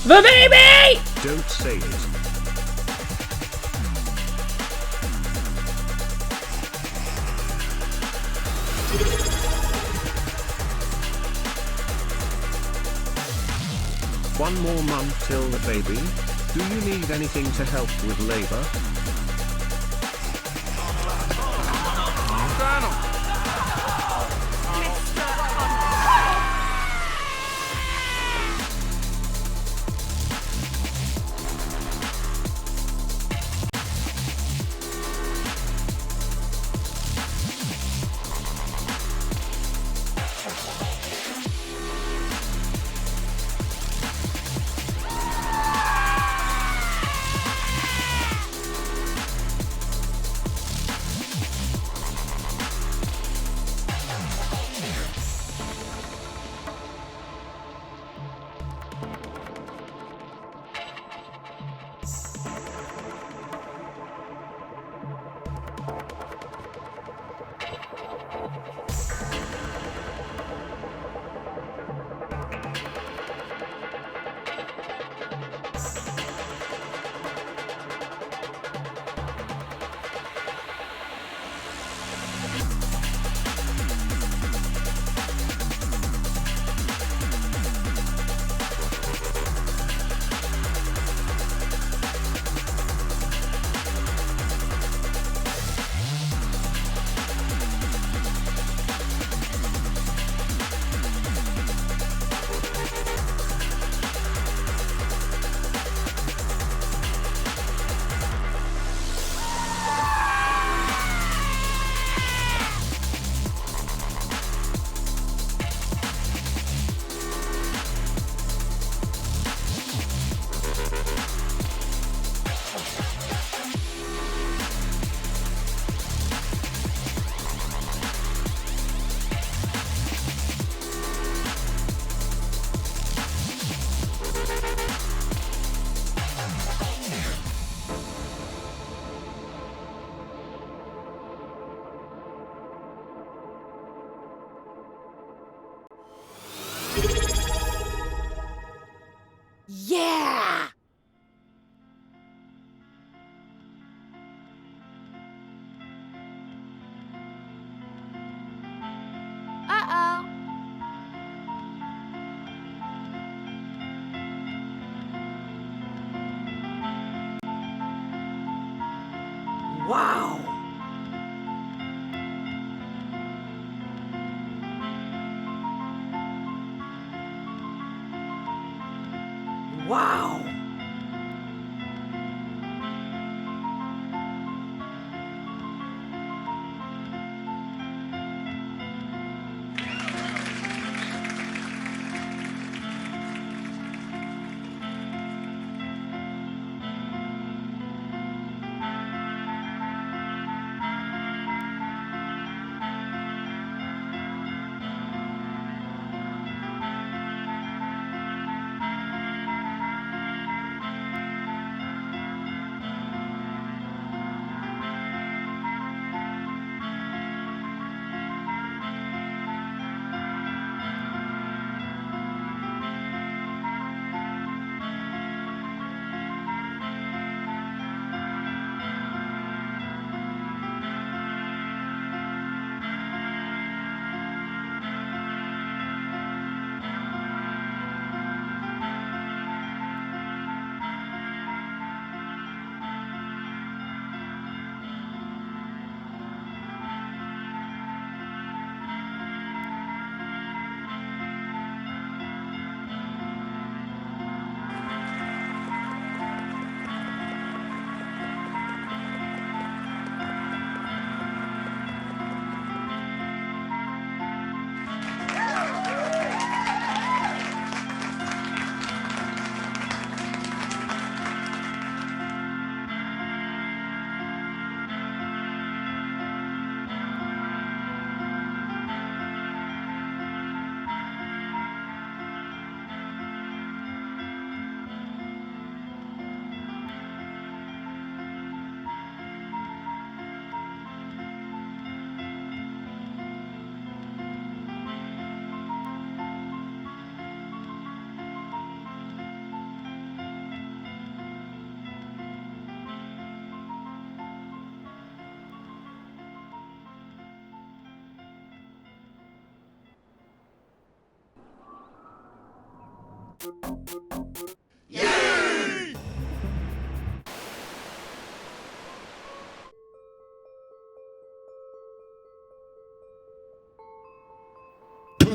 The baby! Don't say it. One more month till the baby. Do you need anything to help with labor? Yeah! Uh-oh. Wow! Wow!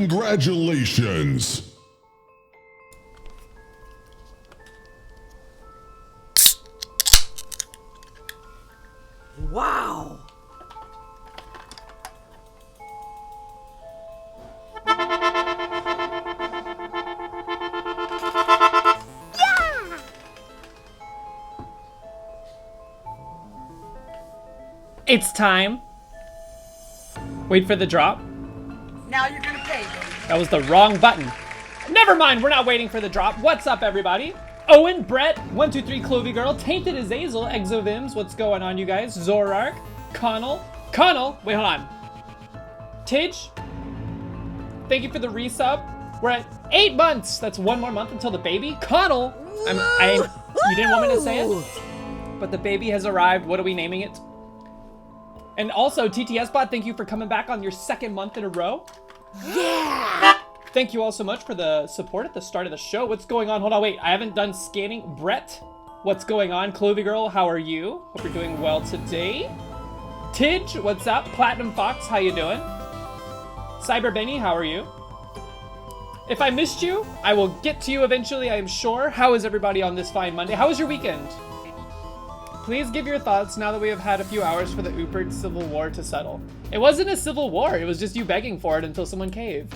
Congratulations! Wow. It's time. Wait for the drop. Now you're gonna pay, baby. That was the wrong button. Never mind, we're not waiting for the drop. What's up, everybody? Owen, Brett, 123 Clovey Girl, Tainted Azazel, Exovims, what's going on, you guys? Zorark, Connell, wait, hold on. Tidge, thank you for the resub. We're at 8 months. That's 1 more month until the baby. Connell, you didn't want me to say it, but the baby has arrived. What are we naming it? And also, TTS Bot, thank you for coming back on your 2nd month in a row. Yeah. Thank you all so much for the support at the start of the show. What's going on? Hold on, wait. I haven't done scanning. Brett, what's going on? Clovey Girl, how are you? Hope you're doing well today. Tidge, what's up? Platinum Fox, how you doing? Cyber Benny, how are you? If I missed you, I will get to you eventually, I am sure. How is everybody on this fine Monday? How was your weekend? Please give your thoughts now that we have had a few hours for the Upert civil war to settle. It wasn't a civil war, it was just you begging for it until someone caved.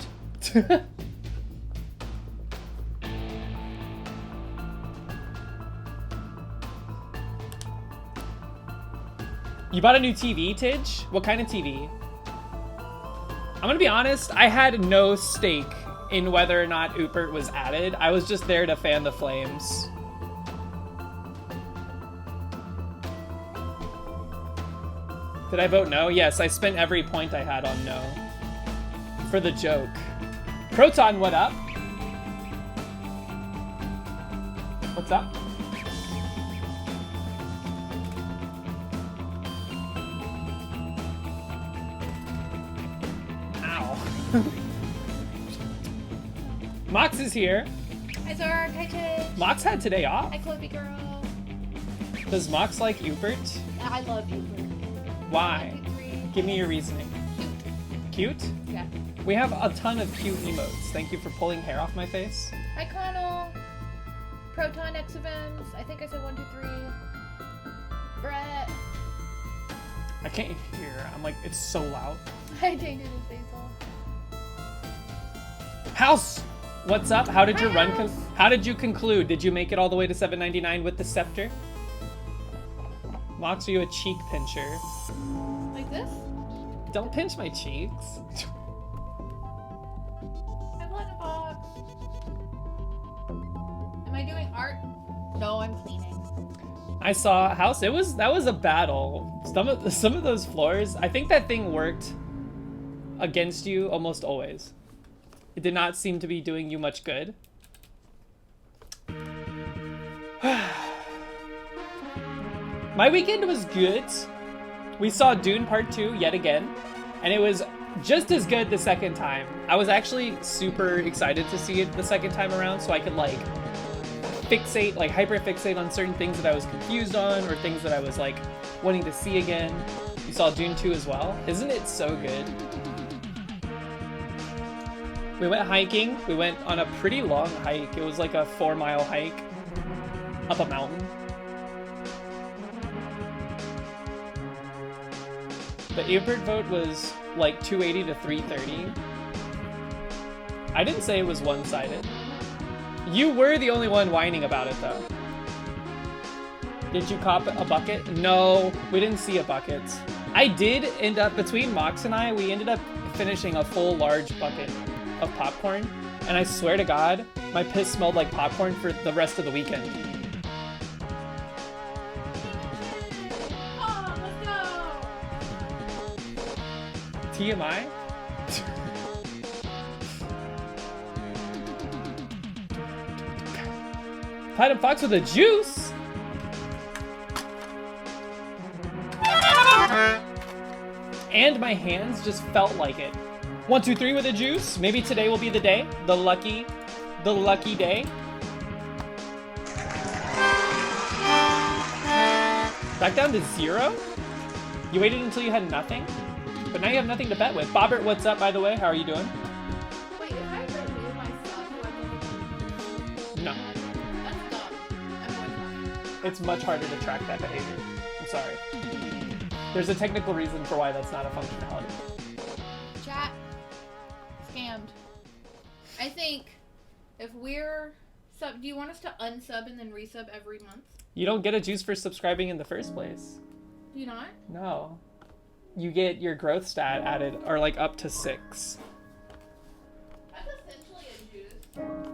You bought a new TV, Tidge? What kind of TV? I'm gonna be honest, I had no stake in whether or not Upert was added. I was just there to fan the flames. Did I vote no? Yes, I spent every point I had on no. For the joke. Proton, what up? What's up? Ow. Mox is here. Hi Zork, hi Tish. Mox had today off. Hi Clovey Girl. Does Mox like Upert? I love you. Why? 1, 2, 3. Give me your reasoning. Cute? Yeah. We have a ton of cute emotes. Thank you for pulling hair off my face. Hi Connell. Proton X events. I think I said 1, 2, 3. Brett. I can't hear. I'm like, it's so loud. Hi Tainted Azazel. House! What's up? How did your Hi, run House. how did you conclude? Did you make it all the way to 799 with the scepter? Mox, are you a cheek pincher? Like this? Don't pinch my cheeks. Hi Platinum Box. Am I doing art? No, I'm cleaning. I saw House. That was a battle. Some of those floors. I think that thing worked against you almost always. It did not seem to be doing you much good. My weekend was good. We saw Dune Part 2 yet again, and it was just as good the second time. I was actually super excited to see it the second time around so I could like fixate, like hyper fixate on certain things that I was confused on or things that I was like wanting to see again. You saw Dune 2 as well. Isn't it so good? We went hiking. We went on a pretty long hike. It was like a 4-mile hike up a mountain. The Upert vote was like 280 to 330. I didn't say it was one-sided. You were the only one whining about it though. Did you cop a bucket? No, we didn't see a bucket. I did end up, between Mox and I, we ended up finishing a full large bucket of popcorn. And I swear to God, my piss smelled like popcorn for the rest of the weekend. Oh, let's go! TMI? Platinum Fox with a juice? And my hands just felt like it. 1, 2, 3 with a juice. Maybe today will be the day. The lucky day. Back down to 0? You waited until you had nothing? But now you have nothing to bet with. Bobbert, what's up, by the way? How are you doing? It's much harder to track that behavior. I'm sorry. There's a technical reason for why that's not a functionality. Chat. Scammed. I think if we're sub, do you want us to unsub and then resub every month? You don't get a juice for subscribing in the first place. Do you not? No. You get your growth stat added, or like up to 6. That's essentially a juice.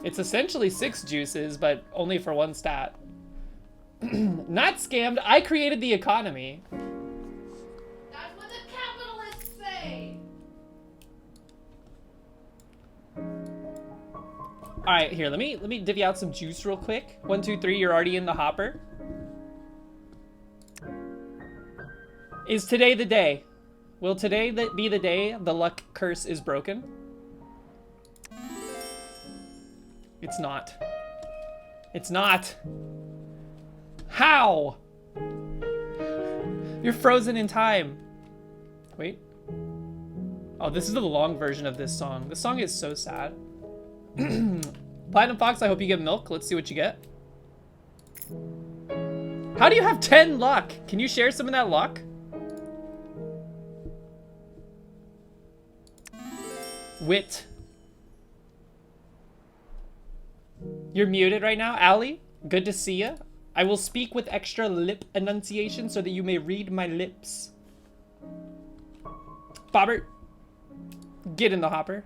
It's essentially 6 juices, but only for 1 stat. Not scammed. I created the economy. That's what the capitalists say. All right, here. Let me divvy out some juice real quick. 1, 2, 3. You're already in the hopper. Is today the day? Will today be the day the luck curse is broken? It's not. It's not. How? You're frozen in time. Wait. Oh, this is the long version of this song. This song is so sad. Platinum Fox, I hope you get milk. Let's see what you get. How do you have 10 luck? Can you share some of that luck? Wit. You're muted right now, Allie. Good to see you. I will speak with extra lip enunciation so that you may read my lips. Bobbert, get in the hopper.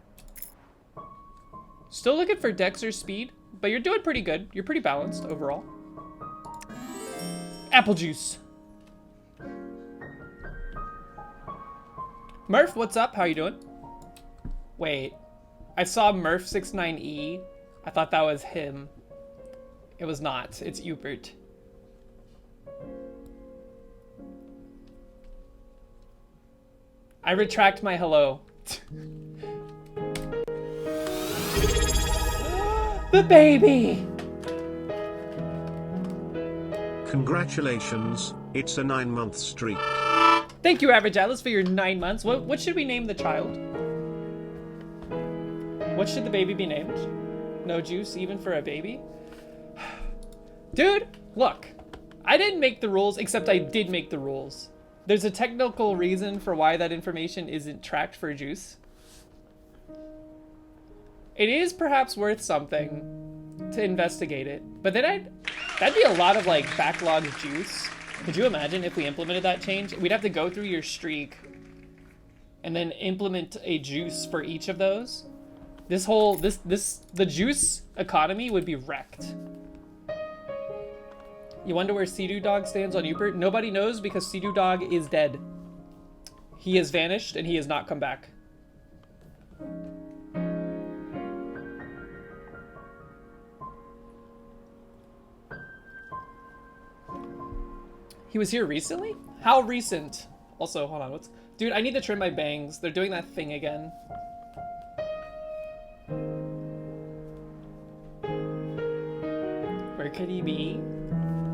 Still looking for Dex or speed, but you're doing pretty good. You're pretty balanced overall. Apple juice. Murph, what's up? How you doing? Wait, I saw Murph69E. I thought that was him. It was not. It's Ubert. I retract my hello. The baby! Congratulations, it's a 9-month streak. Thank you, Average Atlas, for your 9 months. What should we name the child? What should the baby be named? No juice even for a baby? Dude, look. I didn't make the rules, except I did make the rules. There's a technical reason for why that information isn't tracked for juice. It is perhaps worth something to investigate it, but then that'd be a lot of like backlogged juice. Could you imagine if we implemented that change? We'd have to go through your streak and then implement a juice for each of those. The juice economy would be wrecked. You wonder where Sea-Doo Dog stands on Ubert? Nobody knows because Sea-Doo Dog is dead. He has vanished and he has not come back. He was here recently? How recent? Also, hold on, dude, I need to trim my bangs. They're doing that thing again. Where could he be?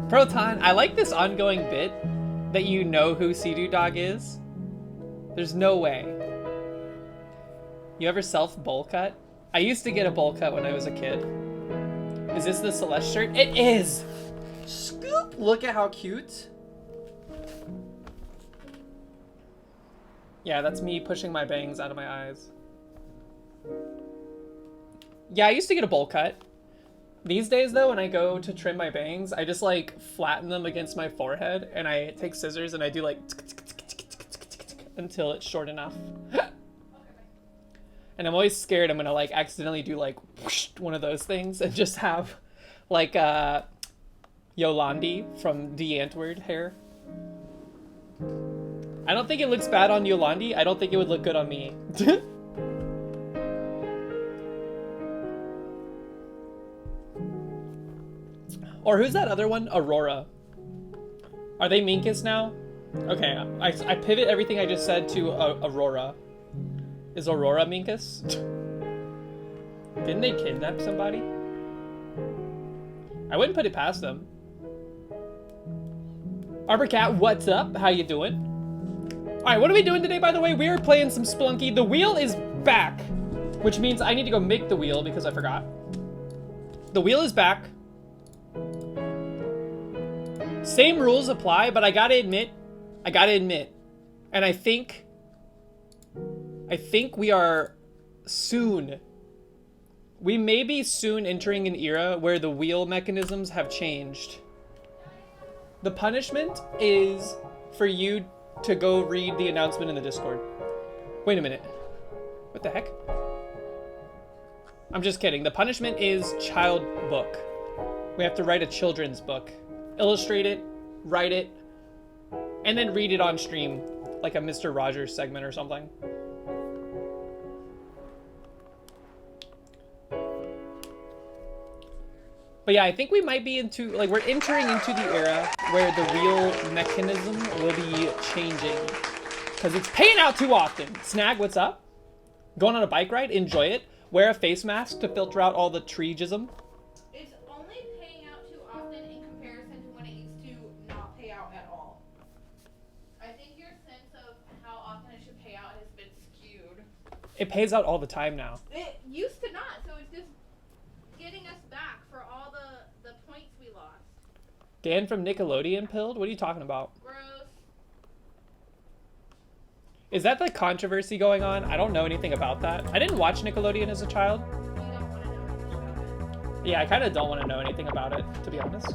Proton, I like this ongoing bit that you know who Sea-Doo Dog is. There's no way. You ever self-bowl cut? I used to get a bowl cut when I was a kid. Is this the Celeste shirt? It is! Scoop! Look at how cute. Yeah, that's me pushing my bangs out of my eyes. Yeah, I used to get a bowl cut. These days, though, when I go to trim my bangs, I just, like, flatten them against my forehead, and I take scissors and I do, like, until it's short enough. And I'm always scared I'm gonna, like, accidentally do, like, one of those things and just have, like, Yolandi from The Antwoord hair. I don't think it looks bad on Yolandi. I don't think it would look good on me. Or who's that other one? Aurora. Are they Minkus now? Okay, I pivot everything I just said to Aurora. Is Aurora Minkus? Didn't they kidnap somebody? I wouldn't put it past them. Arbor Cat, what's up? How you doing? Alright, what are we doing today, by the way? We are playing some Splunky. The wheel is back, which means I need to go make the wheel because I forgot. The wheel is back. Same rules apply, but I gotta admit, and I think we are soon. We may be soon entering an era where the wheel mechanisms have changed. The punishment is for you to go read the announcement in the Discord. Wait a minute. What the heck? I'm just kidding. The punishment is child book. We have to write a children's book. Illustrate it, write it, and then read it on stream, like a Mr. Rogers segment or something. But yeah, I think we might be into, like, we're entering into the era where the wheel mechanism will be changing. Because it's paying out too often. Snag, what's up? Going on a bike ride? Enjoy it. Wear a face mask to filter out all the tree-jism. It's only paying out too often in comparison to when it used to not pay out at all. I think your sense of how often it should pay out has been skewed. It pays out all the time now. It used to not, so it's just getting us back for all the points we lost. Dan from Nickelodeon pilled? What are you talking about? Gross. Is that the controversy going on? I don't know anything about that. I didn't watch Nickelodeon as a child. You don't want to know much about it. Yeah, I kind of don't want to know anything about it, to be honest.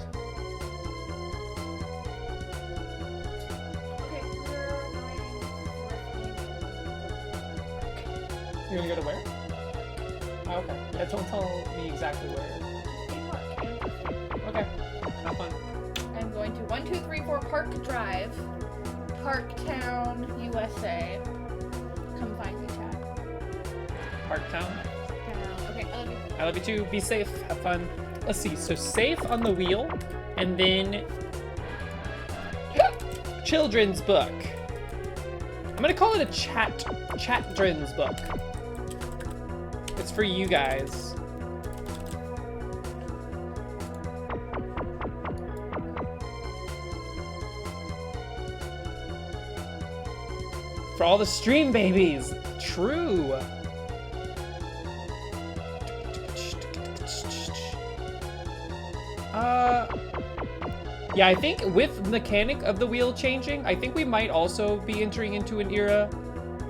Okay, You're gonna go to where? Oh, okay. Yeah, don't tell me exactly where. Okay, have fun. I'm going to 1234 Park Drive, Parktown, USA. Come find me, chat. Parktown. Okay, I love you. I love you too. Be safe. Have fun. Let's see. So safe on the wheel, and then children's book. I'm gonna call it a chatdren's book. It's for you guys. For all the stream babies. True. Yeah, I think with the mechanic of the wheel changing, I think we might also be entering into an era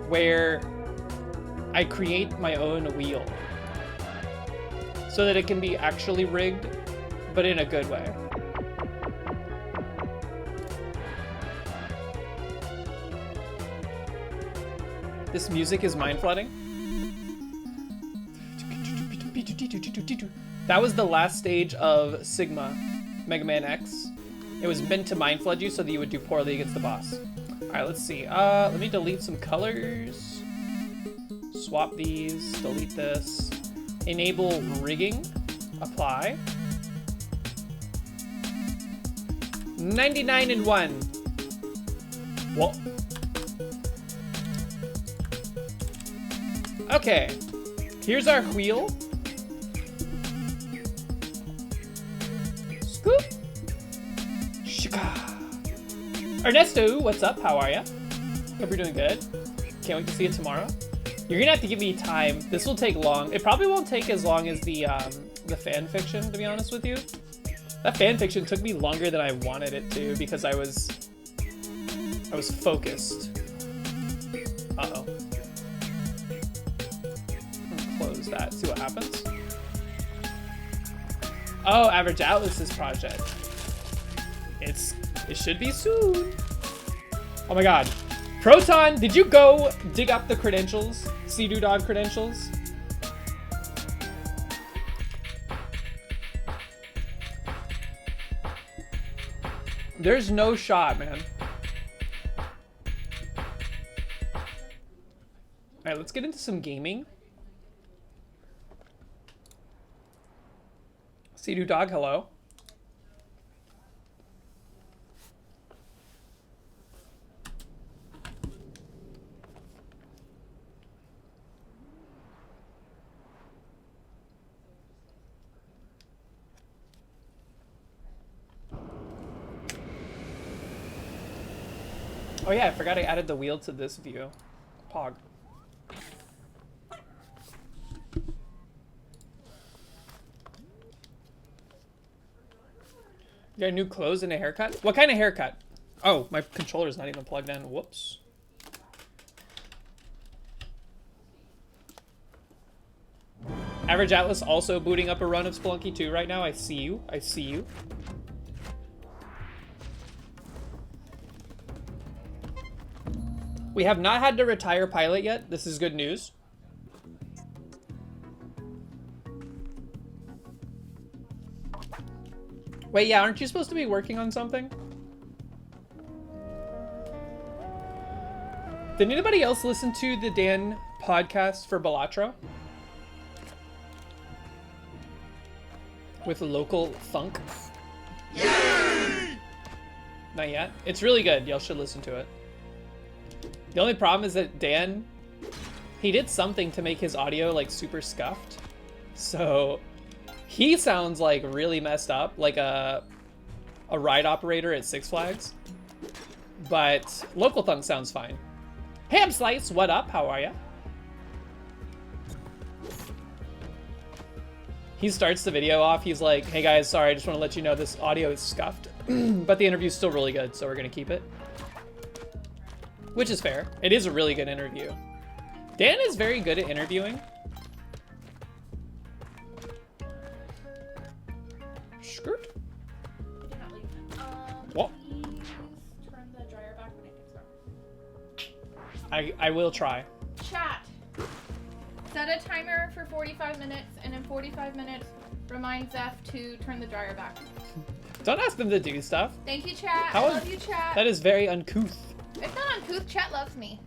where I create my own wheel so that it can be actually rigged, but in a good way. This music is mind flooding. That was the last stage of Sigma, Mega Man X. It was meant to mind flood you so that you would do poorly against the boss. Alright, let's see. Let me delete some colors. Swap these, delete this. Enable rigging, apply. 99 and 1. What? Okay, here's our wheel. Scoop. Shika. Ernesto, what's up? How are ya? Hope you're doing good. Can't wait to see it tomorrow. You're gonna have to give me time. This will take long. It probably won't take as long as the fan fiction, to be honest with you. That fan fiction took me longer than I wanted it to because I was focused. Uh-oh. Close that, see what happens. Oh, Average Atlas's project. It should be soon. Oh my god. Proton, did you go dig up the credentials? Sea-Doo Dog credentials? There's no shot, man. Alright, let's get into some gaming. Sea-Doo Dog, hello. Oh yeah, I forgot I added the wheel to this view. Pog. You got new clothes and a haircut? What kind of haircut? Oh, my controller's not even plugged in. Whoops. Average Atlas also booting up a run of Spelunky 2 right now. I see you. I see you. We have not had to retire pilot yet. This is good news. Wait, yeah, aren't you supposed to be working on something? Did anybody else listen to the Dan podcast for Balatro? With local thunk? Not yet. It's really good. Y'all should listen to it. The only problem is that Dan, he did something to make his audio like super scuffed. So he sounds like really messed up, like a ride operator at Six Flags. But local thunk sounds fine. Ham Slice, what up? How are ya? He starts the video off. He's like, hey guys, sorry, I just want to let you know this audio is scuffed. But the interview's still really good, so we're going to keep it. Which is fair. It is a really good interview. Dan is very good at interviewing. Skirt. I did not leave. What? Please turn the dryer back when it gets dark. I will try. Chat. Set a timer for 45 minutes, and in 45 minutes, remind Zeph to turn the dryer back. Don't ask them to do stuff. Thank you, chat. How I is- love you, chat. That is very uncouth. It's not uncouth. Chat loves me.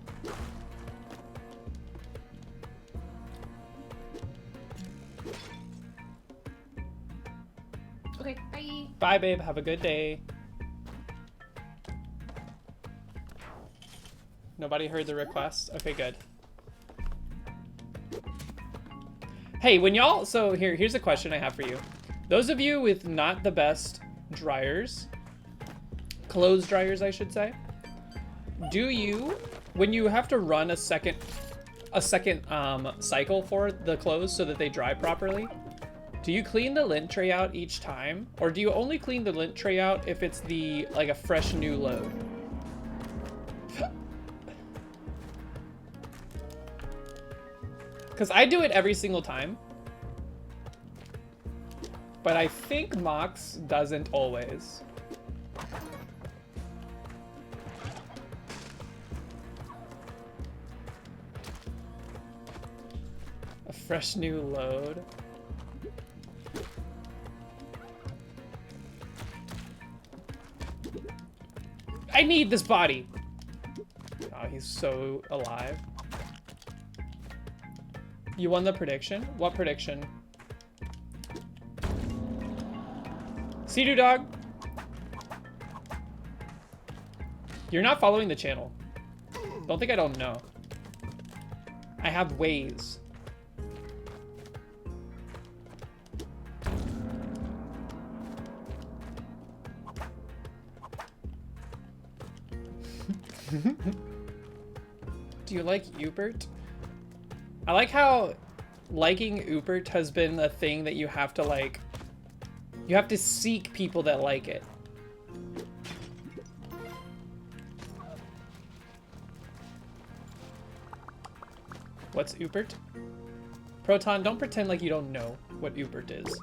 Okay, bye. Bye, babe. Have a good day. Nobody heard the request? Okay, good. Hey, when y'all... So here's a question I have for you. Those of you with not the best dryers, clothes dryers, I should say, do you, when you have to run a second cycle for the clothes so that they dry properly, do you clean the lint tray out each time? Or do you only clean the lint tray out if it's like a fresh new load? Because I do it every single time. But I think Mox doesn't always. A fresh new load. I need this body. Oh, he's so alive. You won the prediction? What prediction? Sea-Doo Dog? You're not following the channel. Don't think I don't know. I have ways. Do you like Ubert? I like how liking Ubert has been a thing that you have to like, you have to seek people that like it. What's Ubert? Proton, don't pretend like you don't know what Ubert is.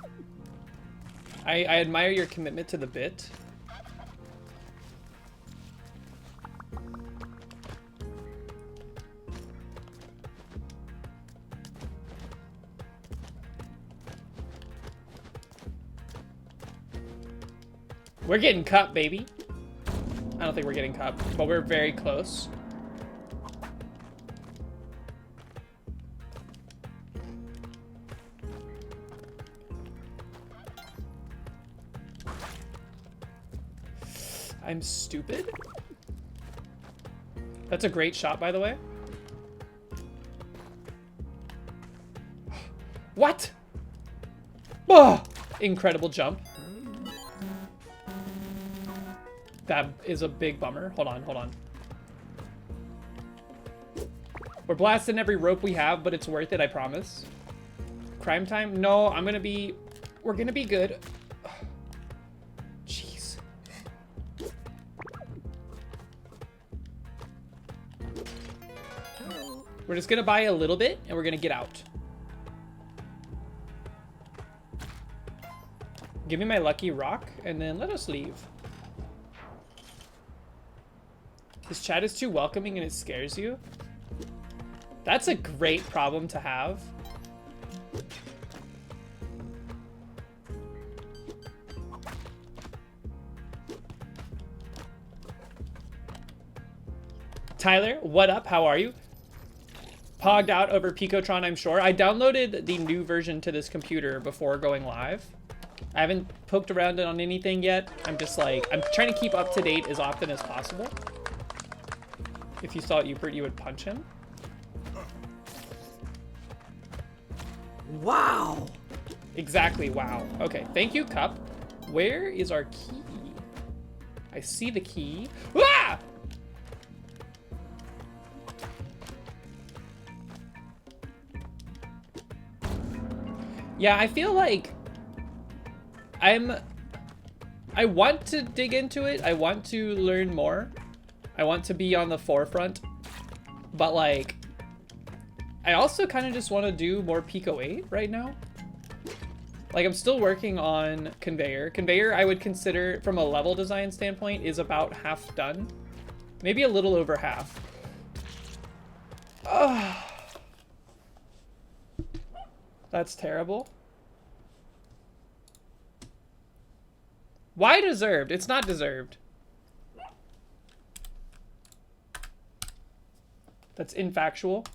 I admire your commitment to the bit. We're getting cup, baby. I don't think we're getting cup, but we're very close. I'm stupid? That's a great shot, by the way. What? Oh, incredible jump. That is a big bummer. Hold on, hold on. We're blasting every rope we have, but it's worth it, I promise. Crime time? No, we're gonna be good. Jeez. We're just gonna buy a little bit and we're gonna get out. Give me my lucky rock and then let us leave. This chat is too welcoming and it scares you. That's a great problem to have. Tyler, what up? How are you? Pogged out over Picotron, I'm sure. I downloaded the new version to this computer before going live. I haven't poked around it on anything yet. I'm just like, I'm trying to keep up to date as often as possible. If you saw Upert, you would punch him. Wow. Exactly, wow. Okay, thank you, Cup. Where is our key? I see the key. Ah! Yeah, I feel like I want to dig into it. I want to learn more. I want to be on the forefront. But like, I also kind of just want to do more Pico 8 right now. Like, I'm still working on Conveyor. Conveyor, I would consider, from a level design standpoint, is about half done. Maybe a little over half. Ugh. That's terrible. Why deserved? It's not deserved. That's infactual.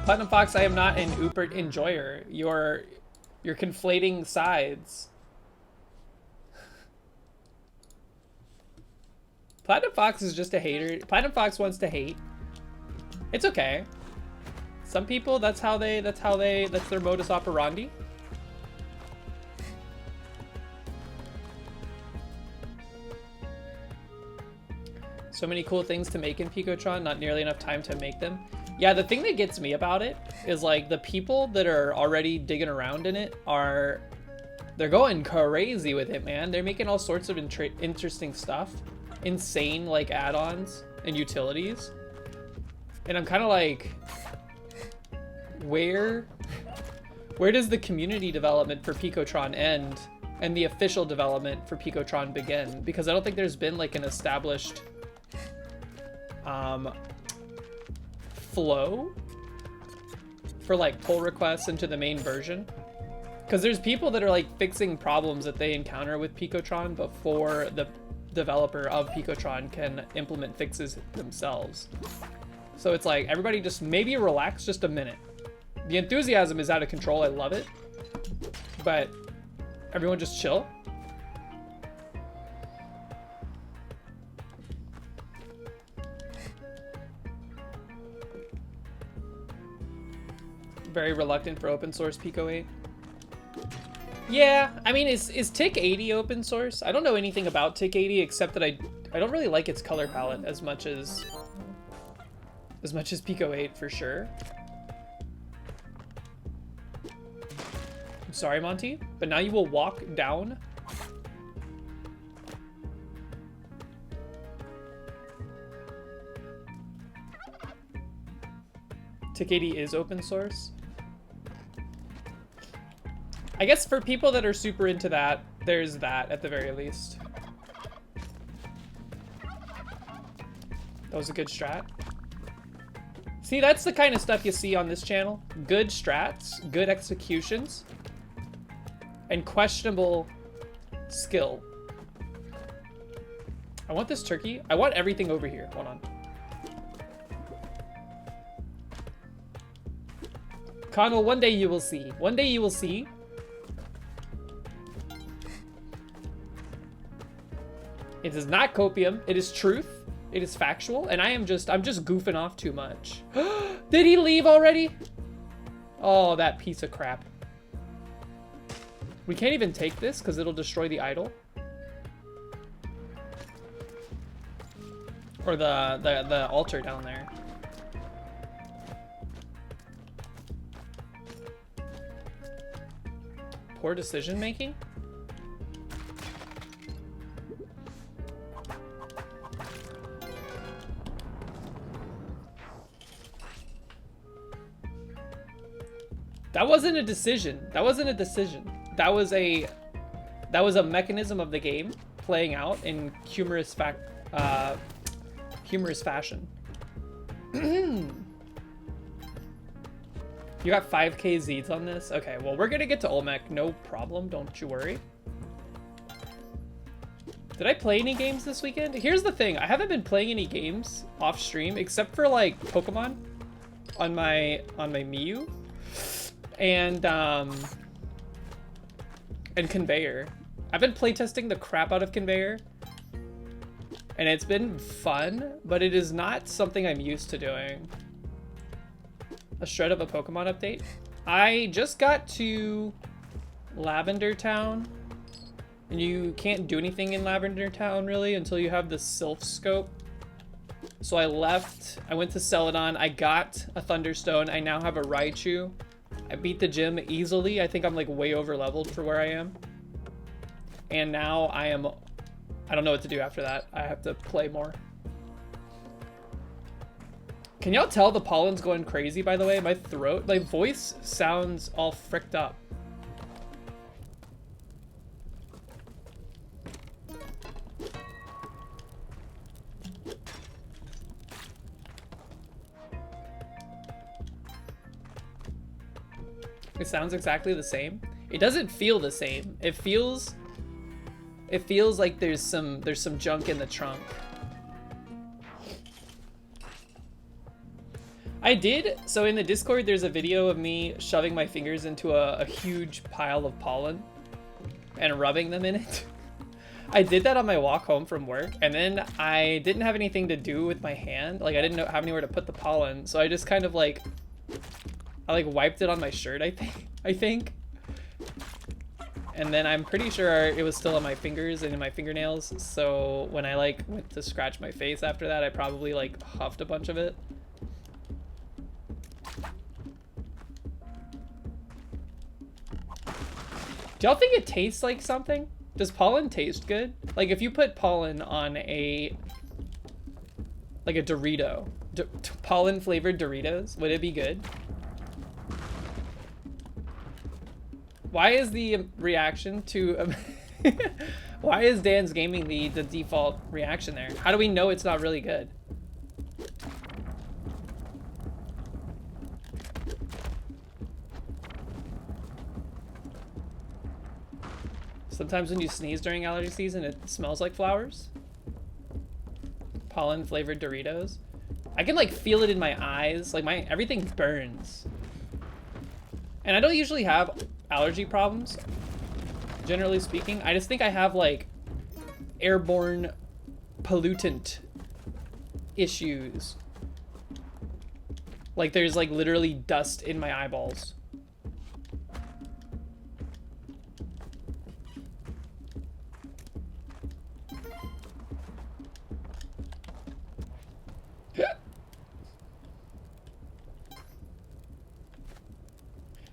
Platinum Fox, I am not an Upert enjoyer. You're conflating sides. Platinum Fox is just a hater. Platinum Fox wants to hate. It's okay. Some people, that's their modus operandi. So many cool things to make in Picotron, not nearly enough time to make them. Yeah, the thing that gets me about it is like the people that are already digging around in it they're going crazy with it, man. They're making all sorts of interesting stuff. Insane like add-ons and utilities. And I'm kind of like, where does the community development for Picotron end and the official development for Picotron begin? Because I don't think there's been like an established flow for like pull requests into the main version, because there's people that are like fixing problems that they encounter with Picotron before the developer of Picotron can implement fixes themselves. So it's like, everybody just maybe relax just a minute. The enthusiasm is out of control. I love it, but everyone just chill. Very reluctant for open source Pico 8. Yeah, I mean, is Tick 80 open source? I don't know anything about Tick 80 except that I don't really like its color palette as much as Pico 8 for sure. I'm sorry, Monty, but now you will walk down. Tick 80 is open source. I guess for people that are super into that, there's that at the very least. That was a good strat. See, that's the kind of stuff you see on this channel. Good strats, good executions, and questionable skill. I want this turkey. I want everything over here. Hold on. Connell, one day you will see. One day you will see. It is not copium. It is truth. It is factual. And I'm just goofing off too much. Did he leave already? Oh, that piece of crap. We can't even take this because it'll destroy the idol. Or the altar down there. Poor decision making? That wasn't a decision. That wasn't a decision. That was a mechanism of the game playing out in humorous fashion. You got 5k Z's on this? Okay, well, we're gonna get to Olmec, no problem, don't you worry. Did I play any games this weekend? Here's the thing, I haven't been playing any games off stream except for like Pokemon on my Miu and Conveyor. I've been playtesting the crap out of Conveyor and it's been fun, but it is not something I'm used to doing. A shred of a Pokemon update. I just got to Lavender Town, and you can't do anything in Lavender Town really until you have the Sylph Scope. So I left, I went to Celadon, I got a Thunderstone, I now have a Raichu. I beat the gym easily. I think I'm like way over leveled for where I am. And now I don't know what to do after that. I have to play more. Can y'all tell the pollen's going crazy, by the way? My throat, my voice sounds all fricked up. It sounds exactly the same. It doesn't feel the same. It feels like there's some junk in the trunk. I did, so in the Discord there's a video of me shoving my fingers into a huge pile of pollen and rubbing them in it. I did that on my walk home from work, and then I didn't have anything to do with my hand. Like, I didn't have anywhere to put the pollen, so I just kind of like, I wiped it on my shirt, I think. And then I'm pretty sure it was still on my fingers and in my fingernails, so when I like went to scratch my face after that, I probably like huffed a bunch of it. Do y'all think it tastes like something? Does pollen taste good? Like if you put pollen on like a Dorito, pollen flavored Doritos, would it be good? Why is the reaction to, why is Dan's Gaming the default reaction there? How do we know it's not really good? Sometimes when you sneeze during allergy season, it smells like flowers. Pollen flavored Doritos. I can like feel it in my eyes. Like everything burns. And I don't usually have allergy problems, generally speaking. I just think I have like airborne pollutant issues. Like there's like literally dust in my eyeballs.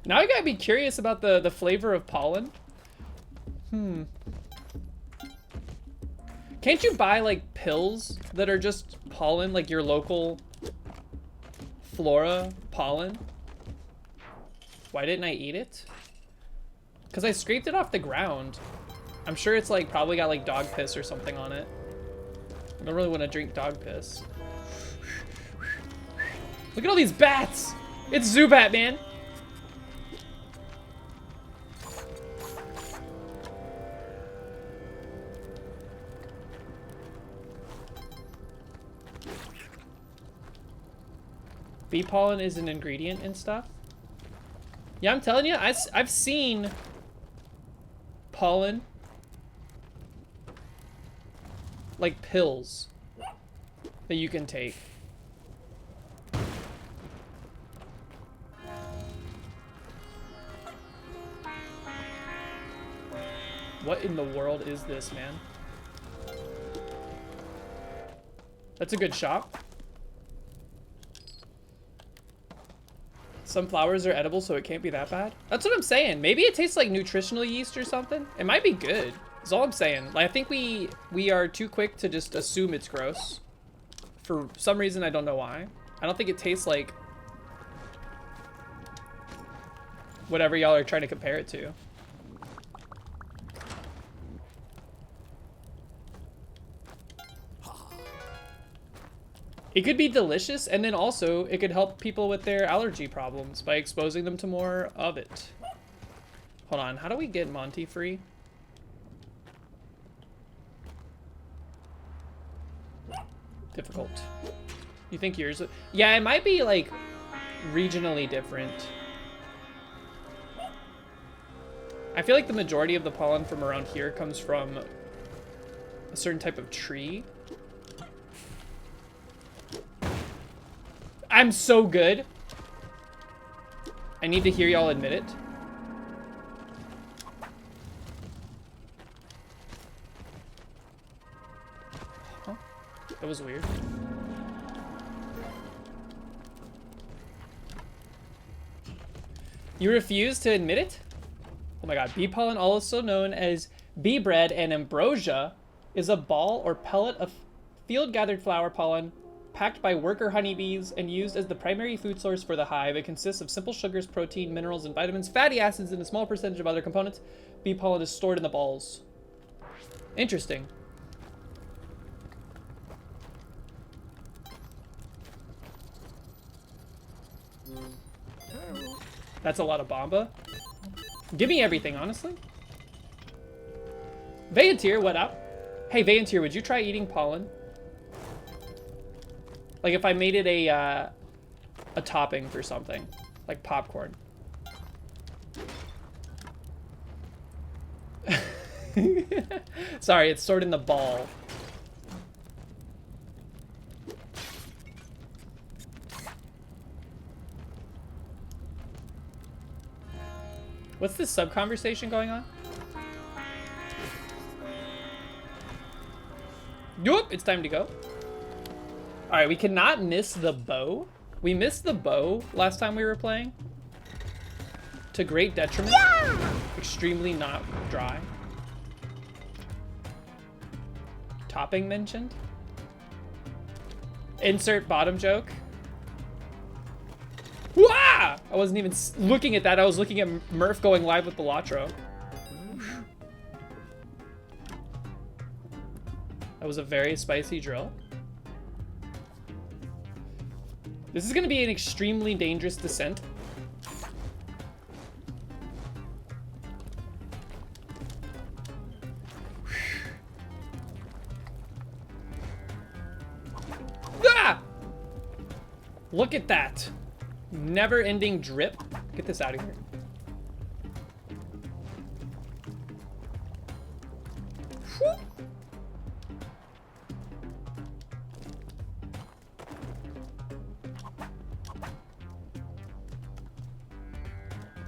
Now I gotta be curious about the flavor of pollen. Can't you buy like pills that are just pollen, like your local flora pollen? Why didn't I eat it? Because I scraped it off the ground. I'm sure it's like probably got like dog piss or something on it. I don't really want to drink dog piss. Look at all these bats! It's Zubat, man! Bee pollen is an ingredient and stuff. Yeah, I'm telling you, I've seen pollen, like pills that you can take. What in the world is this, man? That's a good shop. Some flowers are edible, so it can't be that bad. That's what I'm saying. Maybe it tastes like nutritional yeast or something. It might be good. That's all I'm saying. Like, I think we are too quick to just assume it's gross. For some reason, I don't know why. I don't think it tastes like whatever y'all are trying to compare it to. It could be delicious, and then also it could help people with their allergy problems by exposing them to more of it. Hold on, how do we get Monty free? Difficult. You think yours? Yeah, it might be like regionally different. I feel like the majority of the pollen from around here comes from a certain type of tree. I'm so good. I need to hear y'all admit it. Huh? That was weird. You refuse to admit it? Oh my god. Bee pollen, also known as bee bread and ambrosia, is a ball or pellet of field-gathered flower pollen packed by worker honeybees and used as the primary food source for the hive. It consists of simple sugars, protein, minerals, and vitamins, fatty acids, and a small percentage of other components. Bee pollen is stored in the balls. Interesting. That's a lot of bomba. Give me everything, honestly. Vayantir, what up? Hey, Vayantir, would you try eating pollen? Like if I made it a topping for something, like popcorn. Sorry, it's stored in the ball. What's this sub-conversation going on? Nope, it's time to go. All right, we cannot miss the bow. We missed the bow last time we were playing. To great detriment. Yeah! Extremely not dry. Topping mentioned. Insert bottom joke. Wah! I wasn't even looking at that. I was looking at Murph going live with Balatro. That was a very spicy drill. This is going to be an extremely dangerous descent. Ah! Look at that. Never-ending drip. Get this out of here. Whew.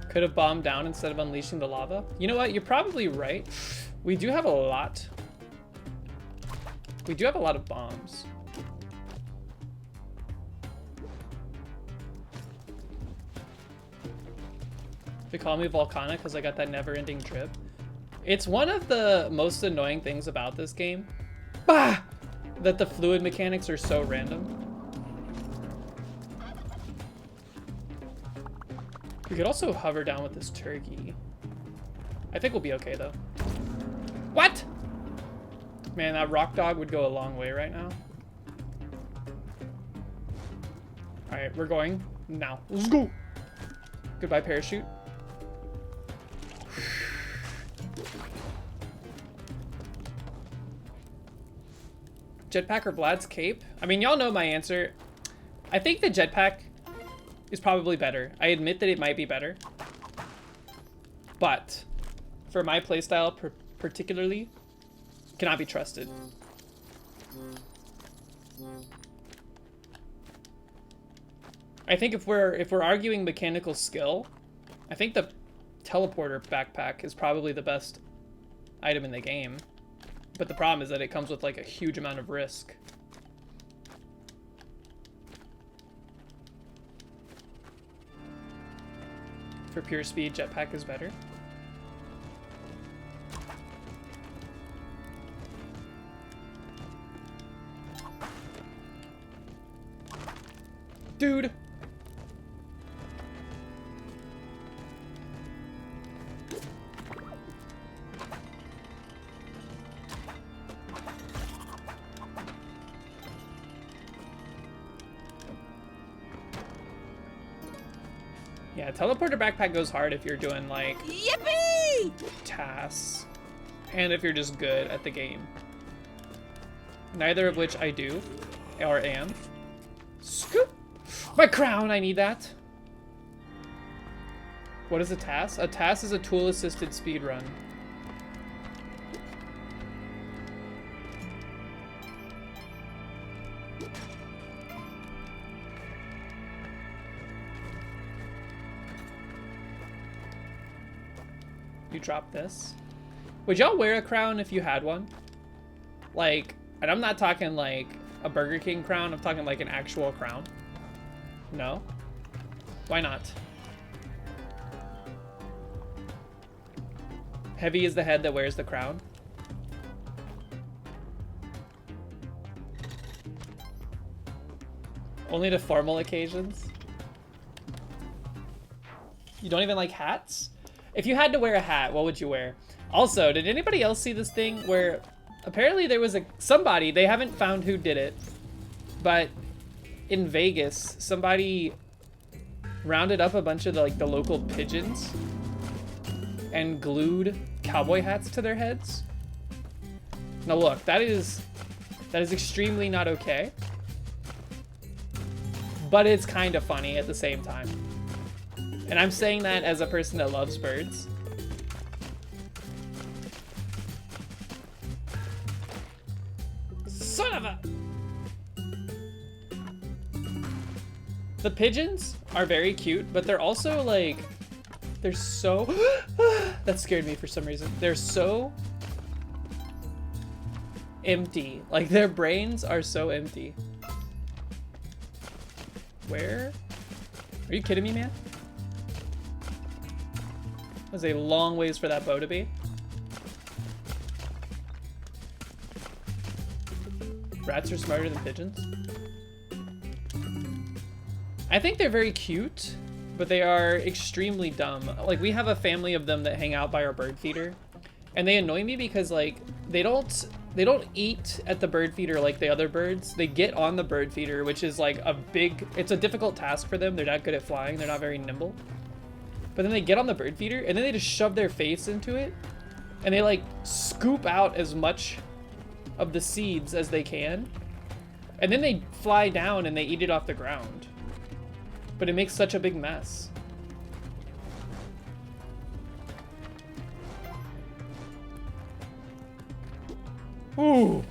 Could have bombed down instead of unleashing the lava. You know what? You're probably right. We do have a lot. We do have a lot of bombs. They call me Volcana because I got that never-ending drip. It's one of the most annoying things about this game. Bah! That the fluid mechanics are so random. We could also hover down with this turkey. I think we'll be okay, though. What? Man, that rock dog would go a long way right now. All right, we're going now. Let's go. Goodbye, parachute. Jetpack or Vlad's cape? I mean, y'all know my answer. I think the jetpack is probably better. I admit that it might be better. But for my playstyle particularly, cannot be trusted. I think if we're arguing mechanical skill, I think the teleporter backpack is probably the best item in the game. But the problem is that it comes with like a huge amount of risk. For pure speed, jetpack is better. Dude! Yeah, teleporter backpack goes hard if you're doing like Yippee! tasks and if you're just good at the game. Neither of which I do or am. Scoop! My crown, I need that. What is a task? A task is a tool-assisted speed run. You drop this. Would y'all wear a crown if you had one? Like, and I'm not talking like a Burger King crown, I'm talking like an actual crown. No? Why not? Heavy is the head that wears the crown. Only to formal occasions? You don't even like hats? If you had to wear a hat, what would you wear? Also, did anybody else see this thing where apparently there was somebody, they haven't found who did it, but in Vegas, somebody rounded up a bunch of the local pigeons and glued cowboy hats to their heads. Now look, that is extremely not okay, but it's kind of funny at the same time. And I'm saying that as a person that loves birds. Son of a... The pigeons are very cute, but they're also like, they're so... That scared me for some reason. They're so empty. Like their brains are so empty. Where? Are you kidding me, man? That was a long ways for that bow to be. Rats are smarter than pigeons. I think they're very cute, but they are extremely dumb. Like, we have a family of them that hang out by our bird feeder, and they annoy me because, like, they don't eat at the bird feeder like the other birds. They get on the bird feeder, which is like it's a difficult task for them. They're not good at flying. They're not very nimble. But then they get on the bird feeder, and then they just shove their face into it, and they, like, scoop out as much of the seeds as they can, and then they fly down and they eat it off the ground. But it makes such a big mess. Ooh.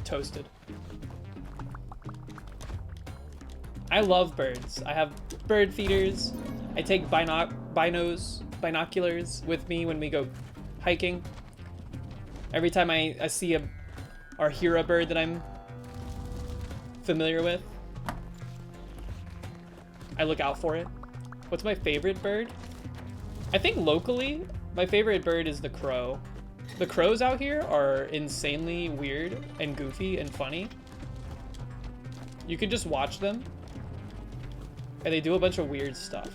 Toasted. I love birds. I have bird feeders. I take binoculars with me when we go hiking. Every time I see or hear a bird that I'm familiar with, I look out for it. What's my favorite bird? I think locally, my favorite bird is the crow. The crows out here are insanely weird and goofy and funny. You can just watch them, and they do a bunch of weird stuff.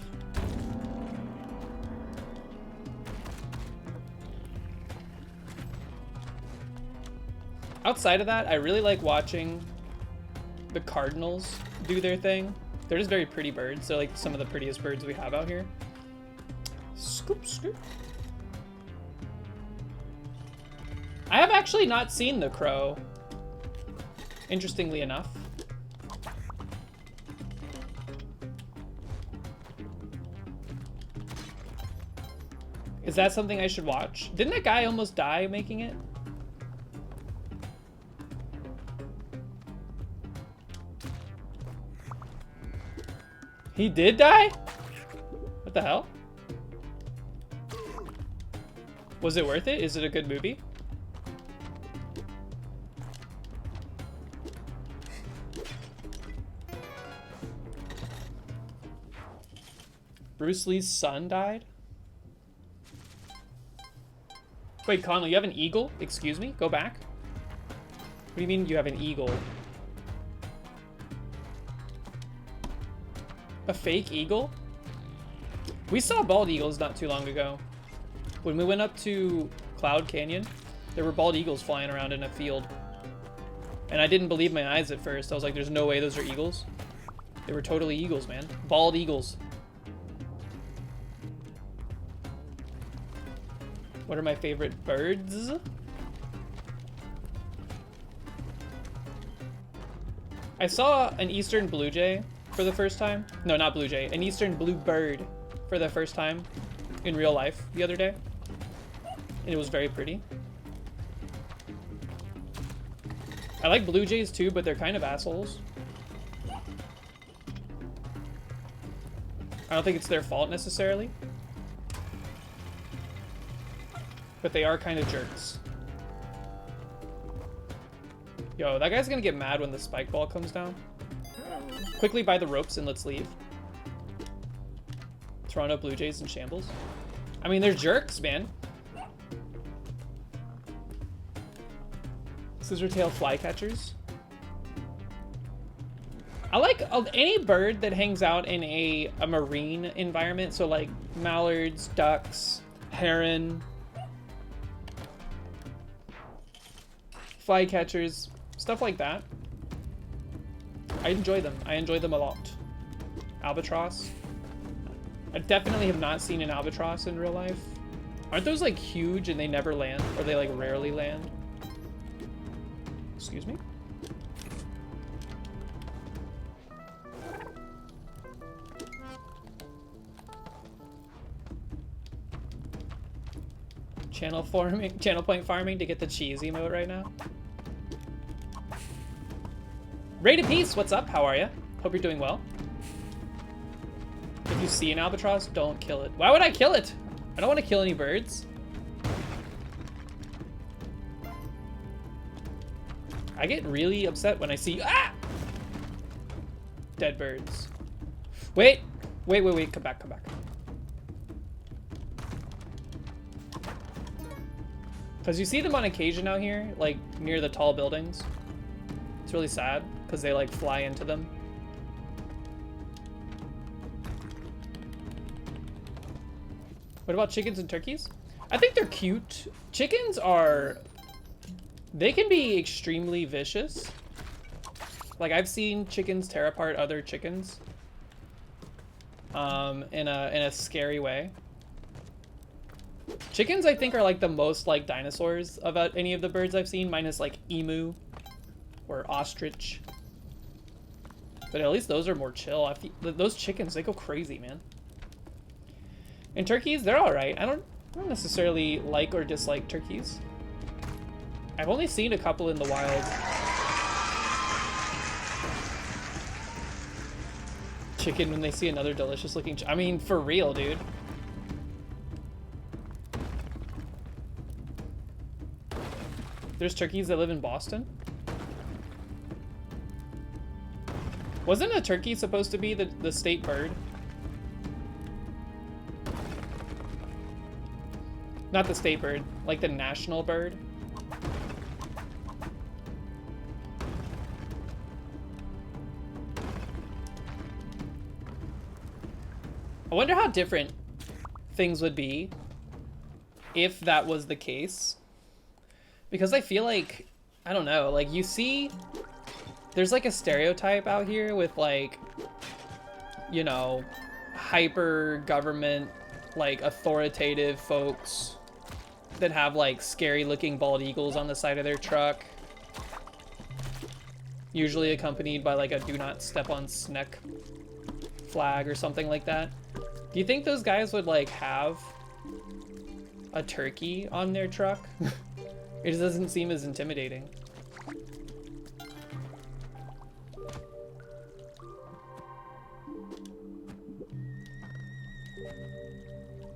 Outside of that, I really like watching the cardinals do their thing. They're just very pretty birds. They're like some of the prettiest birds we have out here. Scoop, scoop. I have actually not seen the crow, interestingly enough. Is that something I should watch? Didn't that guy almost die making it? He did die? What the hell? Was it worth it? Is it a good movie? Bruce Lee's son died? Wait, Connell, you have an eagle? Excuse me? Go back. What do you mean you have an eagle? A fake eagle? We saw bald eagles not too long ago. When we went up to Cloud Canyon, there were bald eagles flying around in a field. And I didn't believe my eyes at first. I was like, there's no way those are eagles. They were totally eagles, man. Bald eagles. What are my favorite birds? I saw an eastern blue jay for the first time. No, not blue jay. An eastern blue bird for the first time in real life the other day. And it was very pretty. I like blue jays too, but they're kind of assholes. I don't think it's their fault necessarily. But they are kind of jerks. Yo, that guy's gonna get mad when the spike ball comes down. Quickly buy the ropes and let's leave. Toronto Blue Jays in shambles. I mean, they're jerks, man. Scissortail flycatchers. I like any bird that hangs out in a marine environment. So like mallards, ducks, heron, flycatchers, stuff like that. I enjoy them. I enjoy them a lot. Albatross. I definitely have not seen an albatross in real life. Aren't those like huge and they never land? Or they like rarely land? Excuse me? Channel point farming to get the cheese emote right now. Rated Peace, what's up? How are you? Hope you're doing well. If you see an albatross, don't kill it. Why would I kill it? I don't want to kill any birds. I get really upset when I see dead birds. Wait, come back. Because you see them on occasion out here, like near the tall buildings. It's really sad because they like fly into them. What about chickens and turkeys? I think they're cute. Chickens are... They can be extremely vicious. Like, I've seen chickens tear apart other chickens. In a scary way. Chickens, I think, are like the most like dinosaurs of any of the birds I've seen, minus like emu or ostrich. But at least those are more chill. Those chickens, they go crazy, man. And turkeys, they're all right. I don't necessarily like or dislike turkeys. I've only seen a couple in the wild. Chicken when they see another delicious looking I mean, for real, dude. There's turkeys that live in Boston? Wasn't a turkey supposed to be the state bird? Not the state bird, like the national bird. I wonder how different things would be if that was the case. Because I feel like, I don't know, like you see, there's like a stereotype out here with like, you know, hyper government, like authoritative folks that have like scary looking bald eagles on the side of their truck. Usually accompanied by like a do not step on snake flag or something like that. Do you think those guys would like have a turkey on their truck? It just doesn't seem as intimidating.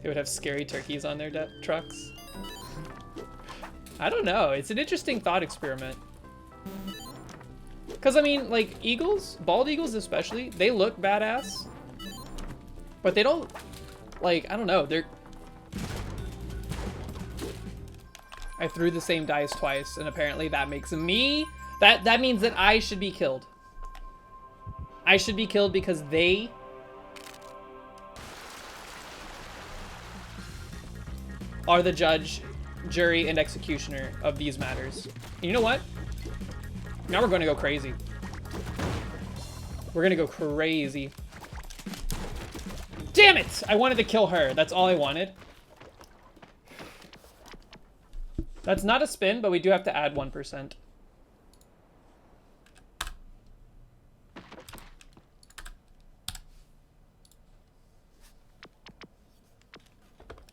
They would have scary turkeys on their trucks. I don't know. It's an interesting thought experiment. Because, I mean, like, eagles, bald eagles especially, they look badass. But they don't Like, I don't know, they're... I threw the same dice twice, and apparently that makes me... That means that I should be killed. I should be killed because they... are the judge, jury, and executioner of these matters. And you know what? Now we're going to go crazy. We're going to go crazy. Damn it! I wanted to kill her. That's all I wanted. That's not a spin, but we do have to add 1%.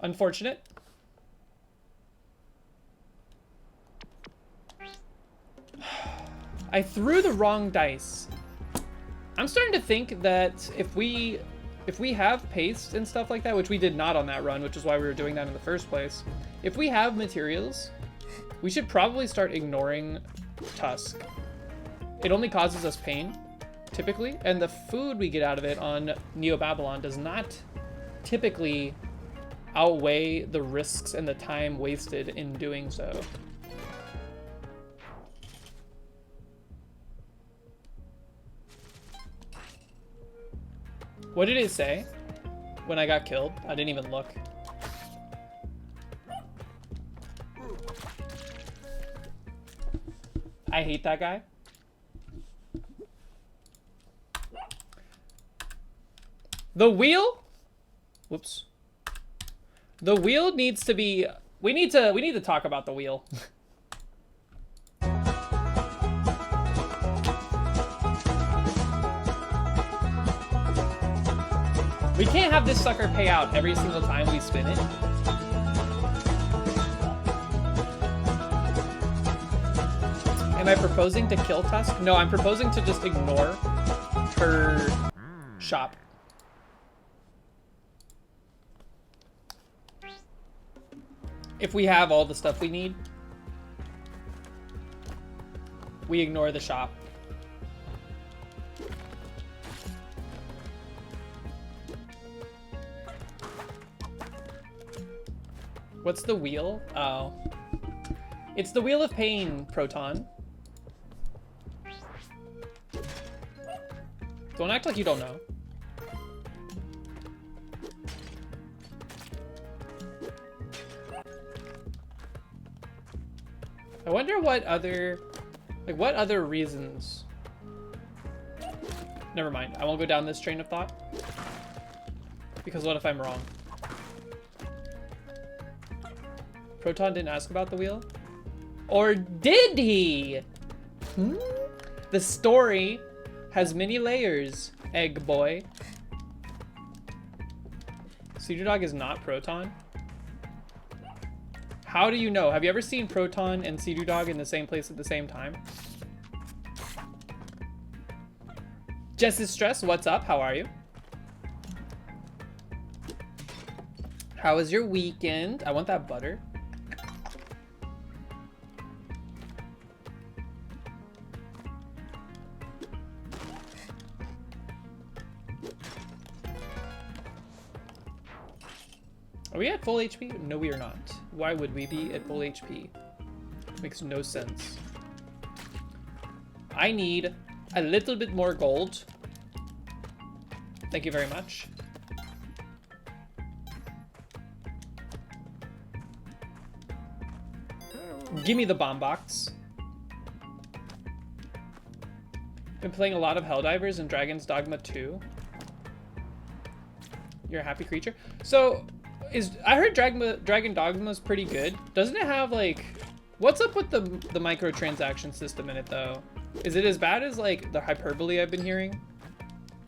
Unfortunate. I threw the wrong dice. I'm starting to think that if we have paste and stuff like that, which we did not on that run, which is why we were doing that in the first place. If we have materials, we should probably start ignoring Tusk. It only causes us pain, typically, and the food we get out of it on Neo Babylon does not typically outweigh the risks and the time wasted in doing so. What did it say when I got killed? I didn't even look. I hate that guy. The wheel? Whoops. The wheel needs to be... We need to talk about the wheel. We can't have this sucker pay out every single time we spin it. Am I proposing to kill Tusk? No, I'm proposing to just ignore her shop. If we have all the stuff we need, we ignore the shop. What's the wheel? Oh. It's the Wheel of Pain, Proton. Don't act like you don't know. I wonder what other... Like, what other reasons... Never mind. I won't go down this train of thought. Because what if I'm wrong? Proton didn't ask about the wheel? Or did he? The story has many layers, egg boy. Cedar Dog is not Proton? How do you know? Have you ever seen Proton and Cedar Dog in the same place at the same time? Jess's Stress, what's up? How are you? How was your weekend? I want that butter. Are we at full HP? No, we are not. Why would we be at full HP? Makes no sense. I need a little bit more gold. Thank you very much. Give me the bomb box. Been playing a lot of Helldivers and Dragon's Dogma 2. You're a happy creature. So, I heard Dragon Dogma is pretty good. Doesn't it have like, what's up with the microtransaction system in it though? Is it as bad as like the hyperbole I've been hearing?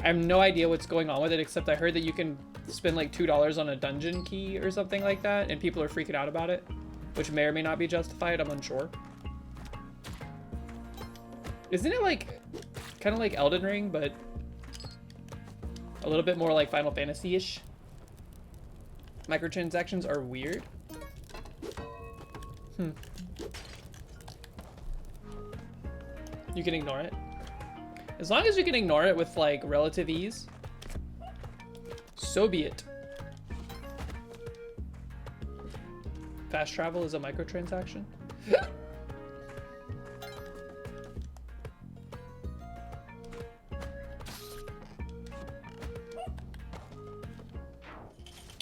I have no idea what's going on with it, except I heard that you can spend like $2 on a dungeon key or something like that, and people are freaking out about it, which may or may not be justified. I'm unsure. Isn't it like kind of like Elden Ring, but a little bit more like Final Fantasy-ish? Microtransactions are weird. You can ignore it. As long as you can ignore it with like relative ease, so be it. Fast travel is a microtransaction.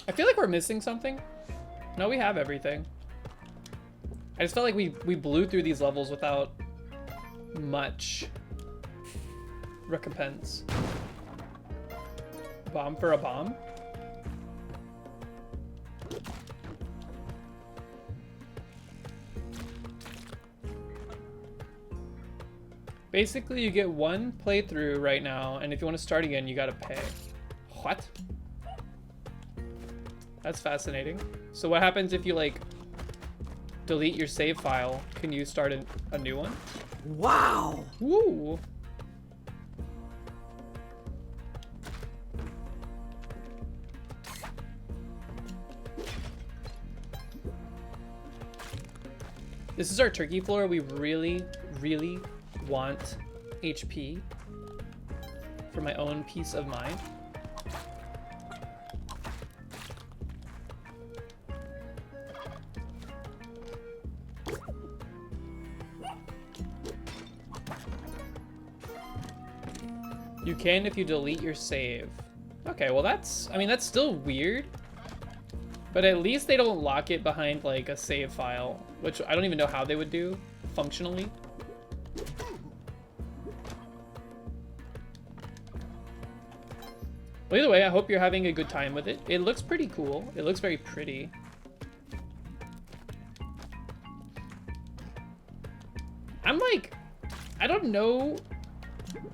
I feel like we're missing something. No, we have everything. I just felt like we blew through these levels without much recompense. Bomb for a bomb? Basically, you get one playthrough right now, and if you want to start again, you gotta pay. What? That's fascinating. So what happens if you, like, delete your save file? Can you start a new one? Wow! Woo! This is our turkey floor. We really, really want HP for my own peace of mind. You can if you delete your save. Okay, well that's, I mean, that's still weird. But at least they don't lock it behind like a save file, which I don't even know how they would do functionally. Well, either way, I hope you're having a good time with it. It looks pretty cool. It looks very pretty. I'm like, I don't know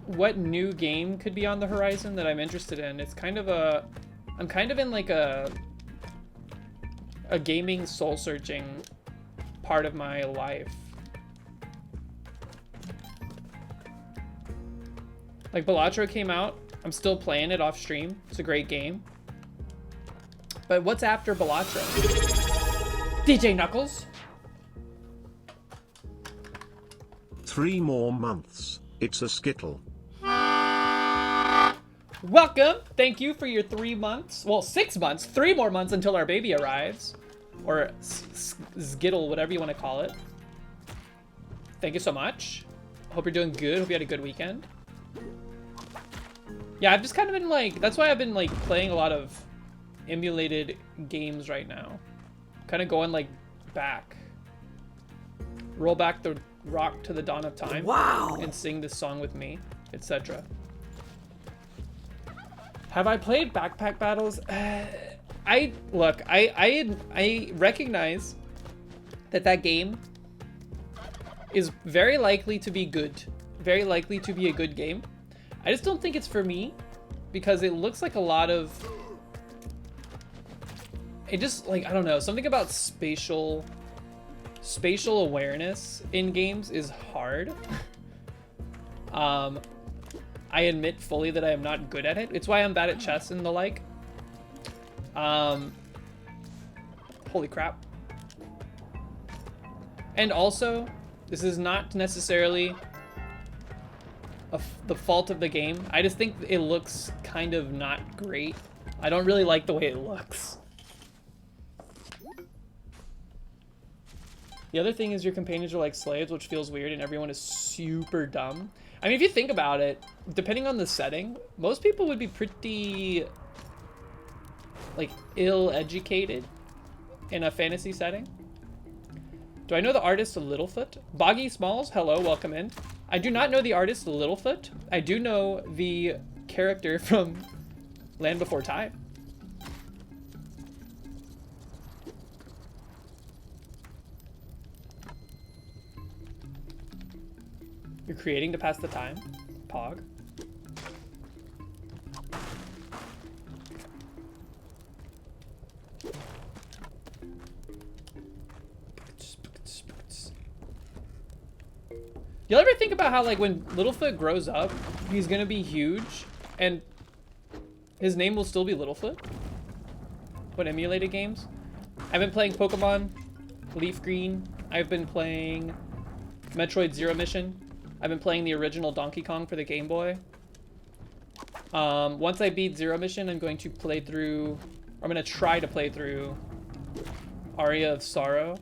what new game could be on the horizon that I'm interested in. It's kind of a, I'm kind of in like a gaming soul searching part of my life. Like Balatro came out, I'm still playing it off stream. It's a great game. But what's after Balatro? DJ Knuckles? 3 more months. It's a skittle. Welcome! Thank you for your 3 months. Well, 6 months. 3 more months until our baby arrives. Or skittle, whatever you want to call it. Thank you so much. Hope you're doing good. Hope you had a good weekend. Yeah, I've just kind of been like, that's why I've been like playing a lot of emulated games right now. Kind of going like back. Roll back the rock to the dawn of time. Wow! And sing this song with me, etc. Have I played Backpack Battles? I recognize that game is very likely to be good. Very likely to be a good game. I just don't think it's for me because it looks like a lot of, it just like, I don't know, something about spatial awareness in games is hard. I admit fully that I am not good at it. It's why I'm bad at chess and the like. Holy crap. And also, this is not necessarily the fault of the game. I just think it looks kind of not great. I don't really like the way it looks. The other thing is your companions are like slaves, which feels weird, and everyone is super dumb. I mean, if you think about it, depending on the setting, most people would be pretty, like, ill-educated in a fantasy setting. Do I know the artist Littlefoot? Boggy Smalls, hello, welcome in. I do not know the artist Littlefoot. I do know the character from Land Before Time. You're creating to pass the time? Pog. You'll ever think about how, like, when Littlefoot grows up, he's gonna be huge, and his name will still be Littlefoot? When emulated games? I've been playing Pokemon Leaf Green. I've been playing Metroid Zero Mission. I've been playing the original Donkey Kong for the Game Boy. Once I beat Zero Mission, I'm going to play through, or I'm going to try to play through Aria of Sorrow.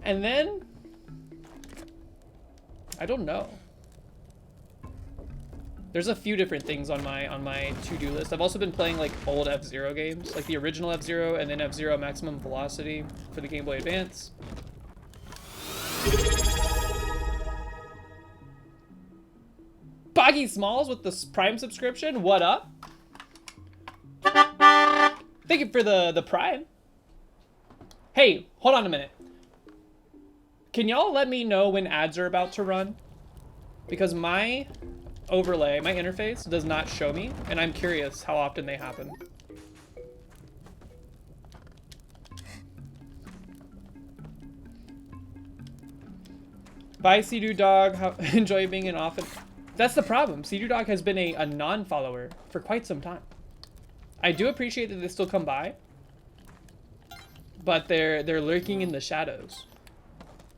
And then, I don't know. There's a few different things on my to-do list. I've also been playing like old F-Zero games, like the original F-Zero and then F-Zero Maximum Velocity for the Game Boy Advance. Boggy Smalls with the Prime subscription. What up? Thank you for the Prime. Hey, hold on a minute. Can y'all let me know when ads are about to run? Because my overlay, my interface does not show me, and I'm curious how often they happen. Bye, Sea-Doo Dog. Enjoy being an often. That's the problem. Sea-Doo Dog has been a non-follower for quite some time. I do appreciate that they still come by, but they're lurking in the shadows.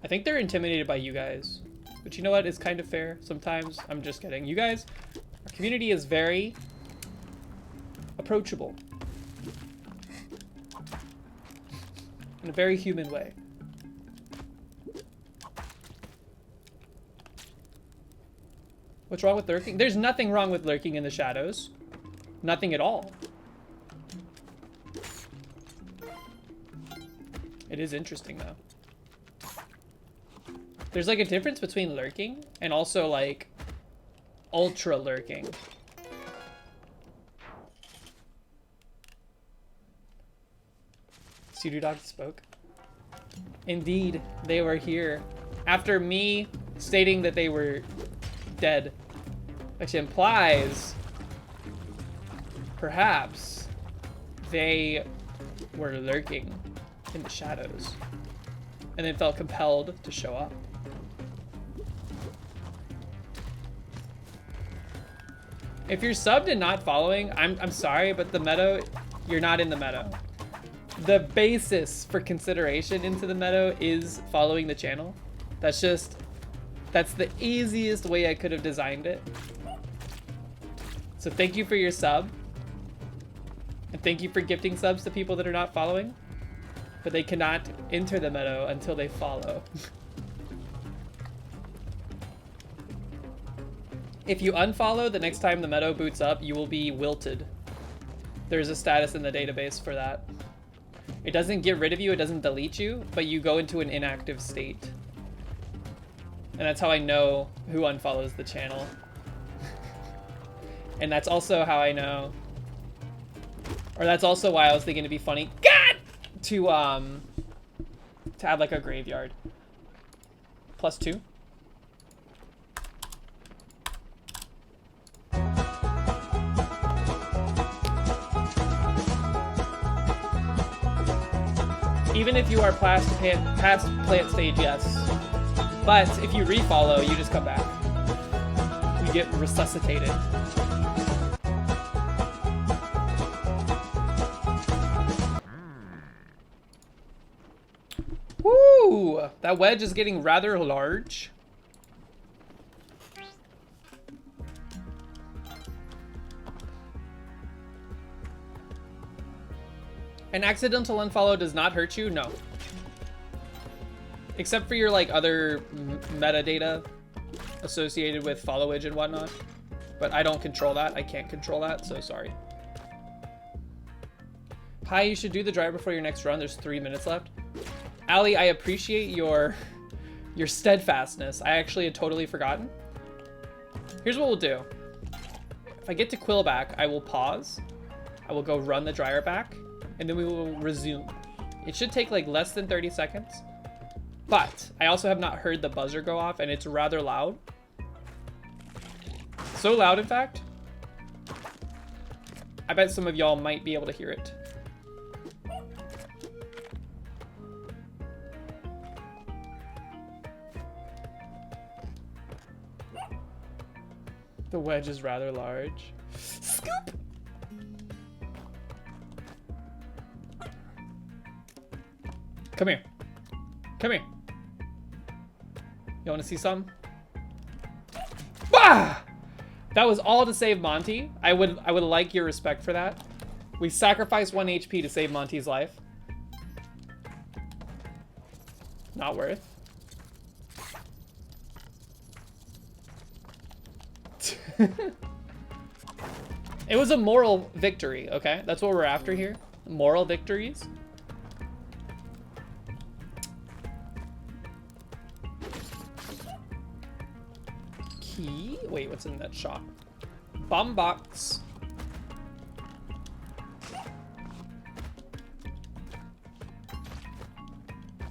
I think they're intimidated by you guys, but you know what? It's kind of fair sometimes. I'm just kidding. You guys, our community is very approachable in a very human way. What's wrong with lurking? There's nothing wrong with lurking in the shadows. Nothing at all. It is interesting though. There's like a difference between lurking and also like ultra lurking. Pseudo Dog spoke. Indeed, they were here. After me stating that they were dead, which implies perhaps they were lurking in the shadows and then felt compelled to show up. If you're subbed and not following, I'm sorry, but the meadow, you're not in the meadow. The basis for consideration into the meadow is following the channel. That's the easiest way I could have designed it. So thank you for your sub. And thank you for gifting subs to people that are not following. But they cannot enter the meadow until they follow. If you unfollow, the next time the meadow boots up, you will be wilted. There's a status in the database for that. It doesn't get rid of you, it doesn't delete you, but you go into an inactive state. And that's how I know who unfollows the channel. And that's also how I know, or that's also why I was thinking it'd be funny, God! To add like a graveyard. +2. Even if you are past plant stage, yes. But if you refollow, you just come back. You get resuscitated. Woo! That wedge is getting rather large. An accidental unfollow does not hurt you? No. Except for your like other metadata associated with followage and whatnot. But I don't control that. I can't control that, so sorry. Hi, you should do the drive before your next run. There's 3 minutes left. Ali, I appreciate your steadfastness. I actually had totally forgotten. Here's what we'll do. If I get to Quillback, I will pause. I will go run the dryer back, and then we will resume. It should take like less than 30 seconds. But I also have not heard the buzzer go off, and it's rather loud. So loud, in fact. I bet some of y'all might be able to hear it. The wedge is rather large. Scoop! Come here. Come here. You want to see something? Bah! That was all to save Monty. I would like your respect for that. We sacrificed 1 HP to save Monty's life. Not worth. It was a moral victory, okay? That's what we're after here. Moral victories. Key? Wait, what's in that shop? Bomb box.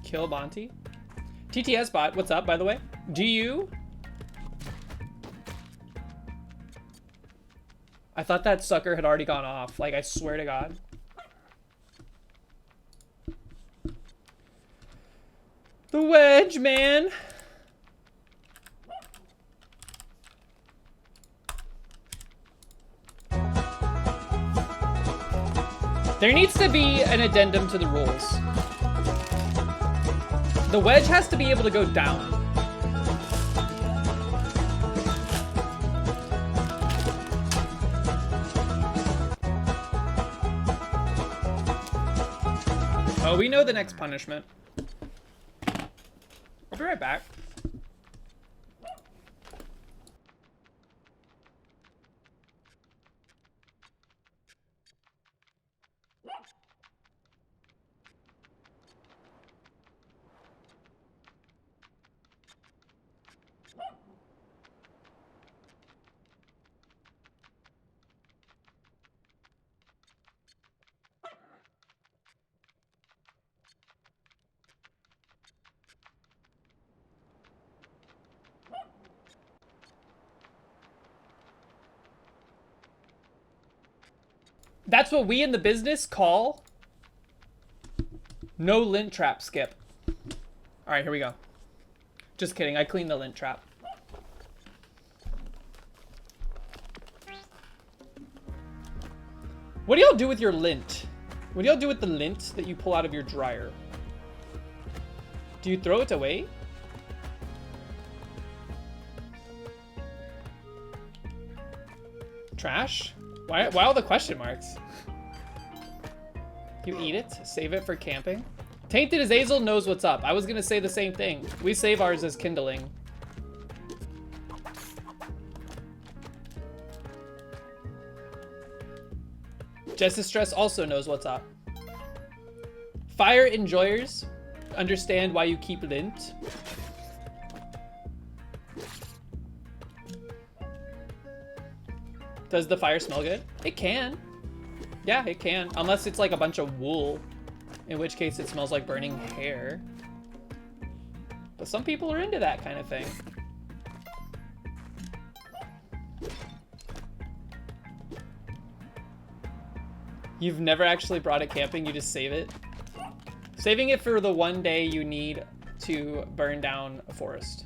Kill Monty. TTS bot, what's up, by the way? Do you? I thought that sucker had already gone off. Like, I swear to God. The wedge, man. There needs to be an addendum to the rules. The wedge has to be able to go down. Oh, we know the next punishment. I'll be right back. That's what we in the business call no lint trap skip. All right, here we go. Just kidding. I cleaned the lint trap. What do y'all do with your lint? What do y'all do with the lint that you pull out of your dryer? Do you throw it away? Trash? Why all the question marks? You eat it? Save it for camping? Tainted Azazel knows what's up. I was gonna say the same thing. We save ours as kindling. Justice Stress also knows what's up. Fire enjoyers understand why you keep lint. Does the fire smell good? It can. Yeah, it can. Unless it's like a bunch of wool. In which case it smells like burning hair. But some people are into that kind of thing. You've never actually brought it camping, you just save it? Saving it for the one day you need to burn down a forest.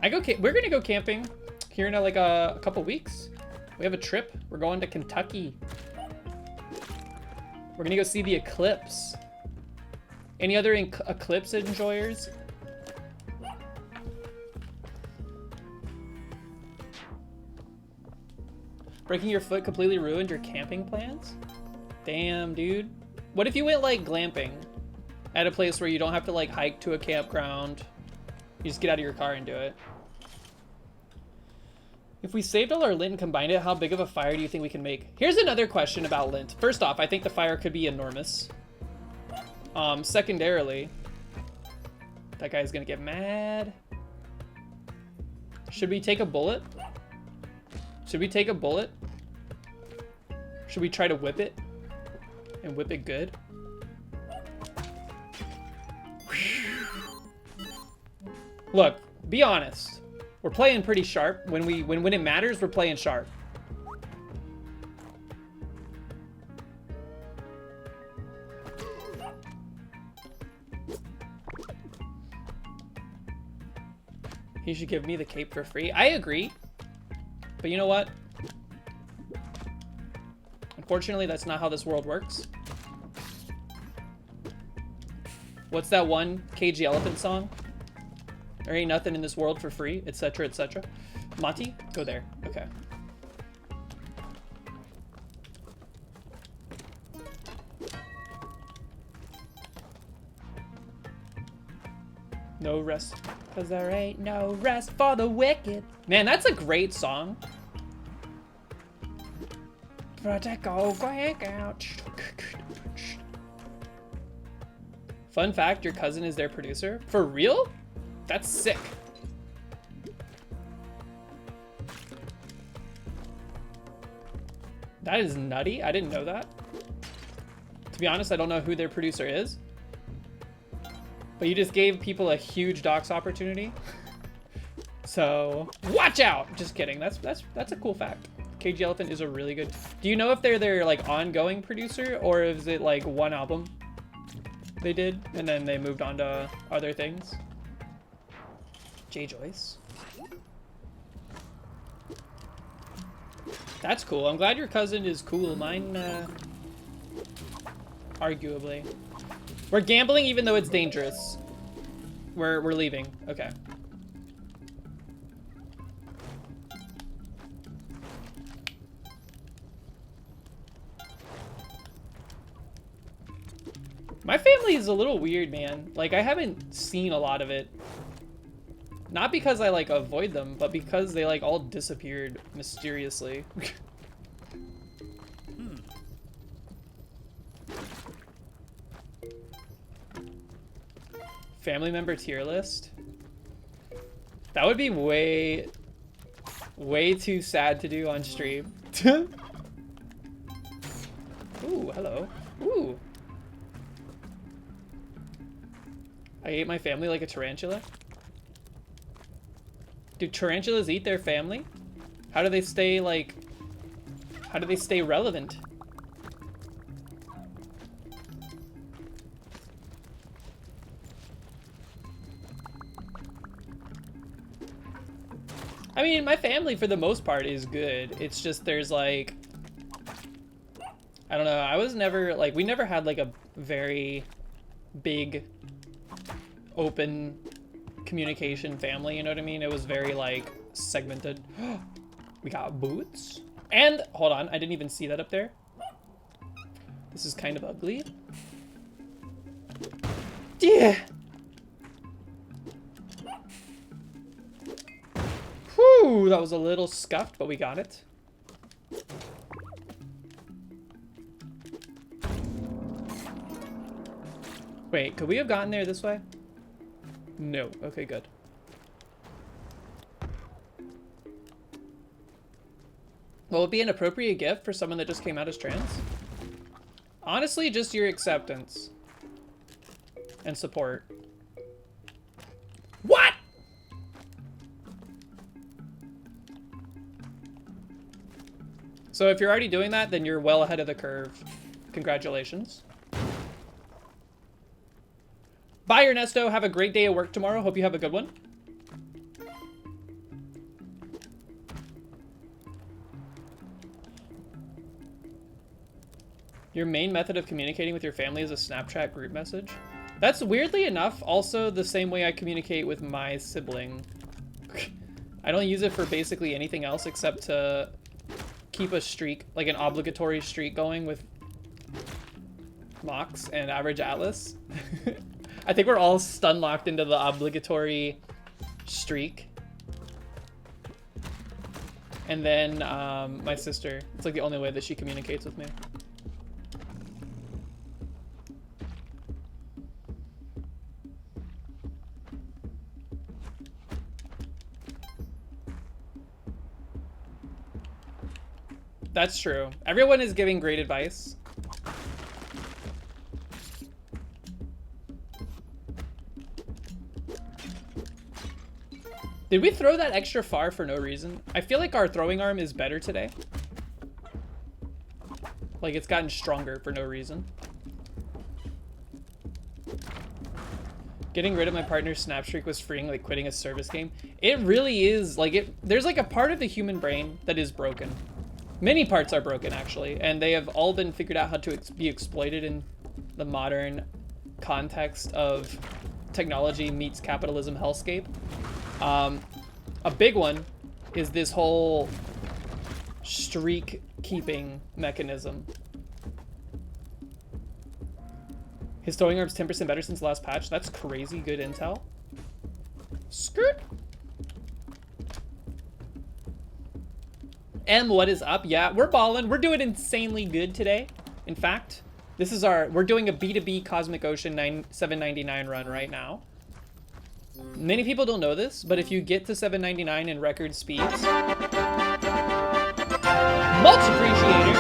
We're gonna go camping here in like a couple weeks. We have a trip. We're going to Kentucky. We're gonna go see the eclipse. Any other eclipse enjoyers? Breaking your foot completely ruined your camping plans? Damn, dude. What if you went like glamping at a place where you don't have to like hike to a campground? You just get out of your car and do it. If we saved all our lint and combined it, how big of a fire do you think we can make? Here's another question about lint. First off, I think the fire could be enormous. Secondarily, that guy's gonna get mad. Should we take a bullet? Should we take a bullet? Should we try to whip it? And whip it good? Look, be honest. We're playing pretty sharp. When it matters, we're playing sharp. He should give me the cape for free. I agree. But you know what? Unfortunately, that's not how this world works. What's that one KG Elephant song? There ain't nothing in this world for free, etc., etc. Monty, go there. Okay. No rest, cause there ain't no rest for the wicked. Man, that's a great song. Protocol break out. Fun fact, your cousin is their producer? For real? That's sick. That is nutty. I didn't know that. To be honest, I don't know who their producer is. But you just gave people a huge docs opportunity. So watch out. Just kidding. That's a cool fact. KG Elephant is a really good. Do you know if they're their like ongoing producer or is it like one album they did and then they moved on to other things? J Joyce. That's cool. I'm glad your cousin is cool. Mine, arguably. We're gambling even though it's dangerous. We're leaving. Okay. My family is a little weird, man. Like, I haven't seen a lot of it. Not because I, like, avoid them, but because they, like, all disappeared mysteriously. Family member tier list? That would be way too sad to do on stream. Ooh, hello. Ooh. I ate my family like a tarantula? Do tarantulas eat their family? How do they stay, like... How do they stay relevant? I mean, my family, for the most part, is good. It's just there's, like... I don't know. I was never, like... We never had, like, a very big, open communication family, you know what I mean? It was very, like, segmented. We got boots. And, hold on, I didn't even see that up there. This is kind of ugly. Yeah. Whew, that was a little scuffed, but we got it. Wait, could we have gotten there this way? No. Okay, good. What would be an appropriate gift for someone that just came out as trans? Honestly, just your acceptance. And support. What?! So if you're already doing that, then you're well ahead of the curve. Congratulations. Bye, Ernesto. Have a great day at work tomorrow. Hope you have a good one. Your main method of communicating with your family is a Snapchat group message. That's weirdly enough also the same way I communicate with my sibling. I don't use it for basically anything else except to keep a streak, like an obligatory streak going with Mox and Average Atlas. I think we're all stun locked into the obligatory streak. And then my sister, it's like the only way that she communicates with me. That's true. Everyone is giving great advice. Did we throw that extra far for no reason? I feel like our throwing arm is better today. Like it's gotten stronger for no reason. Getting rid of my partner's snap streak was freeing, like quitting a service game. It really is, like there's like a part of the human brain that is broken. Many parts are broken actually, and they have all been figured out how to be exploited in the modern context of technology meets capitalism hellscape. A big one is this whole streak keeping mechanism. His throwing arm's 10% better since the last patch. That's crazy good intel. Skirt. M, what is up? Yeah, we're balling. We're doing insanely good today. In fact, this is we're doing a B2B Cosmic Ocean 799 run right now. Many people don't know this, but if you get to 799 in record speeds, mulch appreciator.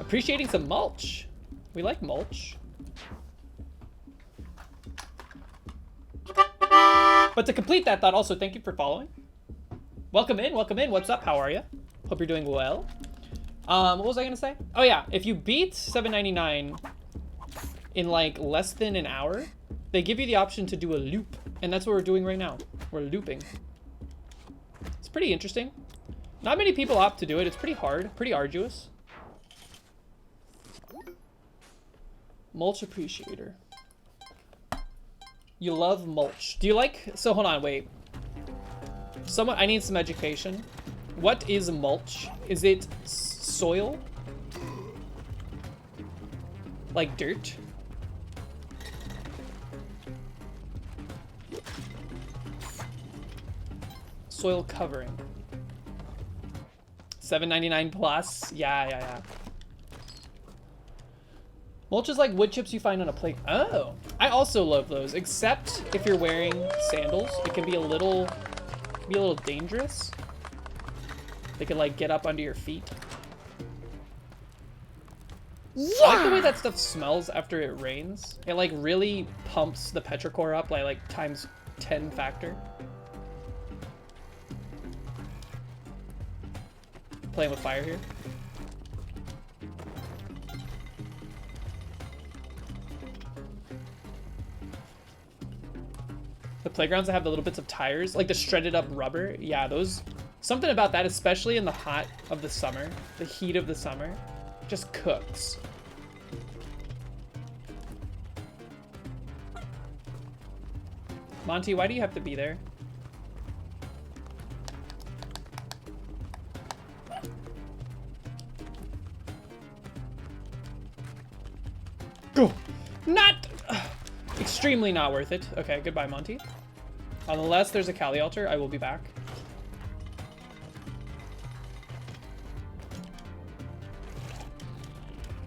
Appreciating some mulch. We like mulch. But to complete that thought, also thank you for following. Welcome in, welcome in. What's up? How are you? Hope you're doing well. What was I gonna say? Oh yeah, if you beat 799 in like less than an hour, they give you the option to do a loop, and that's what we're doing right now. We're looping. It's pretty interesting. Not many people opt to do it. It's pretty hard, pretty arduous. Mulch appreciator. You love mulch. Do you like, so hold on, wait. I need some education. What is mulch? Is it soil? Like dirt? Soil covering. $7.99 plus. Yeah. Mulch is like wood chips you find on a plate. Oh, I also love those, except if you're wearing sandals, it can be a little dangerous. They can like get up under your feet. Yeah. I like the way that stuff smells after it rains. It like really pumps the petrichor up by like times 10 factor. Playing with fire here. The playgrounds that have the little bits of tires, like the shredded up rubber. Yeah, those, something about that, especially in the hot of the summer, the heat of the summer, just cooks. Monty, why do you have to be there? Go. Not extremely not worth it. Okay, goodbye, Monty. Unless there's a Kali altar, I will be back.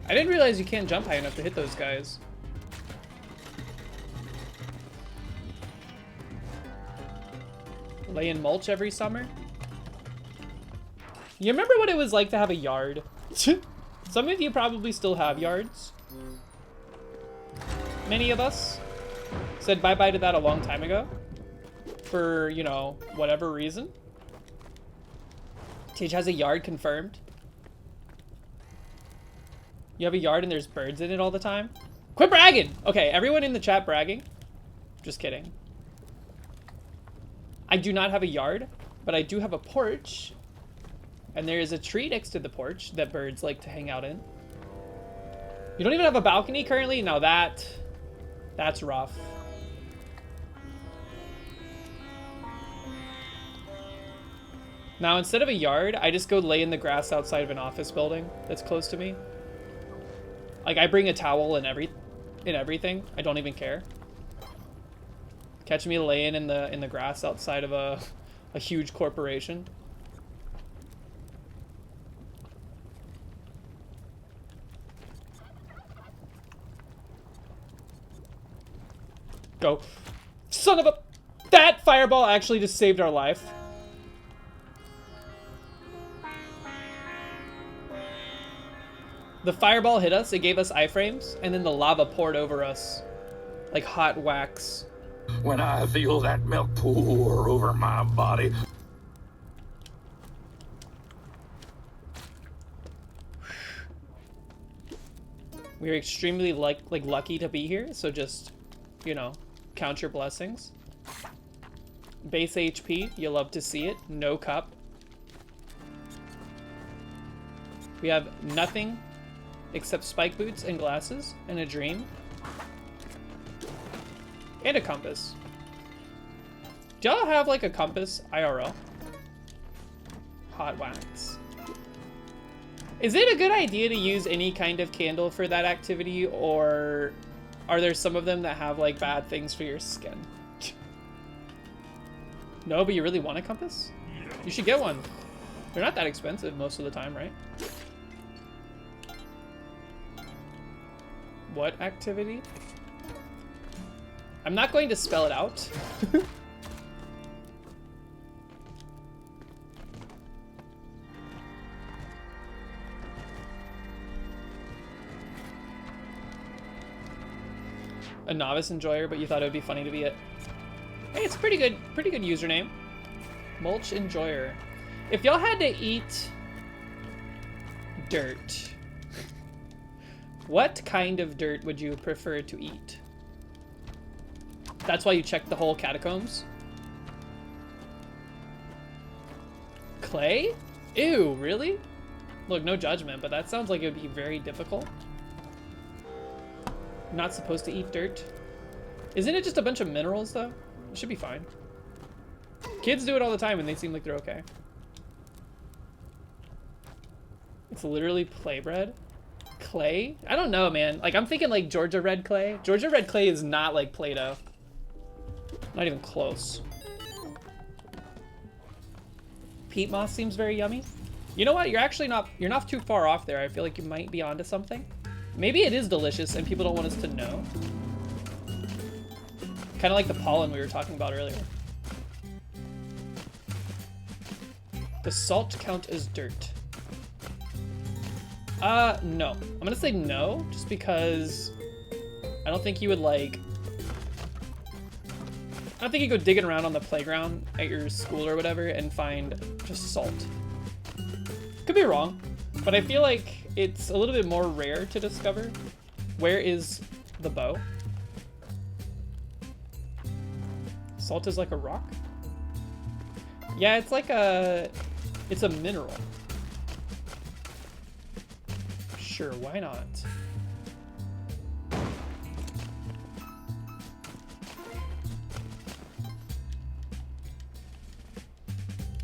I didn't realize you can't jump high enough to hit those guys. Lay in mulch every summer. You remember what it was like to have a yard? Some of you probably still have yards. Many of us said bye-bye to that a long time ago. For, you know, whatever reason. Tej has a yard confirmed. You have a yard and there's birds in it all the time? Quit bragging! Okay, everyone in the chat bragging. Just kidding. I do not have a yard, but I do have a porch. And there is a tree next to the porch that birds like to hang out in. You don't even have a balcony currently? Now that's rough. Now, instead of a yard, I just go lay in the grass outside of an office building that's close to me. Like, I bring a towel and everything. I don't even care. Catch me laying in the grass outside of a huge corporation. Go. Son of a... That fireball actually just saved our life. The fireball hit us, it gave us iframes, and then the lava poured over us like hot wax. When I feel that milk pour over my body. We're extremely lucky to be here, so just, you know, count your blessings. Base HP, you love to see it. No cup. We have nothing except spike boots and glasses and a dream. And a compass. Do y'all have like a compass IRL? Hot wax. Is it a good idea to use any kind of candle for that activity, or are there some of them that have like bad things for your skin? No, but you really want a compass? You should get one. They're not that expensive most of the time, right? What activity? I'm not going to spell it out. A novice enjoyer, but you thought it would be funny to be it. Hey, it's pretty good username. Mulch enjoyer. If y'all had to eat dirt, what kind of dirt would you prefer to eat? That's why you checked the whole catacombs? Clay? Ew, really? Look, no judgment, but that sounds like it would be very difficult. Not supposed to eat dirt. Isn't it just a bunch of minerals, though? It should be fine. Kids do it all the time and they seem like they're okay. It's literally play bread. Clay? I don't know, man. Like, I'm thinking like Georgia red clay. Georgia red clay is not like Play-Doh. Not even close. Peat moss seems very yummy. You know what? You're not too far off there. I feel like you might be onto something. Maybe it is delicious and people don't want us to know. Kind of like the pollen we were talking about earlier. Does salt count as dirt? No. I'm gonna say no, just because I don't think you would like... I don't think you go digging around on the playground at your school or whatever and find just salt. Could be wrong, but I feel like it's a little bit more rare to discover. Where is the bow? Salt is like a rock? Yeah, it's like it's a mineral. Sure, why not?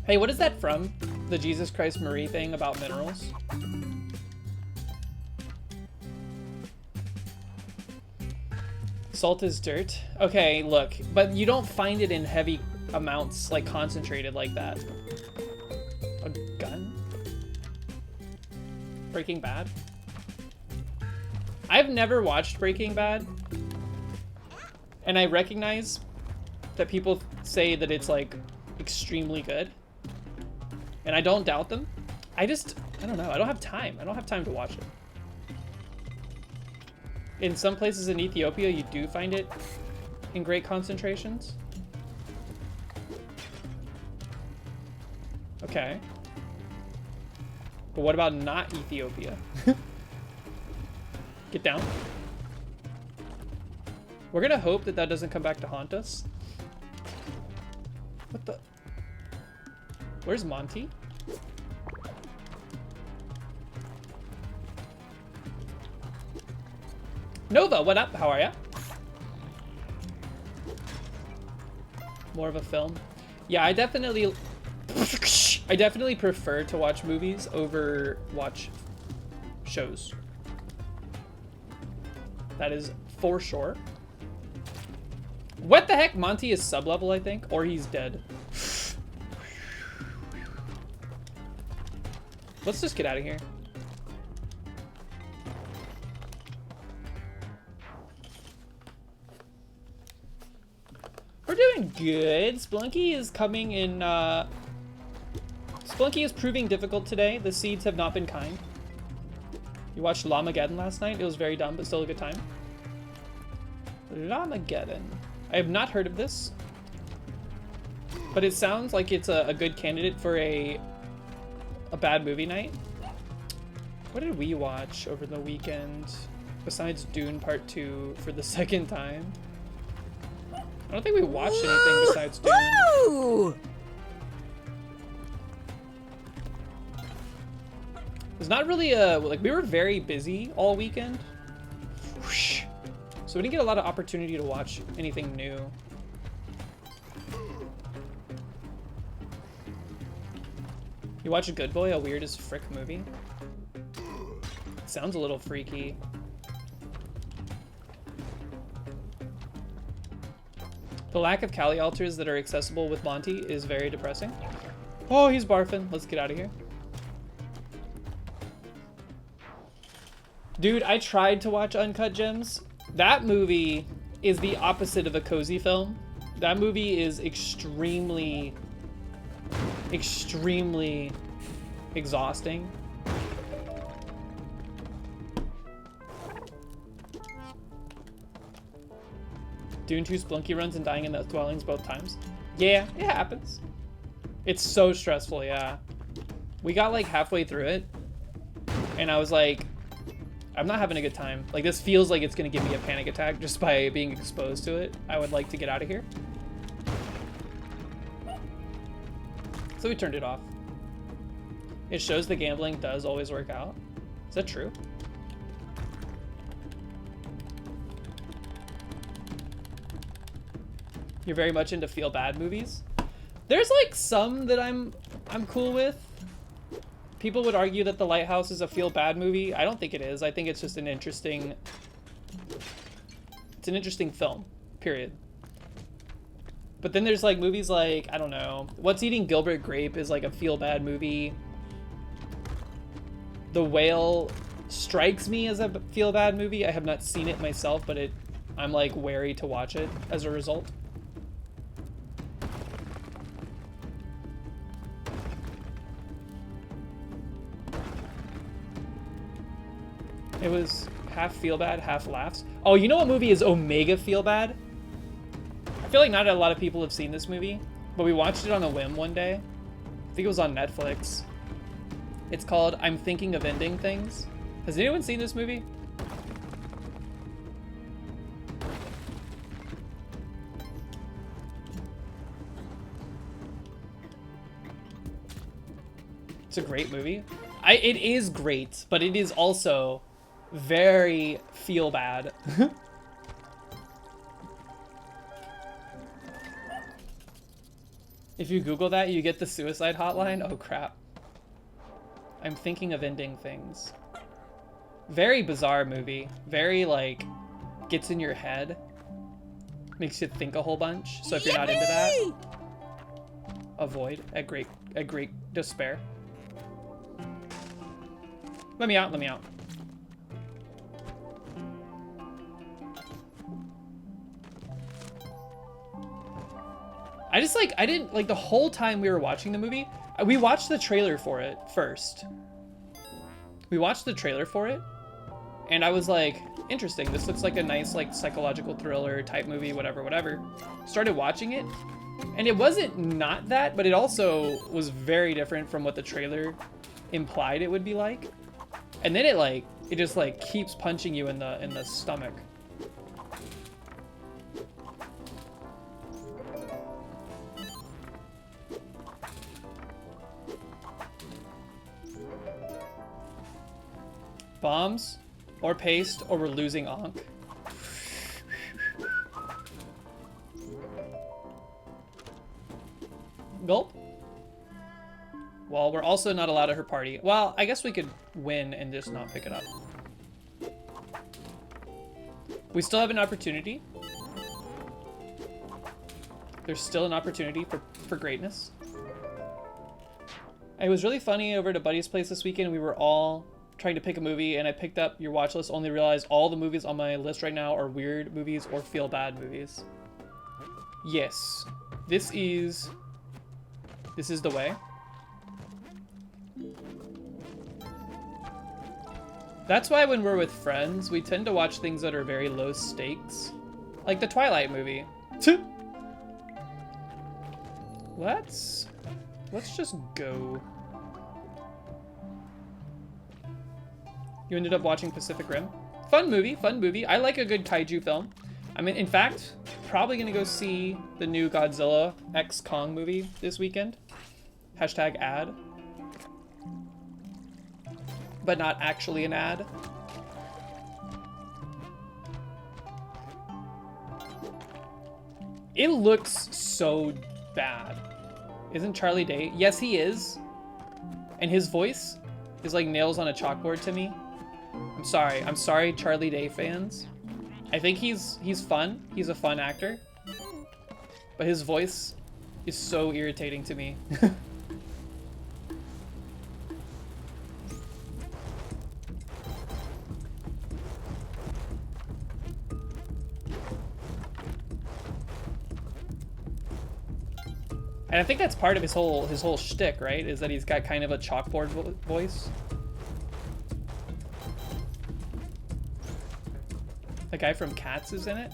Hey, what is that from? The Jesus Christ Marie thing about minerals? Salt is dirt. Okay, look, but you don't find it in heavy amounts, like concentrated like that. A gun? Breaking Bad? I've never watched Breaking Bad, and I recognize that people say that it's like extremely good, and I don't doubt them. I don't know, I don't have time. I don't have time to watch it. In some places in Ethiopia, you do find it in great concentrations. Okay. But what about not Ethiopia? Get down. We're gonna hope that that doesn't come back to haunt us. What the? Where's Monty? Nova, what up? How are ya? More of a film. Yeah, I definitely prefer to watch movies over watch shows. That is for sure. What the heck? Monty is sub-level, I think, or he's dead. Let's just get out of here. We're doing good. Splunky is coming in, Splunky is proving difficult today. The seeds have not been kind. You watched Lamageddon last night? It was very dumb, but still a good time. Lamageddon. I have not heard of this, but it sounds like it's a good candidate for a bad movie night. What did we watch over the weekend besides Dune Part 2 for the second time? I don't think we watched anything besides Dune. It's not really like, we were very busy all weekend. Whoosh. So we didn't get a lot of opportunity to watch anything new. You watch Good Boy, a weird as frick movie? Sounds a little freaky. The lack of Cali altars that are accessible with Monty is very depressing. Oh, he's barfing. Let's get out of here. Dude, I tried to watch Uncut Gems. That movie is the opposite of a cozy film. That movie is extremely, extremely exhausting. Doing 2 Splunky runs and dying in the dwellings both times. Yeah, it happens. It's so stressful, yeah. We got like halfway through it, and I was like, I'm not having a good time. Like, this feels like it's gonna give me a panic attack just by being exposed to it. I would like to get out of here. So we turned it off. It shows the gambling does always work out. Is that true? You're very much into feel-bad movies? There's like some that I'm cool with. People would argue that The Lighthouse is a feel-bad movie. I don't think it is. I think it's just an interesting... It's an interesting film, period. But then there's like movies like, I don't know, What's Eating Gilbert Grape is like a feel-bad movie. The Whale strikes me as a feel-bad movie. I have not seen it myself, but I'm like wary to watch it as a result. It was half feel bad, half laughs. Oh, you know what movie is Omega feel bad? I feel like not a lot of people have seen this movie, but we watched it on a whim one day. I think it was on Netflix. It's called I'm Thinking of Ending Things. Has anyone seen this movie? It's a great movie. It is great, but it is also very feel bad. If you Google that, you get the suicide hotline. Oh crap. I'm Thinking of Ending Things. Very bizarre movie. Very like gets in your head. Makes you think a whole bunch. So if you're not into that, avoid at great despair. Let me out, let me out. I didn't, like, the whole time we were watching the movie, we watched the trailer for it first. We watched the trailer for it, and I was like, interesting, this looks like a nice, like, psychological thriller type movie, whatever, whatever. Started watching it, and it wasn't not that, but it also was very different from what the trailer implied it would be like. And then it just, like, keeps punching you in the stomach. Bombs, or paste, or we're losing Ankh. Gulp. Well, we're also not allowed at her party. Well, I guess we could win and just not pick it up. We still have an opportunity. There's still an opportunity for greatness. It was really funny over to Buddy's place this weekend. We were all trying to pick a movie, and I picked up your watch list, only realized all the movies on my list right now are weird movies or feel bad movies. Yes, this is the way. That's why when we're with friends, we tend to watch things that are very low stakes. Like the Twilight movie. Let's just go. You ended up watching Pacific Rim. Fun movie, fun movie. I like a good kaiju film. I mean, in fact, probably gonna go see the new Godzilla x Kong movie this weekend. Hashtag ad. But not actually an ad. It looks so bad. Isn't Charlie Day? Yes, he is. And his voice is like nails on a chalkboard to me. I'm sorry, Charlie Day fans. I think he's fun. He's a fun actor. but his voice is so irritating to me. And I think that's part of his whole shtick, right? Is that he's got kind of a chalkboard voice. The guy from Cats is in it.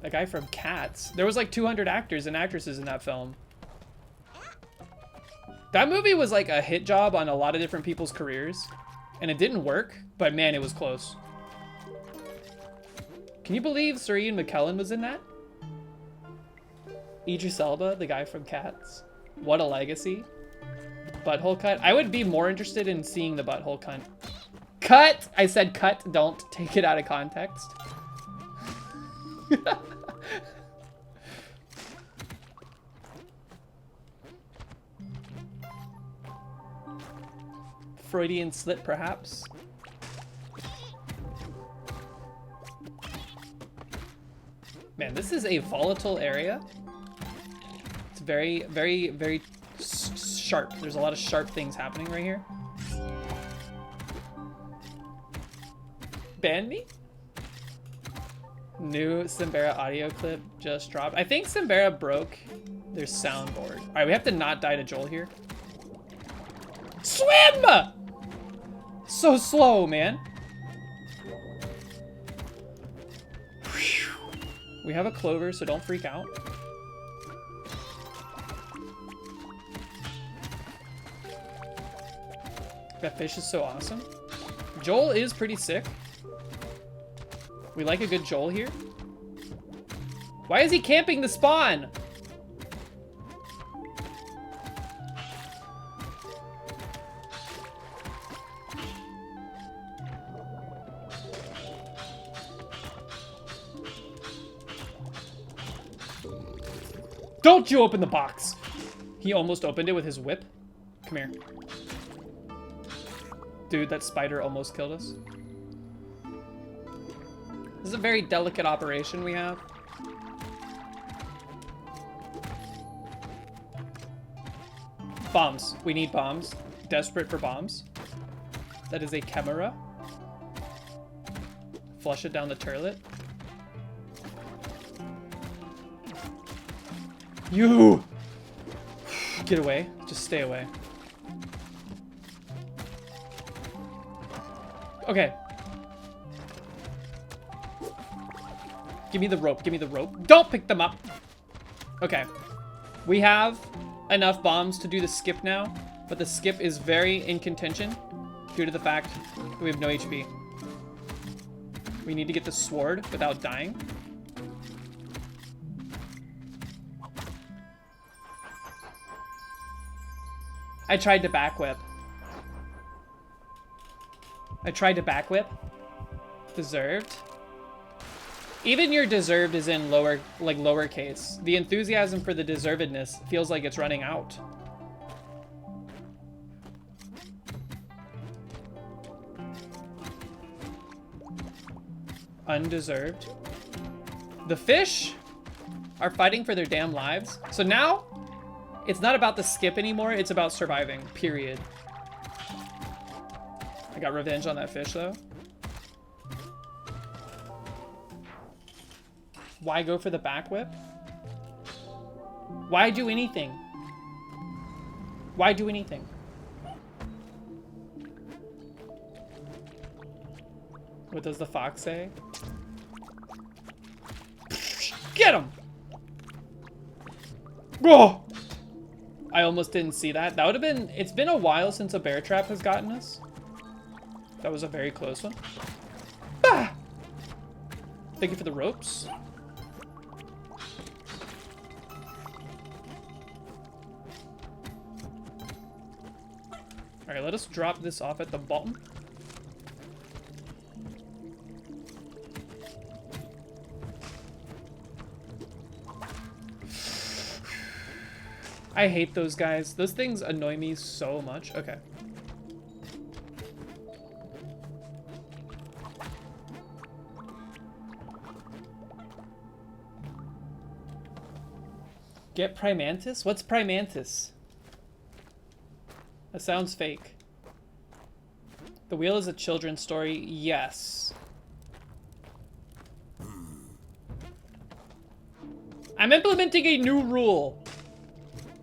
The guy from Cats. There was like 200 actors and actresses in that film. That movie was like a hit job on a lot of different people's careers. And it didn't work, but man, it was close. Can you believe Sir Ian McKellen was in that? Idris Elba, the guy from Cats. What a legacy. Butthole cut. I would be more interested in seeing the butthole cut. Cut! I said cut, don't take it out of context. Freudian slip, perhaps. Man, this is a volatile area. It's very, very, very sharp. There's a lot of sharp things happening right here. Ban me? New Simbera audio clip just dropped. I think Simbera broke their soundboard. All right, we have to not die to Joel here. Swim! So slow, man. We have a clover, so don't freak out. That fish is so awesome. Joel is pretty sick. We like a good Joel here. Why is he camping the spawn? Don't you open the box! He almost opened it with his whip. Come here. Dude, that spider almost killed us. This is a very delicate operation we have. Bombs. We need bombs. Desperate for bombs. That is a camera. Flush it down the turlet. You! Get away. Just stay away. Okay. Give me the rope. Give me the rope. Don't pick them up. Okay. We have enough bombs to do the skip now, but the skip is very in contention due to the fact that we have no HP. We need to get the sword without dying. I tried to back whip. I tried to back whip. Deserved. Even your deserved is in lowercase. The enthusiasm for the deservedness feels like it's running out. Undeserved. The fish are fighting for their damn lives. So now, it's not about the skip anymore, it's about surviving, period. I got revenge on that fish though. Why go for the back whip? Why do anything? Why do anything? What does the fox say? Get him! Oh! I almost didn't see that. That would have been... It's been a while since a bear trap has gotten us. That was a very close one. Ah! Thank you for the ropes. Alright, let us drop this off at the bottom. I hate those guys. Those things annoy me so much. Okay. Get Primantis? What's Primantis? That sounds fake. The Wheel is a children's story. Yes. I'm implementing a new rule.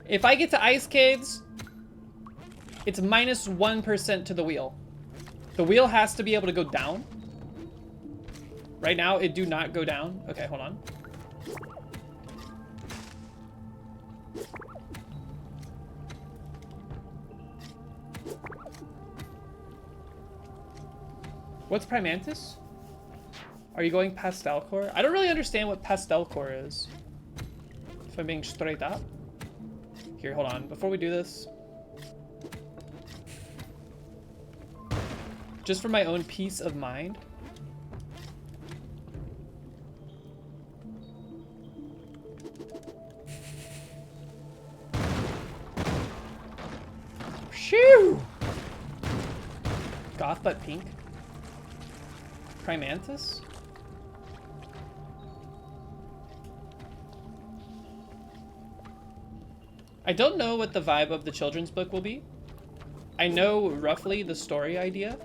If I get to ice caves, it's minus 1% to the wheel. The wheel has to be able to go down. Right now, it do not go down. Okay, hold on. What's Primantis? Are you going pastel core? I don't really understand what pastel core is. If I'm being straight up. Here, hold on. Before we do this. Just for my own peace of mind. Shoo! Goth but pink. Primantis? I don't know what the vibe of the children's book will be. I know roughly the story idea.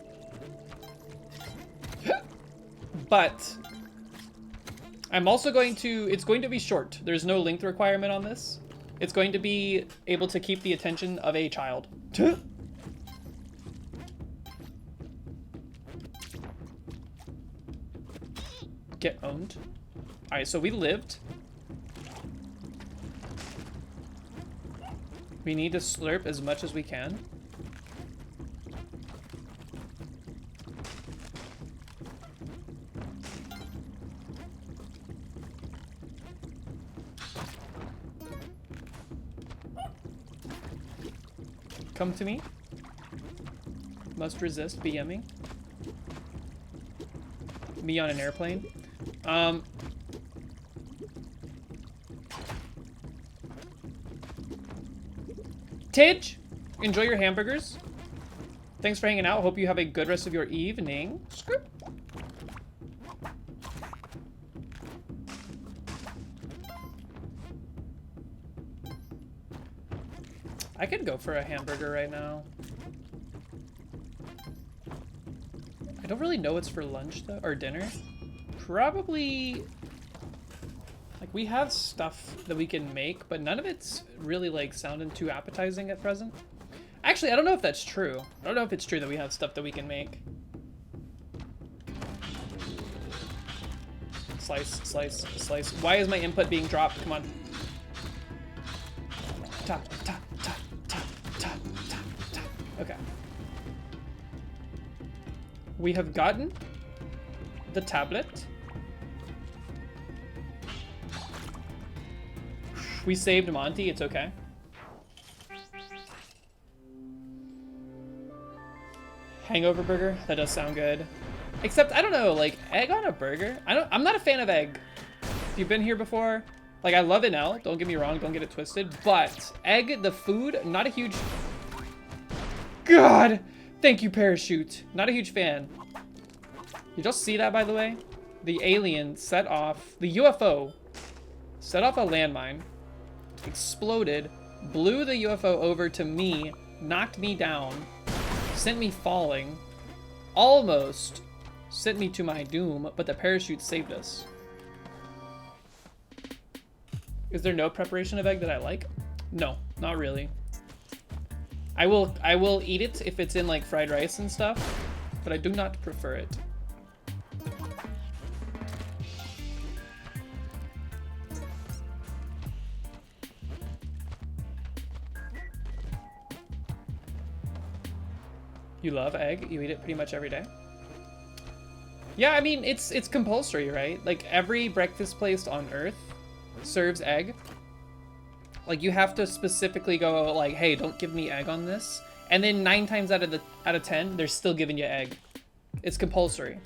But I'm also going to, it's going to be short. There's no length requirement on this. It's going to be able to keep the attention of a child. Get owned. All right, so we lived. We need to slurp as much as we can. Come to me. Must resist BMing. Me on an airplane. Tidge, enjoy your hamburgers. Thanks for hanging out. Hope you have a good rest of your evening. Screw. I could go for a hamburger right now. I don't really know what's for lunch though, or dinner. Probably, like, we have stuff that we can make, but none of it's really like sounding too appetizing at present. Actually, I don't know if that's true. I don't know if it's true that we have stuff that we can make. Slice, slice, slice. Why is my input being dropped? Come on. Tap, tap, tap, tap, tap, tap, tap. Okay. We have gotten the tablet. We saved Monty, it's okay. Hangover burger, that does sound good. Except, I don't know, like, egg on a burger? I'm not a fan of egg. If you've been here before, like, I love it now, don't get me wrong, don't get it twisted, but egg, the food, not a huge... God! Thank you, Parachute. Not a huge fan. You just see that, by the way? The alien set off, the UFO set off a landmine, exploded, blew the UFO over to me, knocked me down, sent me falling, almost sent me to my doom, but the parachute saved us. Is there no preparation of egg that I like? No, not really. I will eat it if it's in like fried rice and stuff, but I do not prefer it. You love egg? You eat it pretty much every day? Yeah, I mean, it's compulsory, right? Like, every breakfast place on Earth serves egg. Like, you have to specifically go, like, hey, don't give me egg on this. And then 9 times out of 10, they're still giving you egg. It's compulsory.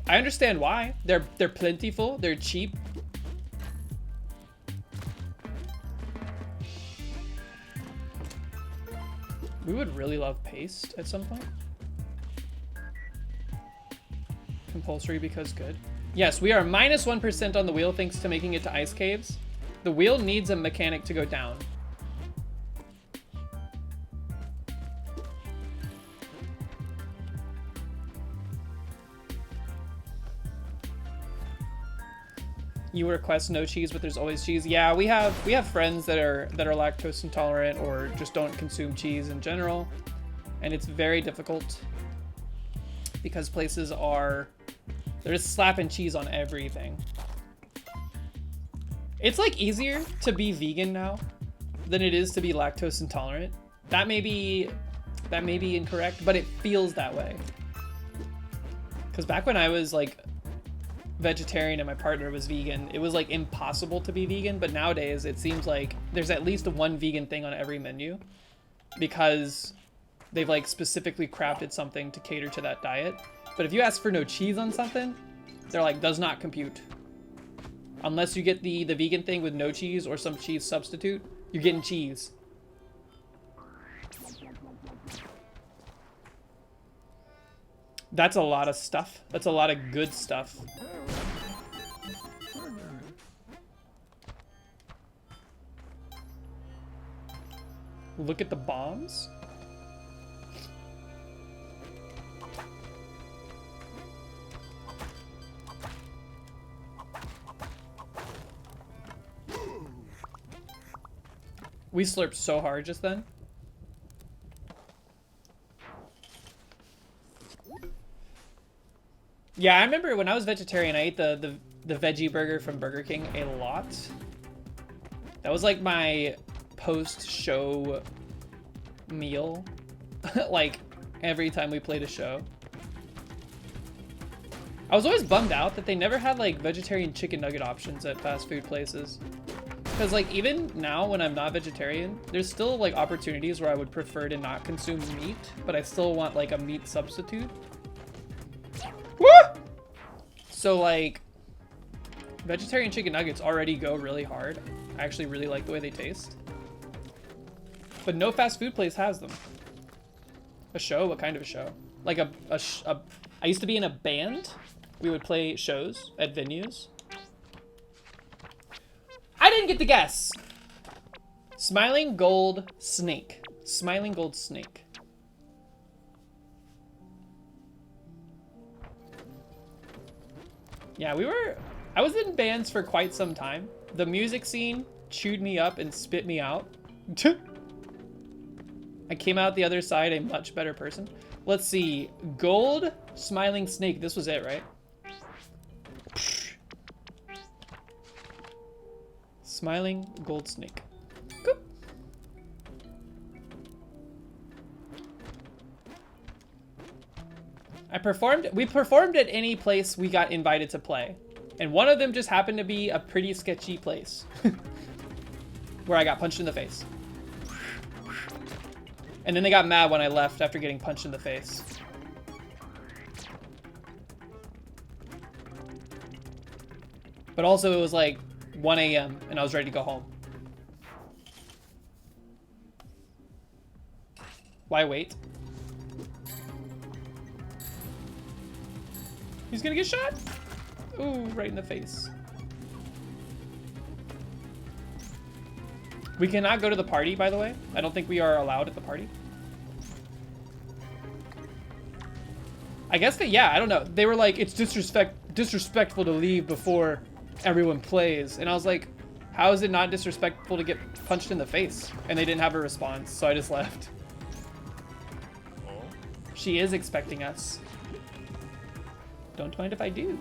I understand why. They're plentiful, they're cheap. We would really love paste at some point. Compulsory because good. Yes, we are minus 1% on the wheel thanks to making it to ice caves. The wheel needs a mechanic to go down. You request no cheese, but there's always cheese. Yeah, we have friends that are lactose intolerant or just don't consume cheese in general, and it's very difficult because places are they're just slapping cheese on everything. It's like easier to be vegan now than it is to be lactose intolerant. That may be incorrect, but it feels that way. Because back when I was like vegetarian and my partner was vegan, it was like impossible to be vegan, but nowadays it seems like there's at least one vegan thing on every menu because they've like specifically crafted something to cater to that diet. But if you ask for no cheese on something, they're like, does not compute. Unless you get the vegan thing with no cheese or some cheese substitute, you're getting cheese. That's a lot of stuff. That's a lot of good stuff. Look at the bombs. We slurped so hard just then. Yeah, I remember when I was vegetarian, I ate the veggie burger from Burger King a lot. That was like my post-show meal. Like, every time we played a show. I was always bummed out that they never had like vegetarian chicken nugget options at fast food places. Because like even now when I'm not vegetarian, there's still like opportunities where I would prefer to not consume meat, but I still want like a meat substitute. Woo! So like vegetarian chicken nuggets already go really hard. I actually really like the way they taste. But no fast food place has them. A show? What kind of a show? Like I used to be in a band. We would play shows at venues. I didn't get the guess. Smiling gold snake. Smiling gold snake. Yeah, I was in bands for quite some time. The music scene chewed me up and spit me out. I came out the other side a much better person. Let's see. Gold smiling snake. This was it, right? Smiling gold snake. Goop. We performed at any place we got invited to play. And one of them just happened to be a pretty sketchy place. Where I got punched in the face. And then they got mad when I left after getting punched in the face. But also it was like 1 a.m. and I was ready to go home. Why wait? He's gonna get shot? Ooh, right in the face. We cannot go to the party, by the way. I don't think we are allowed at the party. I guess that, yeah, I don't know. They were like, it's disrespectful to leave before everyone plays. And I was like, how is it not disrespectful to get punched in the face? And they didn't have a response, so I just left. She is expecting us. Don't mind if I do.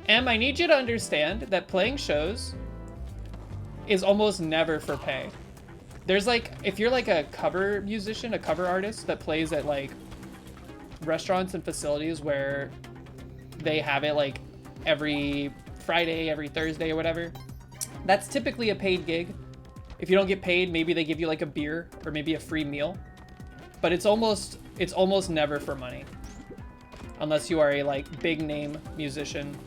Em, I need you to understand that playing shows is almost never for pay. There's like, if you're like a cover musician, a cover artist that plays at like restaurants and facilities where they have it like every Friday, every Thursday or whatever, that's typically a paid gig. If you don't get paid, maybe they give you like a beer or maybe a free meal, but it's almost never for money. Unless you are a like big name musician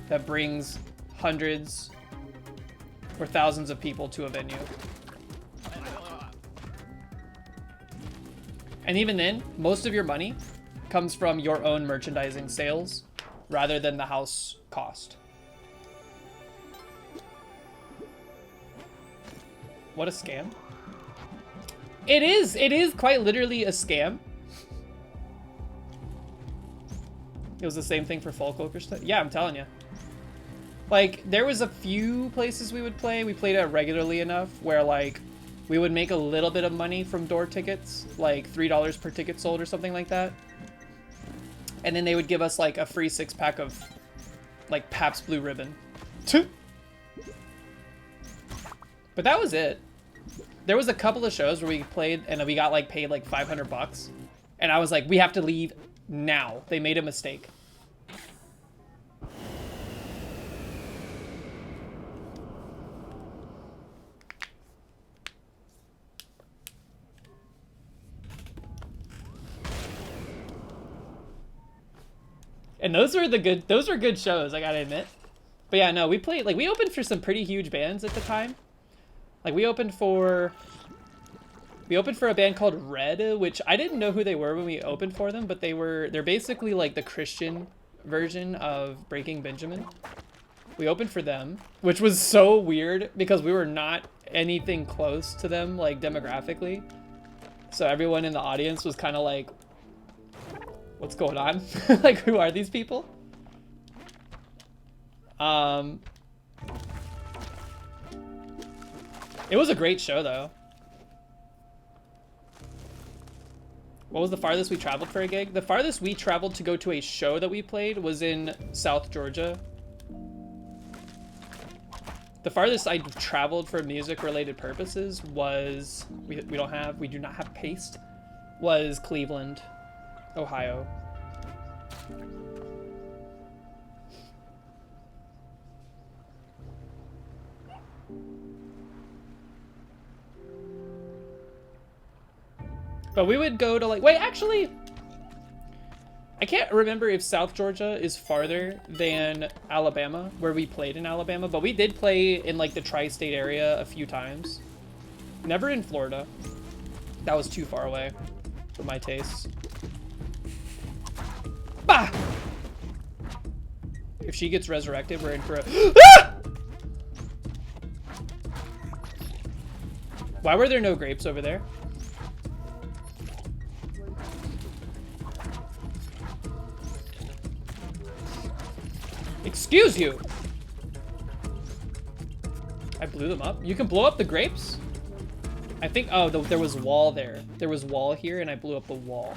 that brings hundreds or thousands of people to a venue. And even then, most of your money comes from your own merchandising sales rather than the house cost. What a scam. It is quite literally a scam. It was the same thing for Folk Orchestra. Yeah, I'm telling you. Like, there was a few places we would play. We played it regularly enough where, like, we would make a little bit of money from door tickets, like $3 per ticket sold or something like that. And then they would give us, like, a free 6-pack of, like, Pabst Blue Ribbon. But that was it. There was a couple of shows where we played and we got, like, paid, like, $500. And I was like, we have to leave now. They made a mistake. And those were good shows, I gotta admit. But yeah, no, we opened for some pretty huge bands at the time. Like, we opened for a band called Red, which I didn't know who they were when we opened for them, but they're basically like the Christian version of Breaking Benjamin. We opened for them, which was so weird because we were not anything close to them, like, demographically. So everyone in the audience was kind of like, what's going on? Like, who are these people? It was a great show, though. What was the farthest we traveled for a gig? The farthest we traveled to go to a show that we played was in South Georgia. The farthest I traveled for music-related purposes was, we do not have paste, was Cleveland, Ohio. But we would go to, like, wait, actually, I can't remember if South Georgia is farther than Alabama, where we played in Alabama, but we did play in, like, the tri-state area a few times. Never in Florida. That was too far away for my tastes. Bah! If she gets resurrected, we're in for a... Ah! Why were there no grapes over there? Excuse you! I blew them up. You can blow up the grapes? I think, oh, there was wall there. There was wall here and I blew up the wall.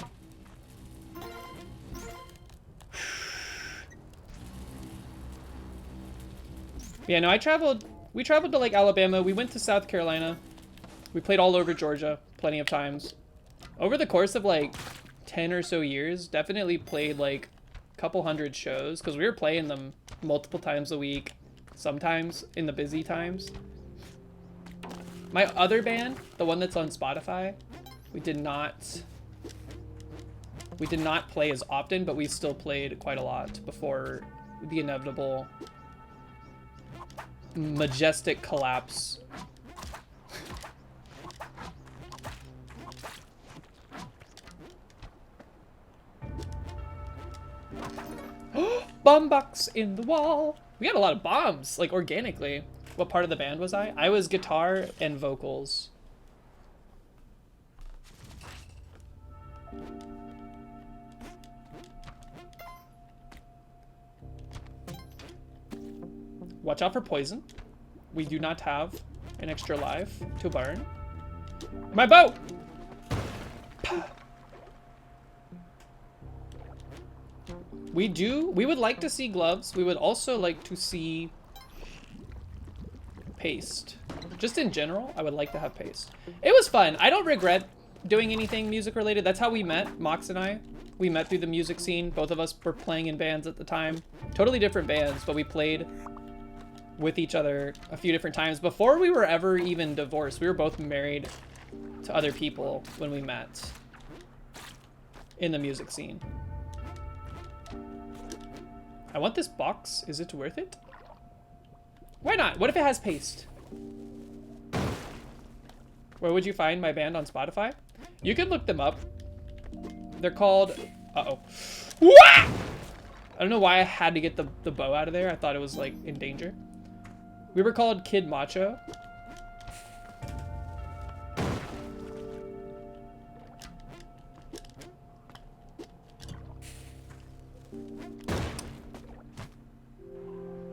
Yeah, no, we traveled to, like, Alabama. We went to South Carolina. We played all over Georgia plenty of times. Over the course of, like, 10 or so years, definitely played, like, a couple hundred shows, because we were playing them multiple times a week, sometimes in the busy times. My other band, the one that's on Spotify, we did not play as often, but we still played quite a lot before the inevitable majestic collapse. Bomb box in the wall. We got a lot of bombs, like, organically. What part of the band was I? I was guitar and vocals. Watch out for poison. We do not have an extra life to burn. My bow! We would like to see gloves. We would also like to see paste. Just in general, I would like to have paste. It was fun. I don't regret doing anything music related. That's how we met, Mox and I. We met through the music scene. Both of us were playing in bands at the time. Totally different bands, but we played with each other a few different times. Before we were ever even divorced, we were both married to other people when we met in the music scene. I want this box. Is it worth it? Why not? What if it has paste? Where would you find my band on Spotify? You could look them up. They're called... Uh-oh. Wah! I don't know why I had to get the bow out of there. I thought it was, like, in danger. We were called Kid Macho.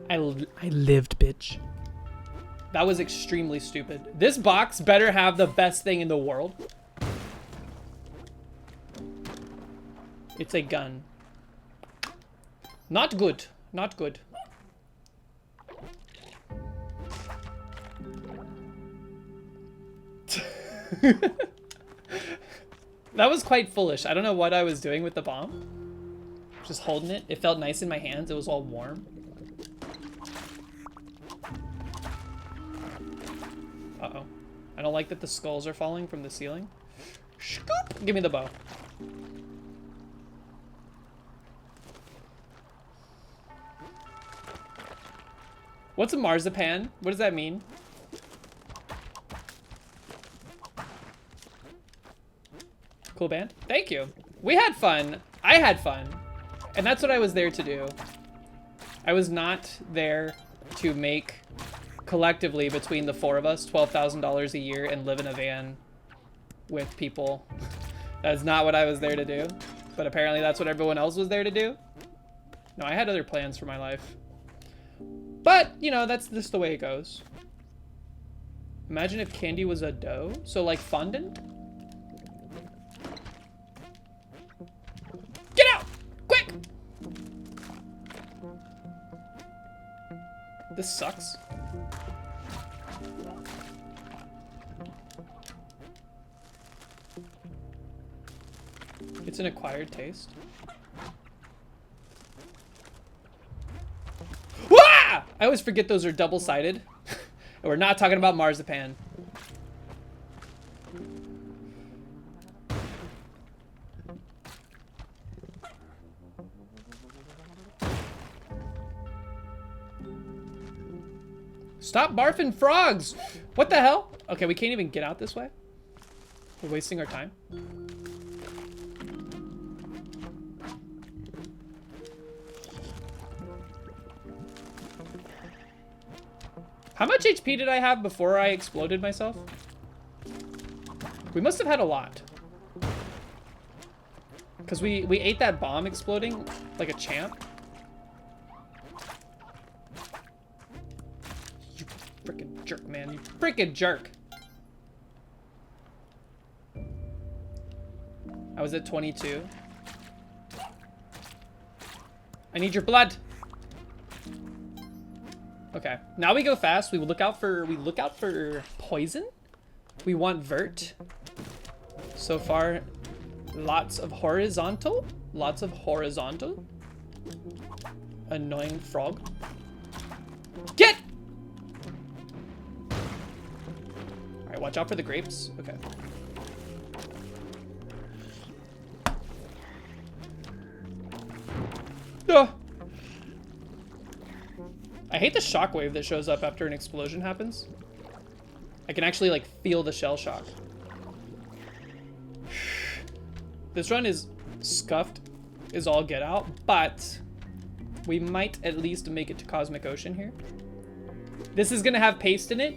I lived, bitch. That was extremely stupid. This box better have the best thing in the world. It's a gun. Not good. Not good. That was quite foolish. I don't know what I was doing with the bomb. Just holding it. It felt nice in my hands. It was all warm. Uh-oh. I don't like that the skulls are falling from the ceiling. Scoop! Give me the bow. What's a marzipan? What does that mean? Cool band. Thank you. We had fun. I had fun. And that's what I was there to do. I was not there to make, collectively, between the four of us, $12,000 a year and live in a van with people. That's not what I was there to do. But apparently that's what everyone else was there to do. No, I had other plans for my life. But, you know, that's just the way it goes. Imagine if candy was a dough. So, like, fondant? Get out! Quick! This sucks. It's an acquired taste. Wah! I always forget those are double-sided. And we're not talking about marzipan. Stop barfing frogs! What the hell? Okay, we can't even get out this way. We're wasting our time. How much HP did I have before I exploded myself? We must have had a lot. Because we ate that bomb exploding like a champ. You freaking jerk, man. You freaking jerk. I was at 22. I need your blood. Okay, now we go fast. We look out for poison. We want vert. So far, lots of horizontal. Lots of horizontal. Annoying frog. Get! All right, watch out for the grapes. Okay. Ah. I hate the shockwave that shows up after an explosion happens. I can actually, like, feel the shell shock. This run is scuffed, is all get out, but we might at least make it to Cosmic Ocean here. This is gonna have paste in it.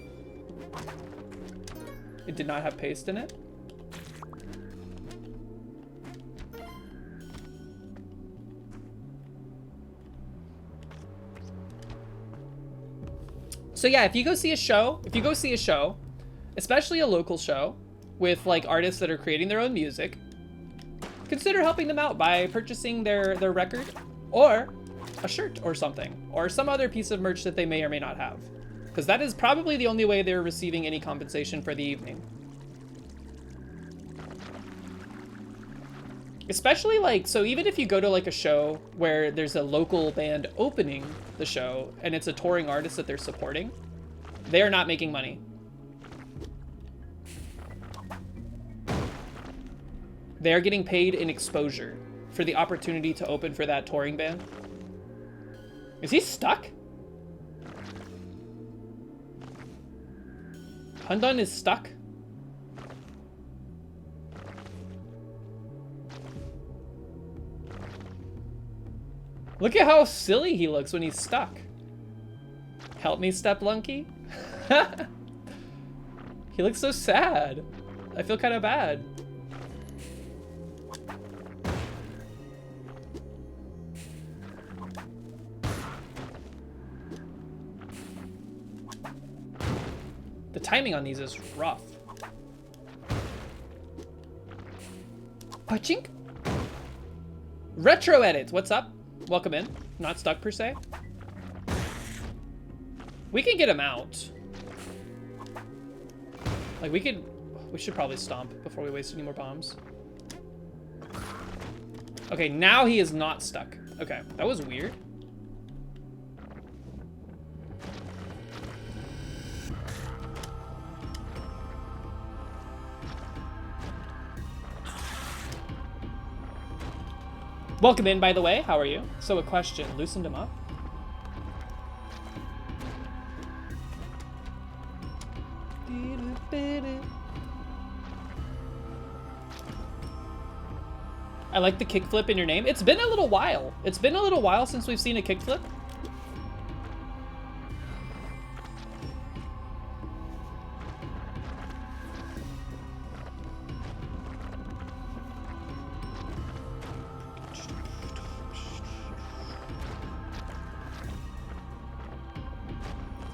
It did not have paste in it. So yeah, if you go see a show, especially a local show with like artists that are creating their own music, consider helping them out by purchasing their record or a shirt or something, or some other piece of merch that they may or may not have. Because that is probably the only way they're receiving any compensation for the evening. Especially like, so even if you go to like a show where there's a local band opening the show and it's a touring artist that they're supporting, they are not making money. They are getting paid in exposure for the opportunity to open for that touring band. Is he stuck? Hundun is stuck? Look at how silly he looks when he's stuck. Help me, Steplunky. He looks so sad. I feel kind of bad. The timing on these is rough. Pachink. Retro edit. What's up? Welcome in. Not stuck per se. We can get him out. Like we should probably stomp before we waste any more bombs. Okay, now he is not stuck. Okay, that was weird. Welcome in, by the way. How are you? So a question, loosened him up? I like the kickflip in your name. It's been a little while. It's been a little while since we've seen a kickflip.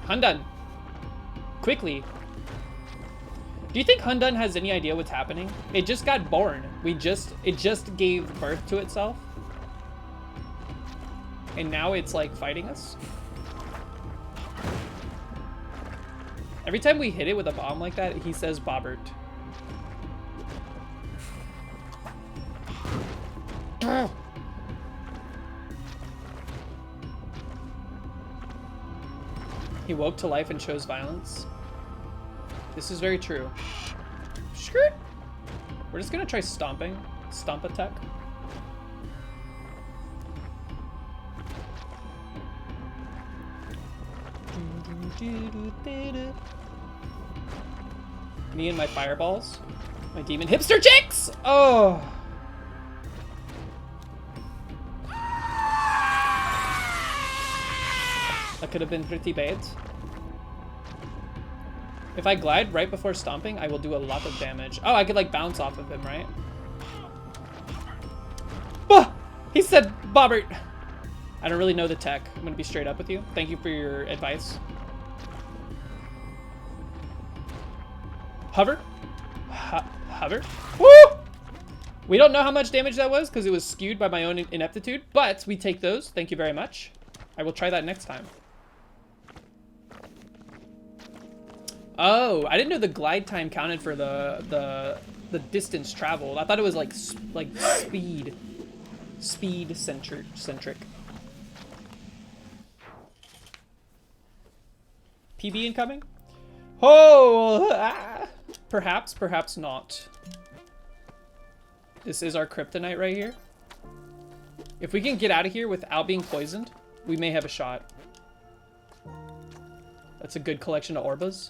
Hundun. Quickly. Do you think Hundun has any idea what's happening? It just got born. It just gave birth to itself. And now it's like fighting us. Every time we hit it with a bomb like that, he says Bobbert. He woke to life and chose violence. This is very true. Skirt. We're just gonna try stomping. Stomp attack. Me and my fireballs. My demon hipster chicks! Oh! That could have been pretty bad. If I glide right before stomping, I will do a lot of damage. Oh, I could like bounce off of him, right? Ah! He said Bobbert. I don't really know the tech. I'm gonna be straight up with you. Thank you for your advice. Hover. Hover. Woo! We don't know how much damage that was because it was skewed by my own ineptitude, but we take those. Thank you very much. I will try that next time. Oh, I didn't know the glide time counted for the distance traveled. I thought it was like speed centric. PB incoming? Oh, ah. Perhaps not. This is our kryptonite right here. If we can get out of here without being poisoned, we may have a shot. That's a good collection of Orbas.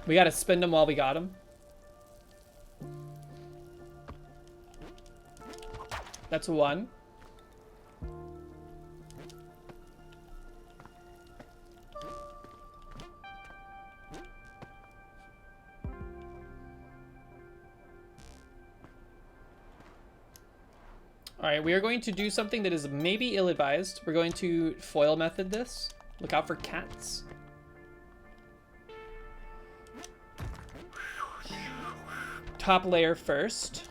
We gotta spend them while we got them. That's one. All right, we are going to do something that is maybe ill-advised. We're going to foil method this. Look out for cats. Top layer first.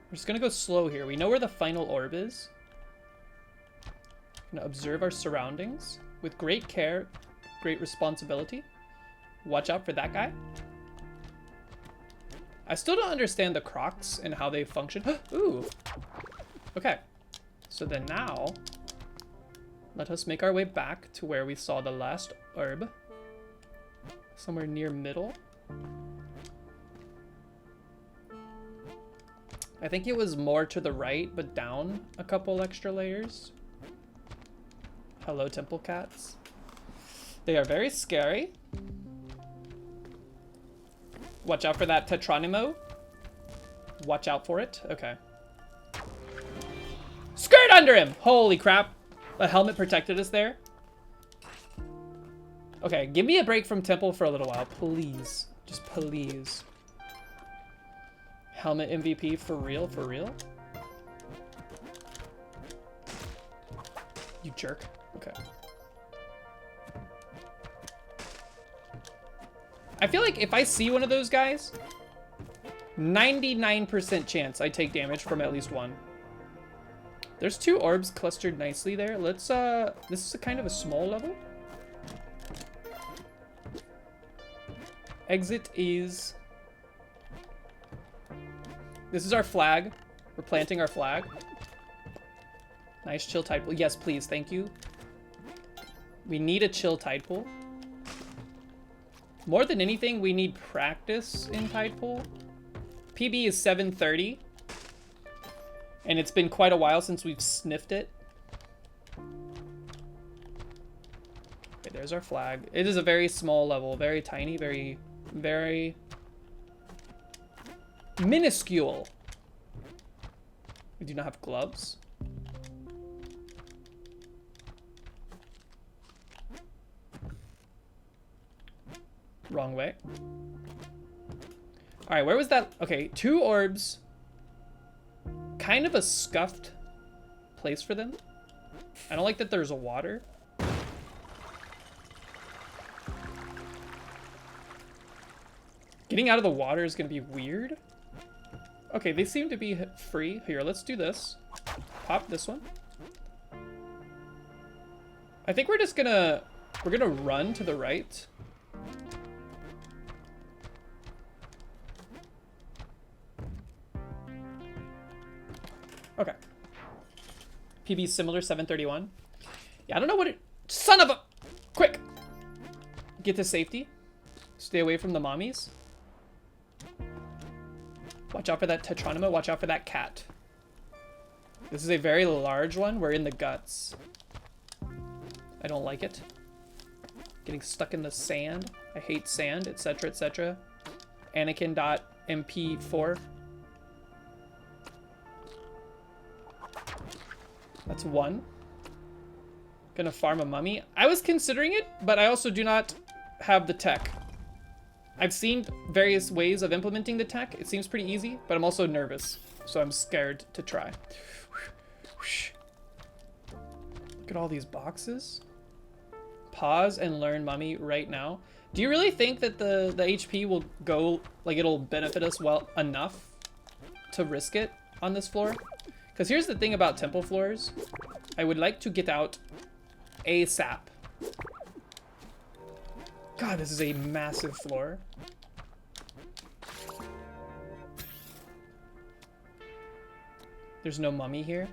We're just gonna go slow here. We know where the final orb is. Gonna observe our surroundings with great care, great responsibility. Watch out for that guy. I still don't understand the crocs and how they function. Ooh. Okay. So then now, let us make our way back to where we saw the last orb. Somewhere near middle. I think it was more to the right, but down a couple extra layers. Hello, temple cats. They are very scary. Watch out for that Tetronimo. Watch out for it. Okay. Skirt under him! Holy crap. A helmet protected us there. Okay, give me a break from temple for a little while, please. Just please. Helmet MVP for real, for real? You jerk. Okay. I feel like if I see one of those guys, 99% chance I take damage from at least one. There's 2 orbs clustered nicely there. Let's, this is a kind of a small level. Exit is... This is our flag. We're planting our flag. Nice chill tide pool. Yes, please. Thank you. We need a chill tide pool. More than anything, we need practice in tide pool. PB is 730. And it's been quite a while since we've sniffed it. Okay, there's our flag. It is a very small level. Very tiny. Very, very minuscule. We do not have gloves. Wrong way. All right, where was that? Okay, 2 orbs. Kind of a scuffed place for them. I don't like that there's a water. Getting out of the water is going to be weird. Okay, they seem to be free. Here, let's do this. Pop this one. I think we're just gonna... We're gonna run to the right. Okay. PB similar, 731. Yeah, I don't know what it... Son of a... Quick! Get to safety. Stay away from the mommies. Watch out for that Tetronima. Watch out for that cat. This is a very large one. We're in the guts. I don't like it. Getting stuck in the sand. I hate sand, etc., etc. Anakin.mp4. That's 1. Gonna farm a mummy. I was considering it, but I also do not have the tech. I've seen various ways of implementing the tech. It seems pretty easy, but I'm also nervous, so I'm scared to try. Look at all these boxes. Pause and learn mummy right now. Do you really think that the HP will go, like it'll benefit us well enough to risk it on this floor? Because here's the thing about temple floors. I would like to get out ASAP. God, this is a massive floor. There's no mummy here.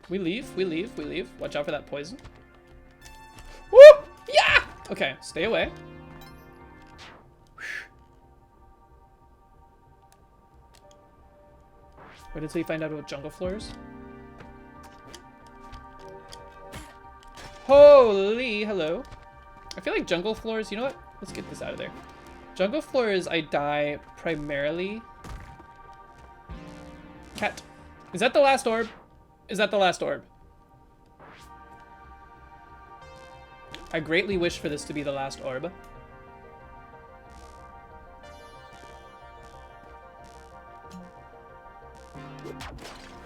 We leave, we leave, we leave. Watch out for that poison. Woo! Yeah! Okay, stay away. Wait until you find out about jungle floors. Holy, hello. I feel like jungle floors, you know what? Let's get this out of there. Jungle floors, I die primarily. Cat. Is that the last orb? Is that the last orb? I greatly wish for this to be the last orb.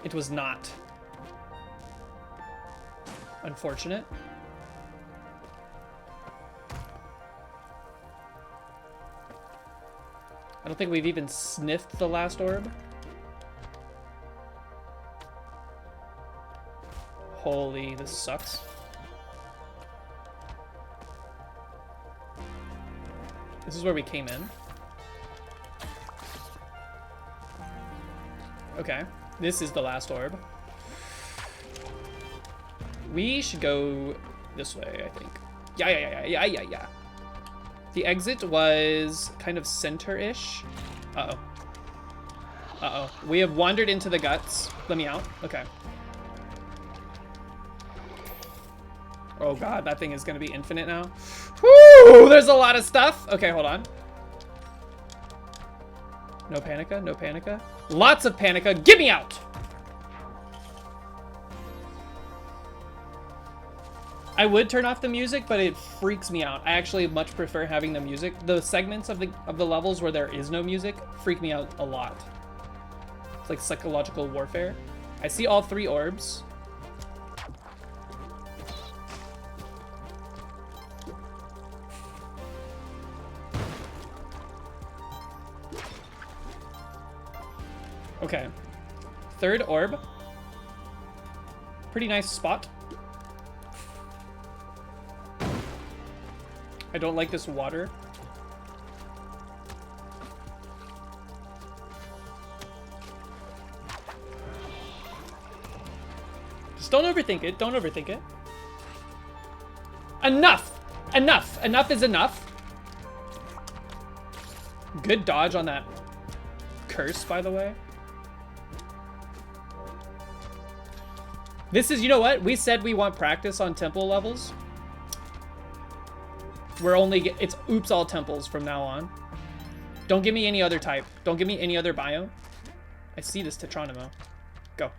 It was not. Unfortunate. I don't think we've even sniffed the last orb. Holy, this sucks. This is where we came in. Okay, this is the last orb. We should go this way, I think. Yeah. The exit was kind of center-ish. Uh-oh. Uh-oh. We have wandered into the guts. Let me out. Okay. Oh god, that thing is gonna be infinite now. Woo! There's a lot of stuff. Okay, hold on. No panica, no panica. Lots of panica. Get me out! I would turn off the music, but it freaks me out. I actually much prefer having the music. The segments of the levels where there is no music freak me out a lot. It's like psychological warfare. I see all 3 orbs. Okay. 3rd orb. Pretty nice spot. I don't like this water. Just don't overthink it. Don't overthink it. Enough! Enough! Enough is enough. Good dodge on that curse, by the way. This is, you know what? We said we want practice on temple levels. We're only, it's oops all temples from now on. Don't give me any other type. Don't give me any other biome. I see this Tetronimo. Go.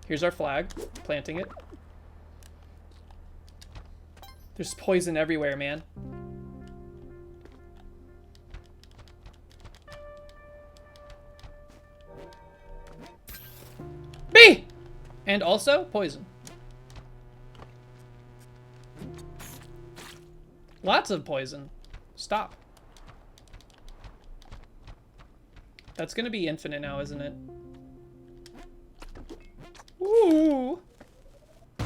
Here's our flag. Planting it. There's poison everywhere, man. B! And also, poison. Lots of poison. Stop. That's gonna be infinite now, isn't it? Ooh! I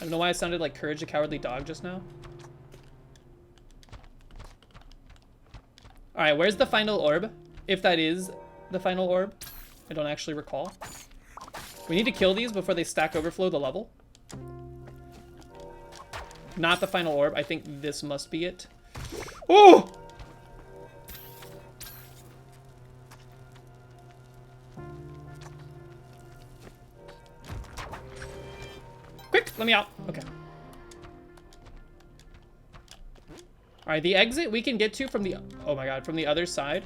don't know why I sounded like Courage the Cowardly Dog just now. Alright, where's the final orb? If that is the final orb. I don't actually recall. We need to kill these before they stack overflow the level. Not the final orb. I think this must be it. Oh! Quick, let me out. Okay. All right, the exit we can get to from the, oh my God, from the other side.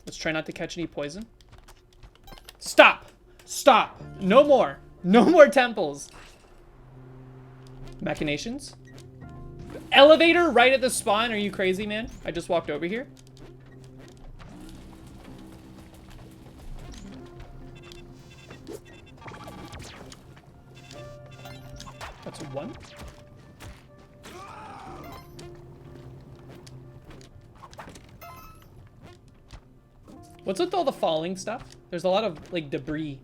Let's try not to catch any poison. Stop! Stop! No more! No more temples! Machinations? Elevator right at the spawn? Are you crazy, man? I just walked over here. That's 1. What's with all the falling stuff? There's a lot of, like, debris.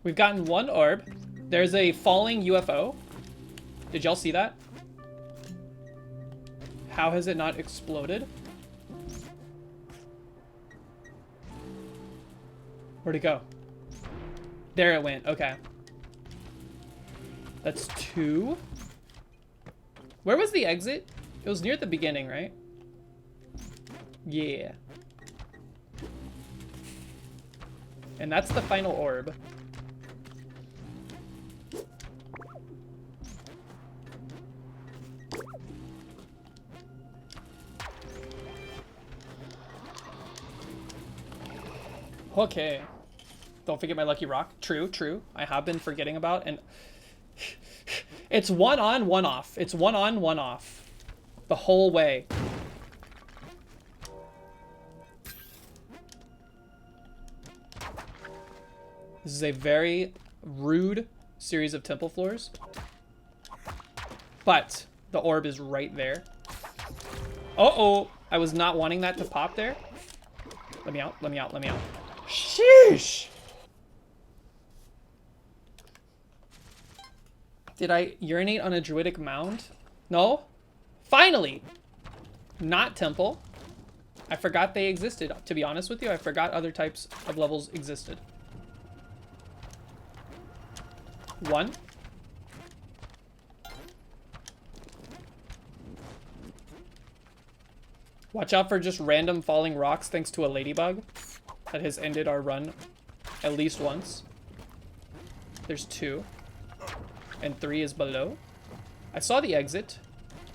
We've gotten 1 orb. There's a falling UFO. Did y'all see that? How has it not exploded? Where'd it go? There it went. Okay. That's 2. Where was the exit? It was near the beginning, right? Yeah. And that's the final orb. Okay. Don't forget my lucky rock. True, true. I have been forgetting about, and it's 1 on, 1 off. It's 1 on, 1 off. The whole way. This is a very rude series of temple floors. But the orb is right there. Uh-oh. I was not wanting that to pop there. Let me out, let me out, let me out. Sheesh! Did I urinate on a druidic mound? No? Finally! Not temple. I forgot they existed. To be honest with you, I forgot other types of levels existed. 1. Watch out for just random falling rocks thanks to a ladybug that has ended our run at least once. There's 2. And 3 is below. I saw the exit.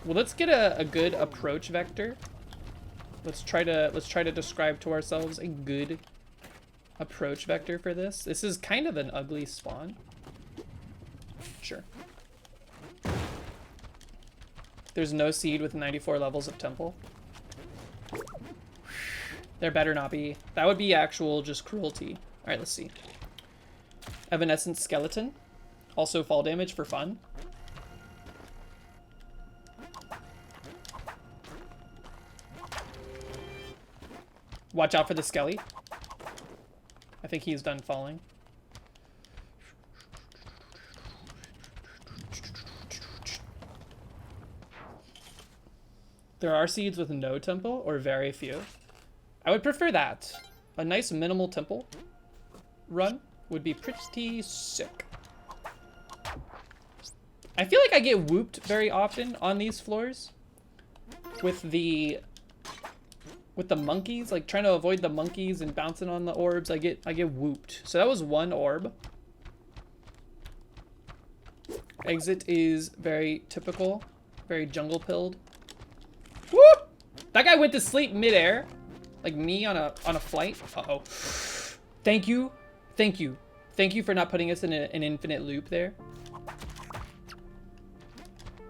Well, let's get a good approach vector. Let's try to describe to ourselves a good approach vector for this. This is kind of an ugly spawn. Sure. There's no seed with 94 levels of temple. There better not be. That would be actual just cruelty. All right, let's see. Evanescent skeleton. Also fall damage for fun. Watch out for the skelly. I think he's done falling. There are seeds with no temple, or very few. I would prefer that. A nice minimal temple run would be pretty sick. I feel like I get whooped very often on these floors with the monkeys, like trying to avoid the monkeys and bouncing on the orbs. I get whooped. So that was 1 orb. Exit is very typical, very jungle pilled. Woo! That guy went to sleep midair, like me on a flight. Uh-oh. Thank you for not putting us in an infinite loop there.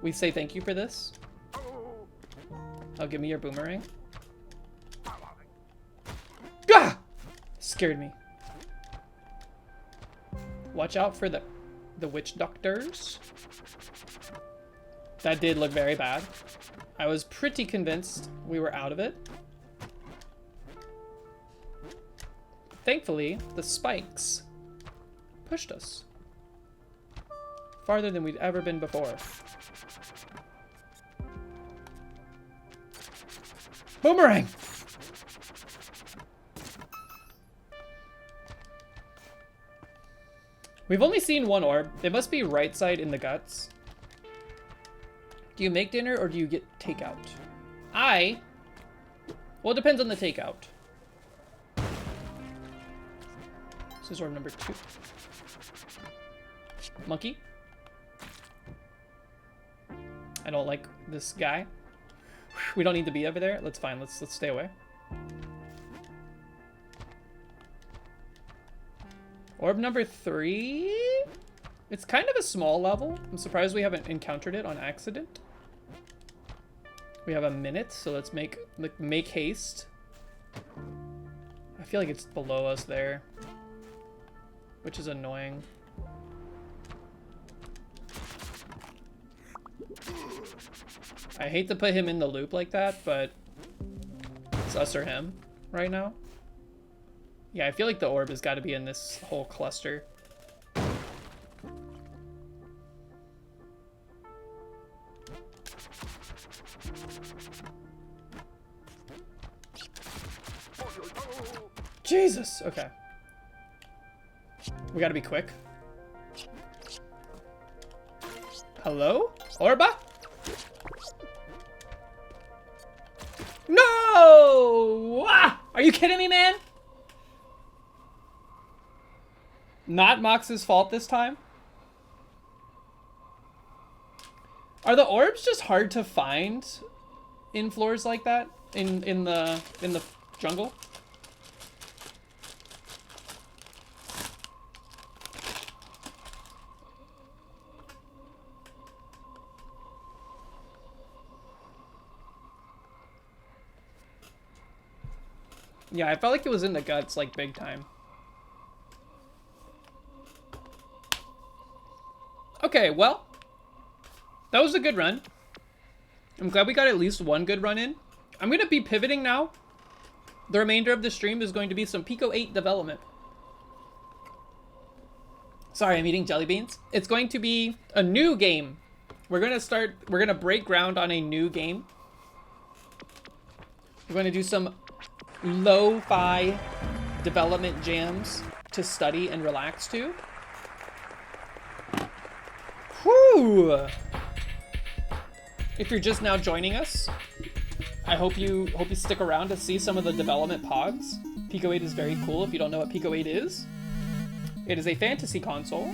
We say thank you for this. Oh, give me your boomerang. Gah! Scared me. Watch out for the witch doctors. That did look very bad. I was pretty convinced we were out of it. Thankfully, the spikes pushed us farther than we'd ever been before. Boomerang! We've only seen 1 orb. It must be right side in the guts. Do you make dinner or do you get takeout? Well, it depends on the takeout. This is orb number 2. Monkey. I don't like this guy. We don't need to be over there. That's fine. Let's stay away. Orb number 3. It's kind of a small level. I'm surprised we haven't encountered it on accident. We have a minute, so let's make haste. I feel like it's below us there, which is annoying. I hate to put him in the loop like that, but it's us or him right now. Yeah, I feel like the orb has got to be in this whole cluster. Jesus! Okay. We gotta be quick. Hello? Orba? No! Ah! Are you kidding me, man? Not Mox's fault this time? Are the orbs just hard to find in floors like that? In the jungle? Yeah, I felt like it was in the guts, like, big time. Okay, well, that was a good run. I'm glad we got at least 1 good run in. I'm going to be pivoting now. The remainder of the stream is going to be some Pico 8 development. Sorry, I'm eating jelly beans. It's going to be a new game. We're going to break ground on a new game. We're going to do some lo-fi development jams to study and relax to. Hello! If you're just now joining us, I hope you stick around to see some of the development pods. Pico 8 is very cool if you don't know what Pico 8 is. It is a fantasy console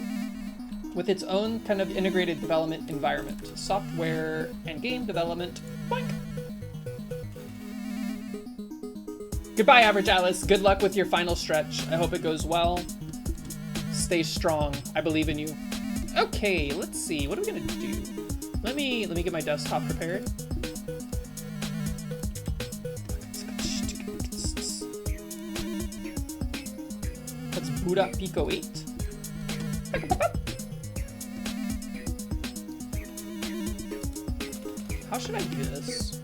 with its own kind of integrated development environment. Software and game development. Boink! Goodbye, Average Alice. Good luck with your final stretch. I hope it goes well. Stay strong. I believe in you. Okay, let's see. What are we gonna do? Let me get my desktop prepared. Let's boot up Pico 8. How should I do this?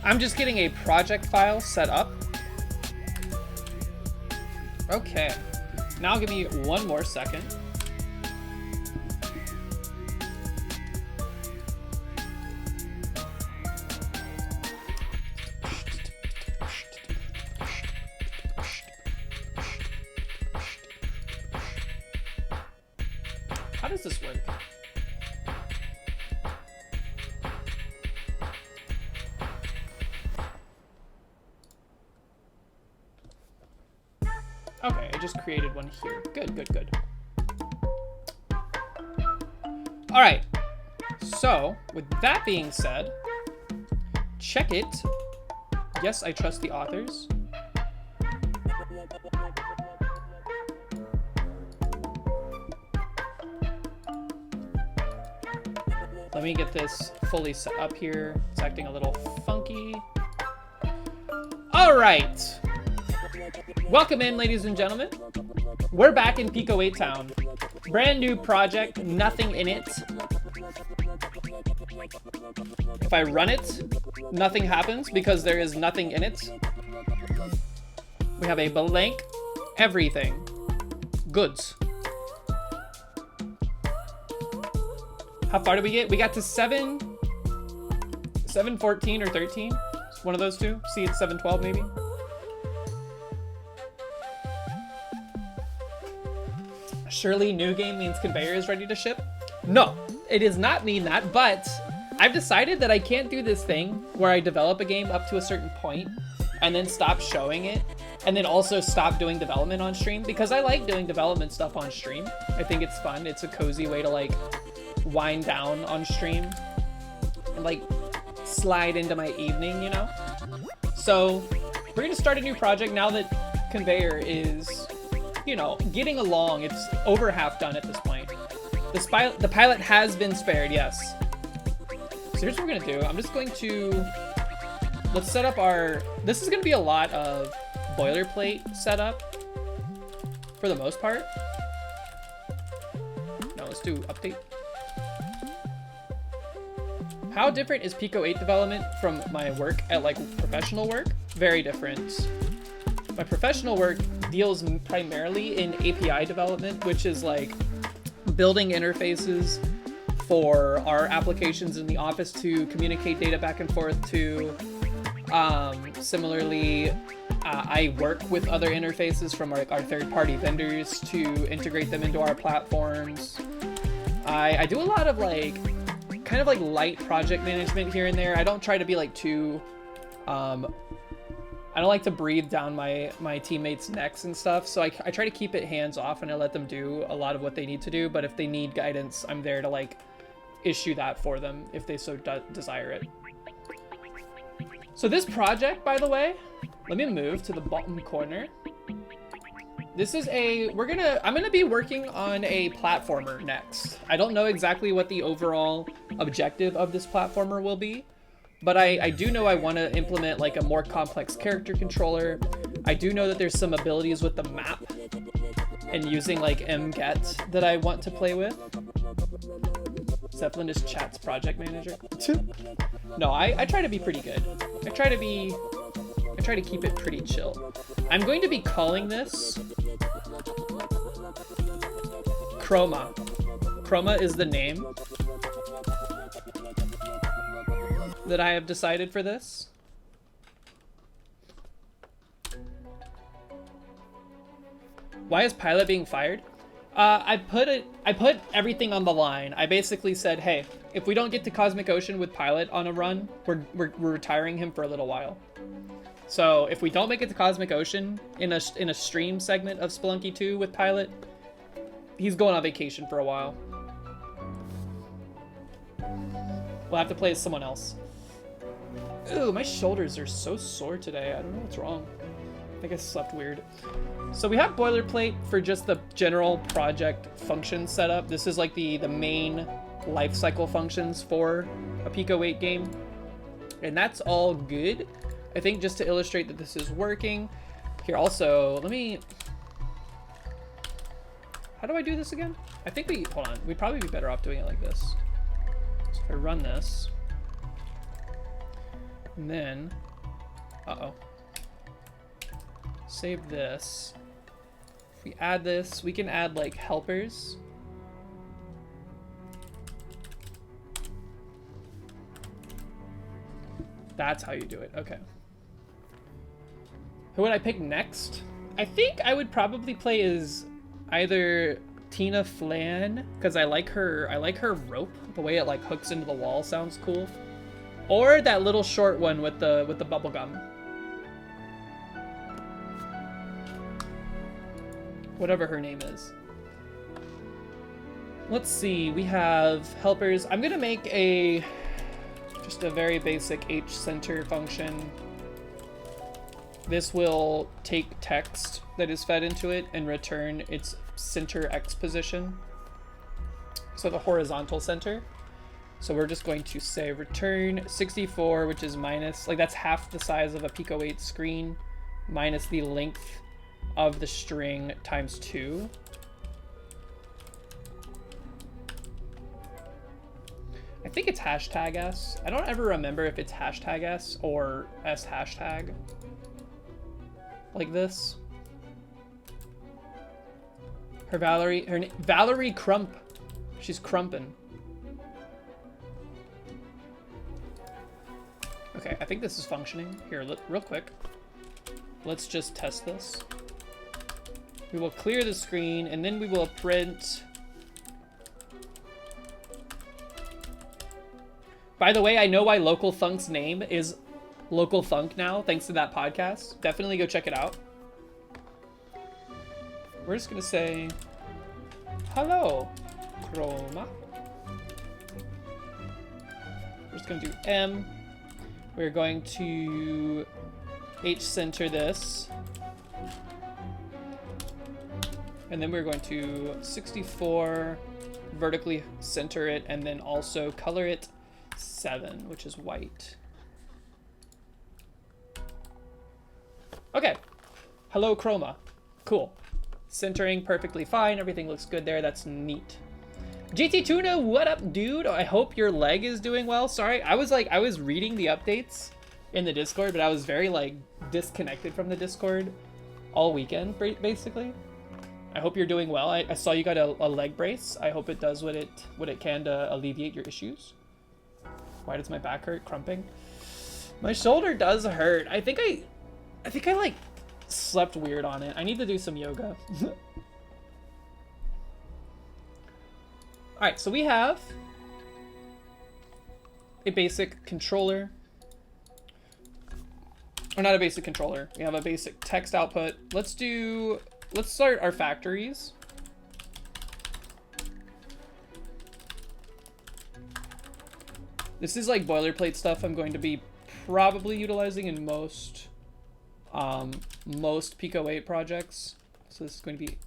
I'm just getting a project file set up. Okay. Now give me one more second. How does this work? Okay, I just created one here. Good, good, good. All right. So, with that being said, check it. Yes, I trust the authors. Let me get this fully set up here. It's acting a little funky. All right. Welcome in, ladies and gentlemen. We're back in Pico 8 Town. Brand new project, nothing in it. If I run it, nothing happens because there is nothing in it. We have a blank everything. Goods. How far did we get? We got to 714 or 13. One of those two. See, it's 712 maybe. Surely new game means conveyor is ready to ship? No, it does not mean that, but I've decided that I can't do this thing where I develop a game up to a certain point and then stop showing it and then also stop doing development on stream, because I like doing development stuff on stream. I think it's fun. It's a cozy way to like wind down on stream and like slide into my evening, you know? So we're gonna start a new project now that conveyor is, you know, getting along. It's over half done at this point. The pilot has been spared, yes. So here's what we're gonna do. I'm just going to, let's set up our, this is gonna be a lot of boilerplate setup for the most part. Now let's do update. How different is Pico 8 development from my work at like professional work? Very different. My professional work deals primarily in API development, which is like building interfaces for our applications in the office to communicate data back and forth to. Similarly, I work with other interfaces from our third-party vendors to integrate them into our platforms. I do a lot of like, kind of like light project management here and there. I don't try to be like too, I don't like to breathe down my teammates' necks and stuff, so I try to keep it hands off and I let them do a lot of what they need to do, but if they need guidance, I'm there to like issue that for them if they so desire it. So this project, by the way, let me move to the bottom corner. This is I'm gonna be working on a platformer next. I don't know exactly what the overall objective of this platformer will be, but I do know I want to implement like a more complex character controller. I do know that there's some abilities with the map and using like mget that I want to play with. Zeppelin is chat's project manager. No, I try to be pretty good. I try to keep it pretty chill. I'm going to be calling this Chroma. Chroma is the name that I have decided for this. Why is Pilot being fired? I put everything on the line. I basically said, hey, if we don't get to Cosmic Ocean with Pilot on a run, we're retiring him for a little while. So if we don't make it to Cosmic Ocean in a stream segment of Spelunky 2 with Pilot, he's going on vacation for a while. We'll have to play as someone else. Ooh, my shoulders are so sore today. I don't know what's wrong. I think I slept weird. So we have boilerplate for just the general project function setup. This is like the main life cycle functions for a Pico 8 game. And that's all good. I think just to illustrate that this is working. Here also, let me... How do I do this again? I think hold on, we'd probably be better off doing it like this. So if I run this, and then, save this. If we add this, we can add like helpers. That's how you do it, okay. Who would I pick next? I think I would probably play as either Tina Flan, because I like her rope. The way it like hooks into the wall sounds cool. Or that little short one with the bubble gum. Whatever her name is. Let's see, we have helpers. I'm gonna make just a very basic H-center function. This will take text that is fed into it and return its center X position. So the horizontal center. So we're just going to say return 64, which is minus, like that's half the size of a Pico 8 screen, minus the length of the string times 2. I think it's hashtag S. I don't ever remember if it's hashtag S or S hashtag. Like this. Valerie Crump. She's crumpin'. Okay, I think this is functioning. Here, real quick. Let's just test this. We will clear the screen and then we will print. By the way, I know why Local Thunk's name is Local Thunk now, thanks to that podcast. Definitely go check it out. We're just gonna say, hello, Chroma. We're just gonna do M. We're going to H-center this. And then we're going to 64, vertically center it, and then also color it 7, which is white. Okay. Hello, Chroma. Cool. Centering perfectly fine. Everything looks good there. That's neat. GT Tuna, what up, dude? I hope your leg is doing well. Sorry, I was reading the updates in the Discord, but I was very like disconnected from the Discord all weekend, basically. I hope you're doing well. I saw you got a leg brace. I hope it does what it can to alleviate your issues. Why does my back hurt? Crumping. My shoulder does hurt. I think I like slept weird on it. I need to do some yoga. All right, so we have a basic controller. Or not a basic controller. We have a basic text output. Let's start our factories. This is like boilerplate stuff I'm going to be probably utilizing in most Pico 8 projects. So this is going to be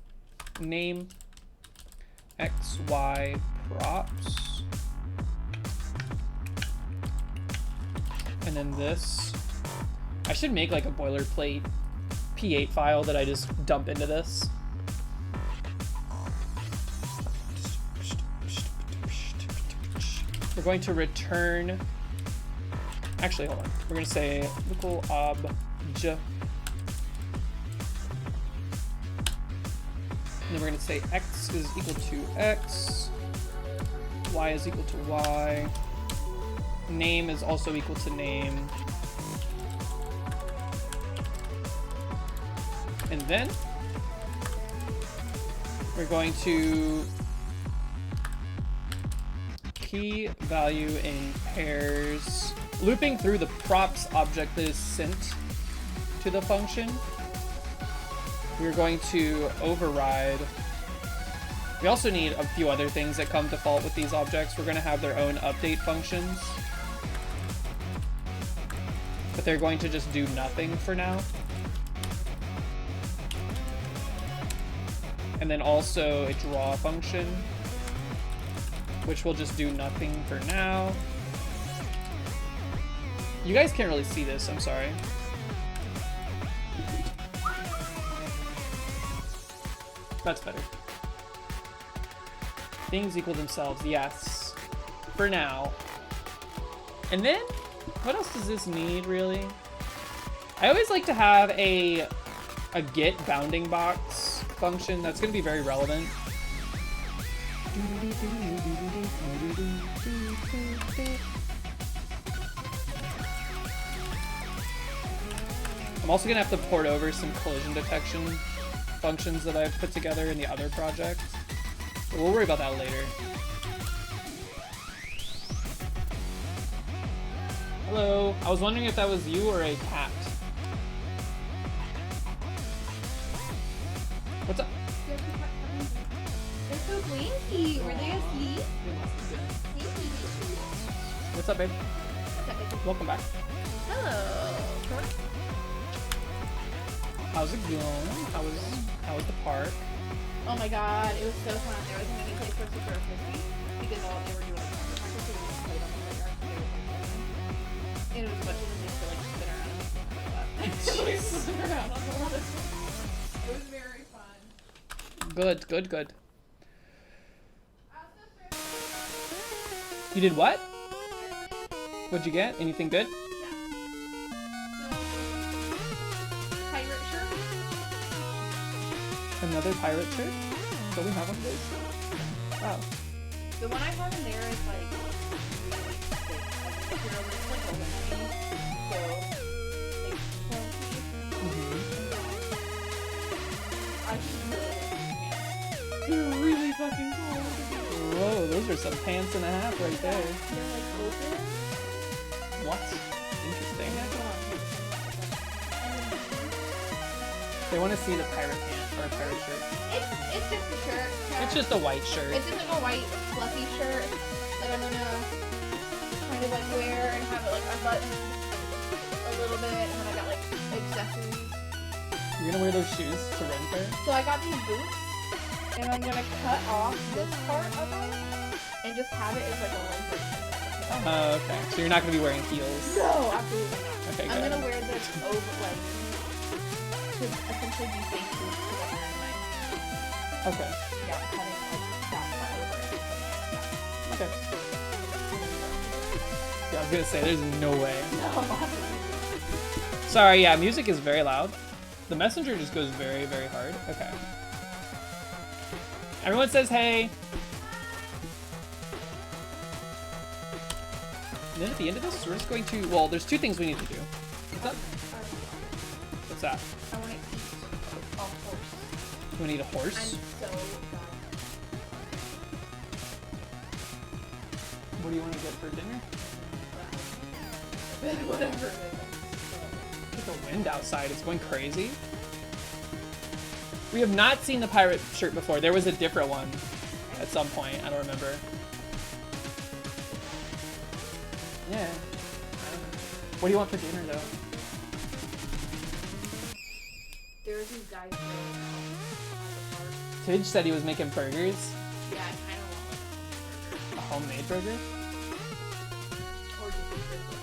name XY props. And then this. I should make like a boilerplate P8 file that I just dump into this. We're going to return, actually, hold on. We're going to say local obj And then we're going to say x is equal to x, y is equal to y, name is also equal to name. And then we're going to key value in pairs, looping through the props object that is sent to the function. We're going to override. We also need a few other things that come default with these objects. We're going to have their own update functions, but they're going to just do nothing for now. And then also a draw function, which will just do nothing for now. You guys can't really see this, I'm sorry. That's better. Things equal themselves, yes. For now. And then, what else does this need, really? I always like to have a get bounding box function. That's going to be very relevant. I'm also going to have to port over some collision detection functions that I've put together in the other project. But we'll worry about that later. Hello. I was wondering if that was you or a cat. What's up? They're so blinky. Were they asleep? What's up, babe? Welcome back. Hello. How's it going? How was the park? Oh my god, it was so fun. There was a mini place for Super Frisbee because all they were doing was practice. They just played on the playground. And it was much of they still like spin around and stuff like that. Spin around on the water. It was very fun. Good, good, good. You did what? What'd you get? Anything good? Pirate shirt. Another pirate shirt? Don't we have one of those? Wow. The one I have in there is like really thick. Like, you know, it's like a wimpy. So it's funky. I just really fucking cool. Whoa, those are some pants and a half right there. They're like open. What? Interesting. Yeah, go on. They want to see the pirate pant or a pirate shirt. It's just a shirt. Yeah. It's just a white shirt. It's just like a white fluffy shirt that I'm gonna kind of like wear and have it like unbuttoned a little bit, and then I got like accessories. You're gonna wear those shoes to Ren Fair? So I got these boots, and I'm gonna cut off this part of it and just have it as like a one-foot. Oh, okay. So you're not gonna be wearing heels? No, absolutely not. Okay, I'm good. gonna wear this over like to essentially be fake boots because I'm wearing my Okay. cutting like that part over it. Okay. Yeah, I was gonna say, there's no way. No. Sorry, yeah, music is very loud. The messenger just goes very, very hard. Okay. Everyone says hey. And then at the end of this, we're just going to, well, there's two things we need to do. What's up? What's that? I want to eat a horse. Do we need a I'm horse? so What do you want to get for dinner? done. Whatever it is. Look at the wind outside. It's going crazy. We have not seen the pirate shirt before. There was a different one at some point. I don't remember. Yeah. What do you want for dinner, though? There's these guys right now at the park. Tidge said he was making burgers. Yeah, I kind of want like A homemade burger? or just a burger.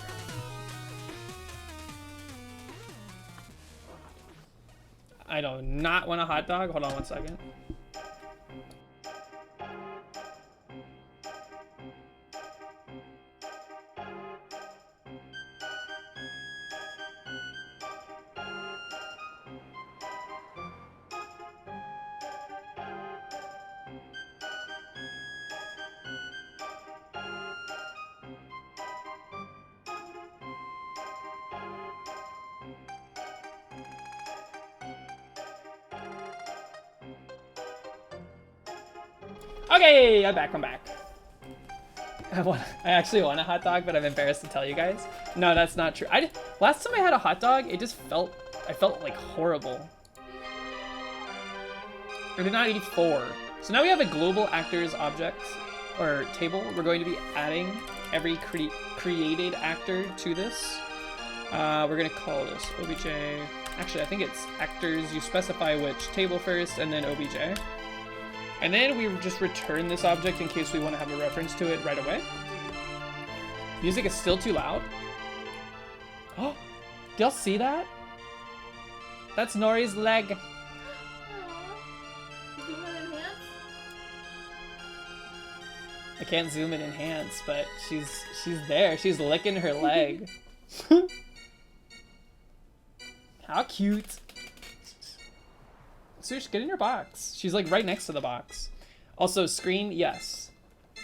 I do not want a hot dog. Hold on one second. Okay, I'm back. I actually want a hot dog, but I'm embarrassed to tell you guys. No, that's not true. Last time I had a hot dog, I felt like horrible. I did not eat 4. So now we have a global actors object, or table. We're going to be adding every created actor to this. We're gonna call this OBJ. Actually, I think it's actors. You specify which table first, and then OBJ. And then we just return this object in case we want to have a reference to it right away. Music is still too loud. Oh, do y'all see that? That's Nori's leg. Aww. Zoom in and enhance? I can't zoom in and enhance, but she's there. She's licking her leg. How cute. Seriously, get in your box. She's like right next to the box. Also, screen, yes.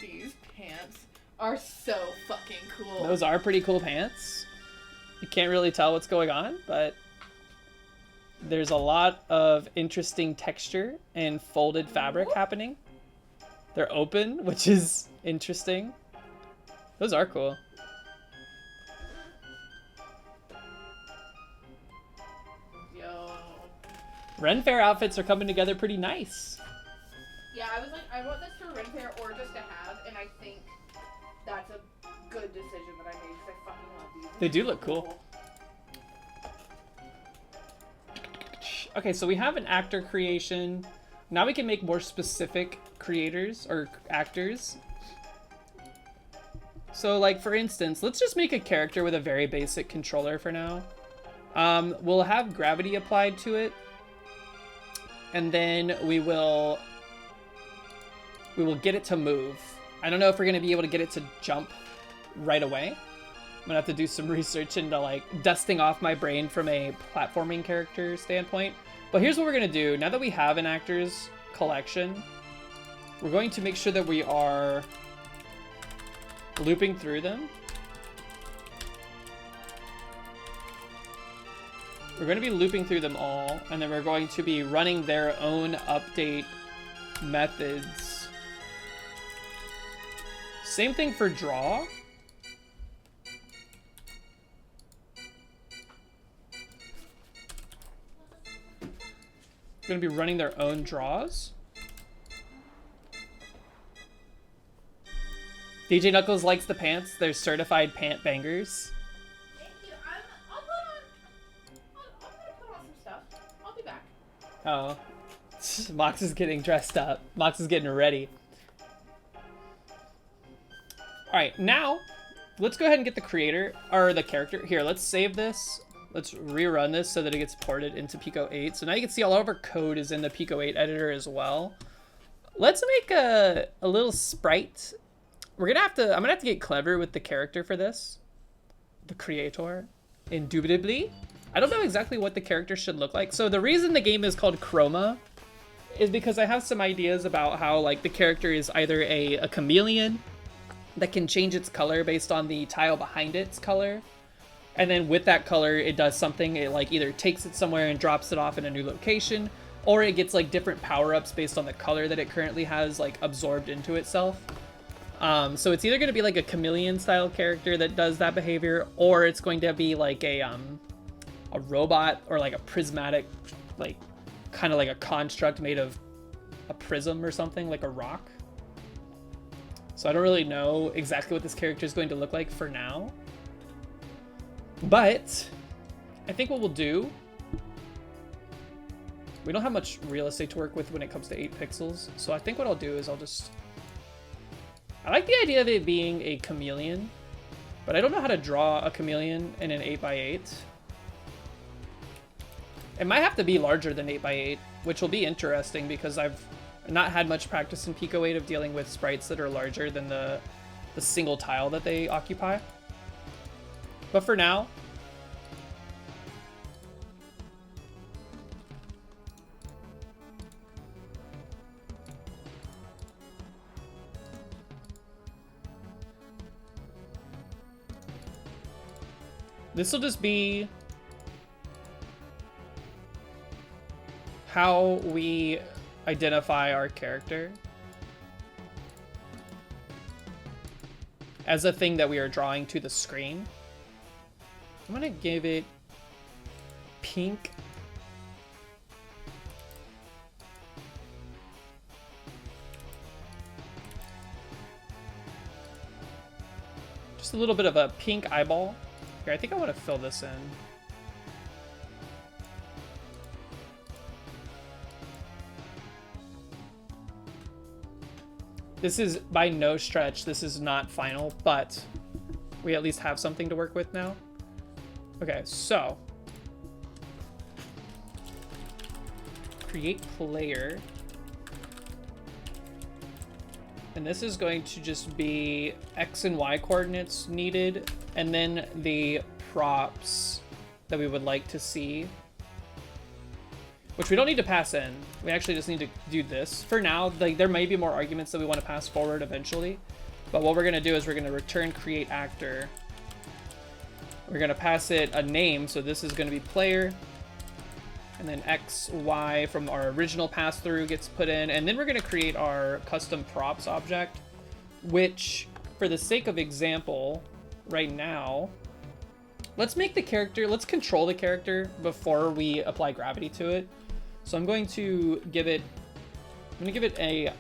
These pants are so fucking cool. Those are pretty cool pants. You can't really tell what's going on, but there's a lot of interesting texture and folded fabric happening. They're open, which is interesting. Those are cool. Ren Fair outfits are coming together pretty nice. Yeah, I was like, I want this for Ren Fair or just to have, and I think that's a good decision that I made because I fucking love these. They do look cool. Okay, so we have an actor creation. Now we can make more specific creators or actors. So like, for instance, let's just make a character with a very basic controller for now. We'll have gravity applied to it. And then we will get it to move. I don't know if we're gonna be able to get it to jump right away. I'm gonna have to do some research into like dusting off my brain from a platforming character standpoint. But here's what we're gonna do. Now that we have an actors collection, we're going to make sure that we are looping through them. We're going to be looping through them all, and then we're going to be running their own update methods. Same thing for draw. We're going to be running their own draws. DJ Knuckles likes the pants. They're certified pant bangers. Oh, Mox is getting dressed up. Mox is getting ready. All right, now let's go ahead and get the creator or the character. Here, let's save this. Let's rerun this so that it gets ported into Pico 8. So now you can see all of our code is in the Pico 8 editor as well. Let's make a little sprite. I'm gonna have to get clever with the character for this. The creator, indubitably. I don't know exactly what the character should look like. So the reason the game is called Chroma is because I have some ideas about how like the character is either a chameleon that can change its color based on the tile behind its color. And then with that color, it does something. It like either takes it somewhere and drops it off in a new location, or it gets like different power-ups based on the color that it currently has like absorbed into itself. So it's either going to be like a chameleon style character that does that behavior, or it's going to be like a robot or like a prismatic, like kind of like a construct made of a prism or something, like a rock. So I don't really know exactly what this character is going to look like for now. But I think what we'll do, we don't have much real estate to work with when it comes to 8 pixels. So I think what I'll do is I like the idea of it being a chameleon, but I don't know how to draw a chameleon in an 8x8. It might have to be larger than 8x8, which will be interesting because I've not had much practice in Pico 8 of dealing with sprites that are larger than the single tile that they occupy. But for now, this will just be how we identify our character. as a thing that we are drawing to the screen. I'm gonna give it pink. Just a little bit of a pink eyeball. Here, I think I want to fill this in. This is by no stretch, this is not final, but we at least have something to work with now. Okay, so create player. And this is going to just be X and Y coordinates needed, and then the props that we would like to see, which we don't need to pass in. We actually just need to do this. For now, like, there may be more arguments that we want to pass forward eventually, but what we're going to do is we're going to return create actor. We're going to pass it a name, so this is going to be player, and then X, Y from our original pass-through gets put in, and then we're going to create our custom props object, which, for the sake of example, right now, let's make the character, let's control the character before we apply gravity to it. So I'm going to give it, a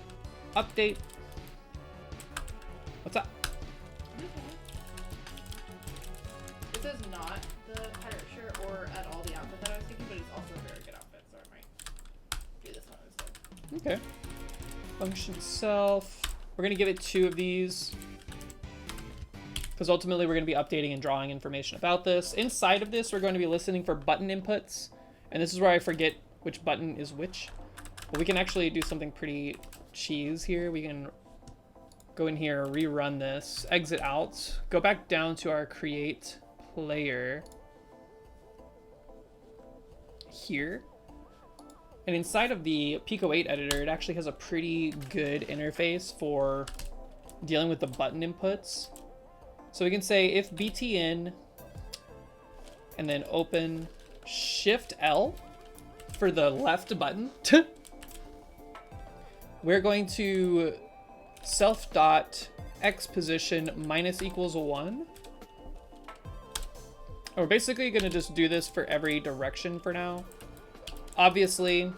update. What's up? This is not the pirate shirt or at all the outfit that I was thinking, but it's also a very good outfit, so I might do this one instead. Okay. Function self. We're going to give it 2 of these, because ultimately we're going to be updating and drawing information about this. Inside of this, we're going to be listening for button inputs, and this is where I forget which button is which. But we can actually do something pretty cheese here. We can go in here, rerun this, exit out, go back down to our create player here. And inside of the Pico 8 editor, it actually has a pretty good interface for dealing with the button inputs. So we can say if btn and then open Shift L for the left button. We're going to self dot x position minus equals 1. And we're basically going to just do this for every direction for now. Obviously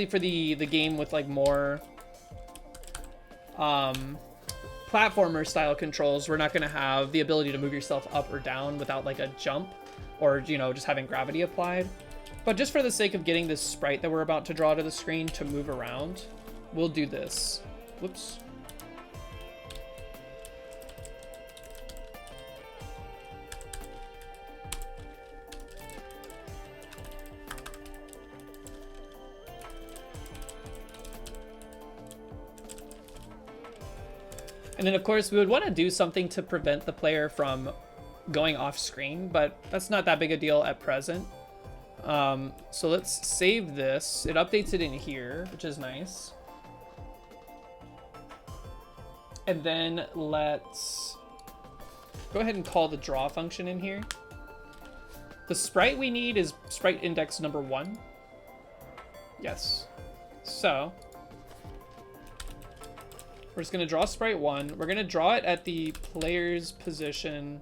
for the game with like more platformer style controls, we're not going to have the ability to move yourself up or down without like a jump or, you know, just having gravity applied. But just for the sake of getting this sprite that we're about to draw to the screen to move around, we'll do this. Whoops. And then, of course, we would want to do something to prevent the player from going off screen, but that's not that big a deal at present. So let's save this. It updates it in here, which is nice. And then let's go ahead and call the draw function in here. The sprite we need is sprite index number 1. Yes. So we're just going to draw sprite 1. We're going to draw it at the player's position.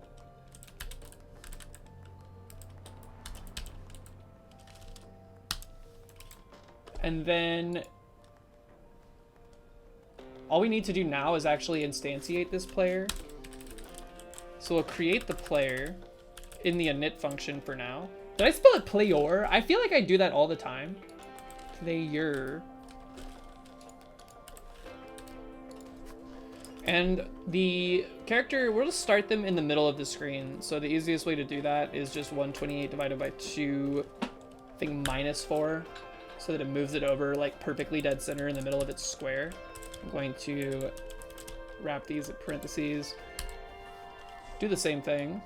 And then all we need to do now is actually instantiate this player. So we'll create the player in the init function for now. Did I spell it player? I feel like I do that all the time. Player. And the character, we'll just start them in the middle of the screen. So the easiest way to do that is just 128 divided by 2, I think -4, so that it moves it over like perfectly dead center in the middle of its square. I'm going to wrap these at parentheses. Do the same thing.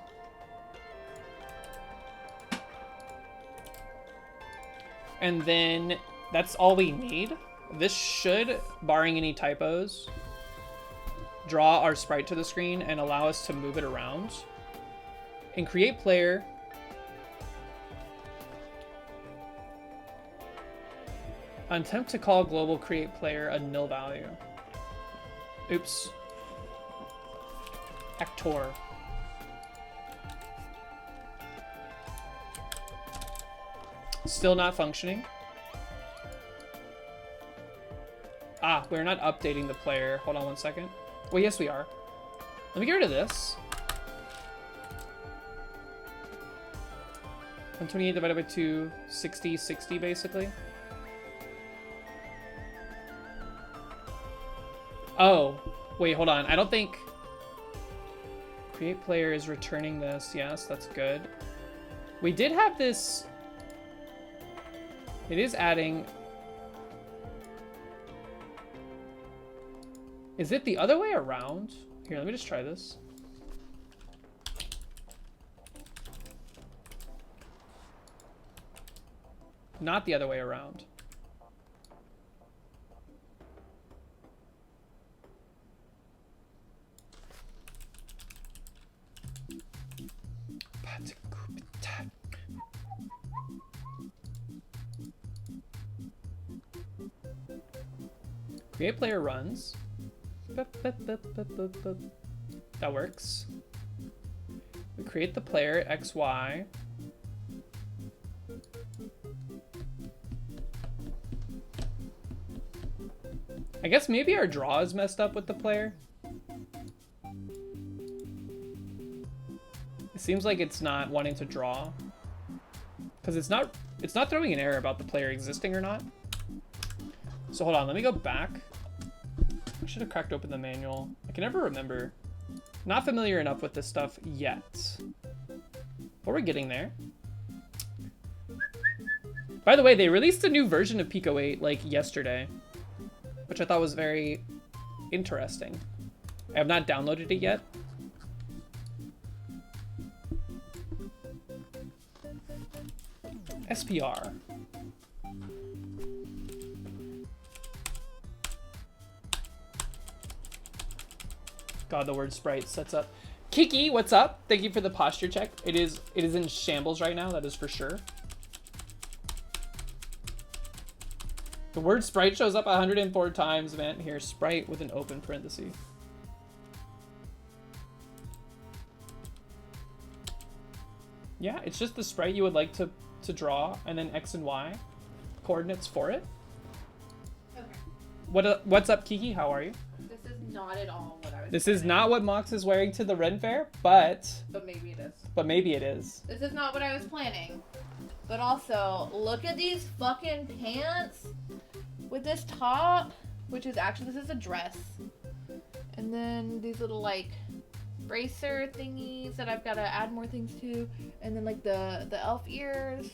And then that's all we need. This should, barring any typos, draw our sprite to the screen and allow us to move it around. In create player, Attempt to call global create player a nil value. Oops. Actor. Still not functioning. Ah, we're not updating the player. Hold on one second. Well, yes, we are. Let me get rid of this. 128 divided by 2, 60, 60 basically. Oh, wait, hold on. I don't think... Create player is returning this. Yes, that's good. We did have this... It is adding... Is it the other way around? Here, let me just try this. Not the other way around. Create player runs. That works. We create the player XY. I guess maybe our draw is messed up with the player. It seems like it's not wanting to draw. Because it's not throwing an error about the player existing or not. So hold on, let me go back. I should have cracked open the manual. I can never remember. Not familiar enough with this stuff yet. But we're getting there. By the way, they released a new version of Pico 8 like yesterday, which I thought was very interesting. I have not downloaded it yet. SPR. God, the word sprite sets up. Kiki, what's up? Thank you for the posture check. It is in shambles right now, that is for sure. The word sprite shows up 104 times, man. Here, sprite with an open parenthesis. Yeah, it's just the sprite you would like to draw, and then X and Y coordinates for it. Okay. What's up, Kiki? How are you? This is not at all what I was This is not what Mox is wearing to the Ren Fair, but maybe it is. But maybe it is. This is not what I was planning. But also, look at these fucking pants with this top, which is actually, this is a dress. And then these little, like, bracer thingies that I've got to add more things to. And then, like, the elf ears.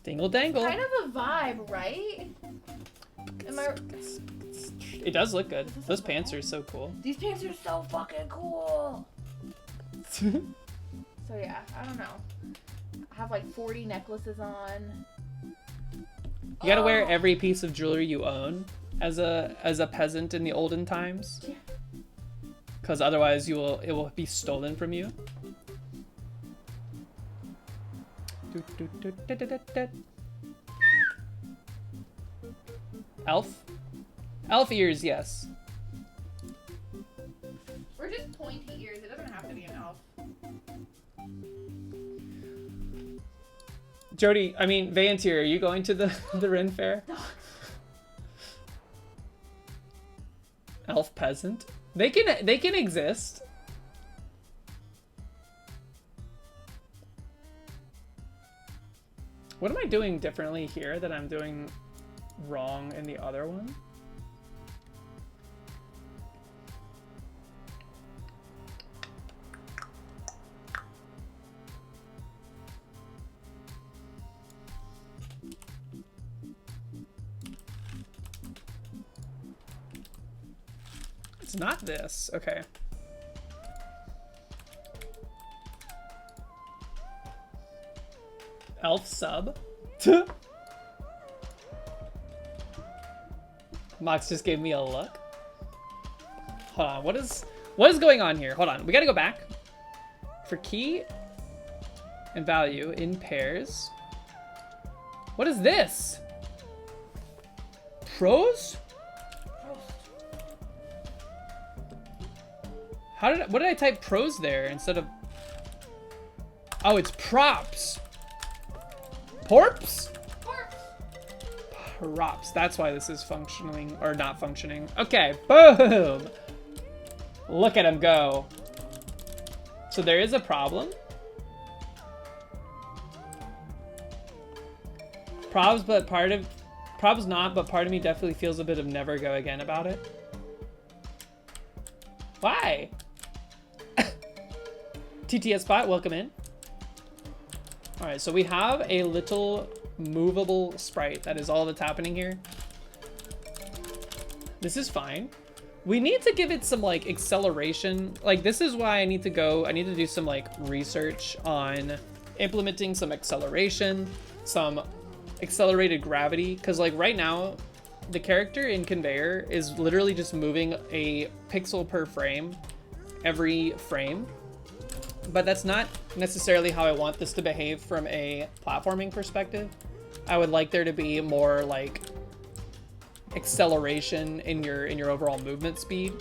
Dingle dangle. Kind of a vibe, right? Am I... It does look good. Those pants are so cool. These pants are so fucking cool. So yeah, I don't know. I have like 40 necklaces on. You gotta wear every piece of jewelry you own as a peasant in the olden times. Yeah. Because otherwise it will be stolen from you. Elf ears, yes. Or just pointy ears. It doesn't have to be an elf. Jody, I mean, Vantier, are you going to the Ren Fair? Elf peasant? They can exist. What am I doing differently here that I'm doing wrong in the other one? It's not this. Okay. Elf sub. Mox just gave me a look. Hold on. What is going on here? Hold on. We gotta go back. For key and value in pairs. What is this? Pros? What did I type pros there instead of... Oh, it's props. Porps? Props. That's why this is functioning or not functioning. Okay, boom. Look at him go. So there is a problem. Probs not, but part of me definitely feels a bit of never go again about it. Why? TTS Spot, welcome in. All right, so we have a little movable sprite. That is all that's happening here. This is fine. We need to give it some like acceleration. Like this is why I need to do some like research on implementing some acceleration, some accelerated gravity. Cause like right now, the character in Conveyor is literally just moving a pixel per frame every frame. But that's not necessarily how I want this to behave from a platforming perspective. I would like there to be more like acceleration in your overall movement speed,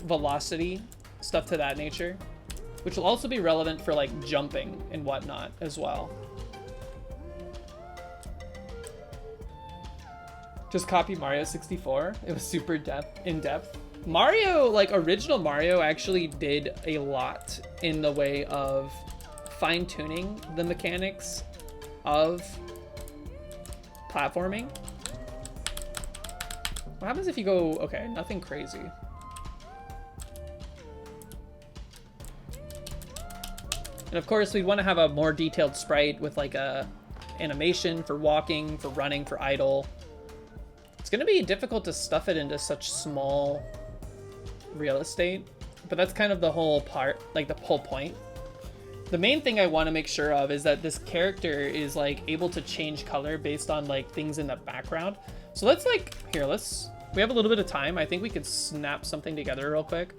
velocity, stuff to that nature, which will also be relevant for like jumping and whatnot as well. Just copy Mario 64. It was super in depth. Mario, like original Mario, actually did a lot in the way of fine-tuning the mechanics of platforming. What happens if you go, okay, nothing crazy. And of course, we'd want to have a more detailed sprite with like a animation for walking, for running, for idle. It's going to be difficult to stuff it into such small real estate, but that's kind of the whole part, like the whole point. The main thing I want to make sure of is that this character is like able to change color based on like things in the background. So let's like, we have a little bit of time. I think we could snap something together real quick.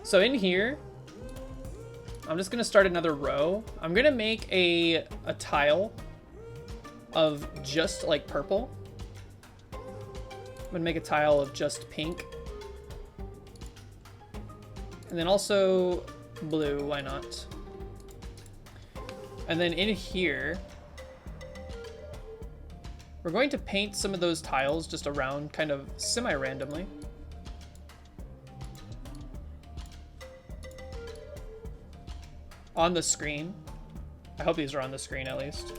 So in here, I'm just going to start another row. I'm going to make a tile of just like purple. I'm going to make a tile of just pink. And then also blue, why not? And then in here, we're going to paint some of those tiles just around kind of semi-randomly. On the screen. I hope these are on the screen at least.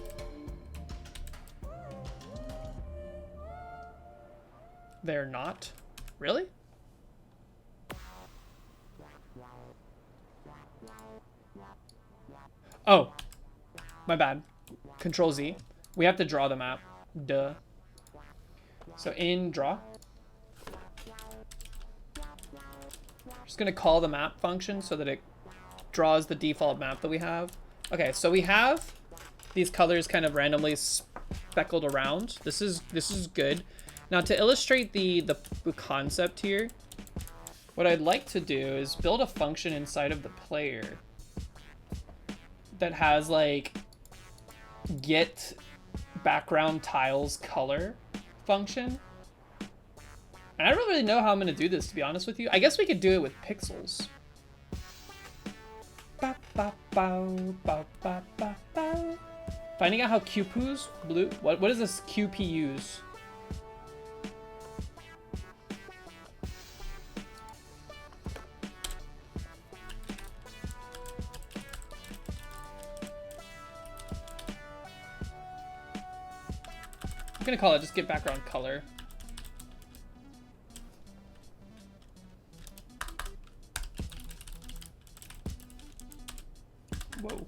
They're not. Really? Oh, my bad. Control Z. We have to draw the map. Duh. So in draw. Just gonna call the map function so that it draws the default map that we have. Okay, so we have these colors kind of randomly speckled around. This is good. Now to illustrate the concept here, what I'd like to do is build a function inside of the player that has like get background tiles color function. And I don't really know how I'm gonna do this, to be honest with you. I guess we could do it with pixels. Finding out how QPUs blue. What is this QPUs? I'm gonna call it just get background color. Whoa.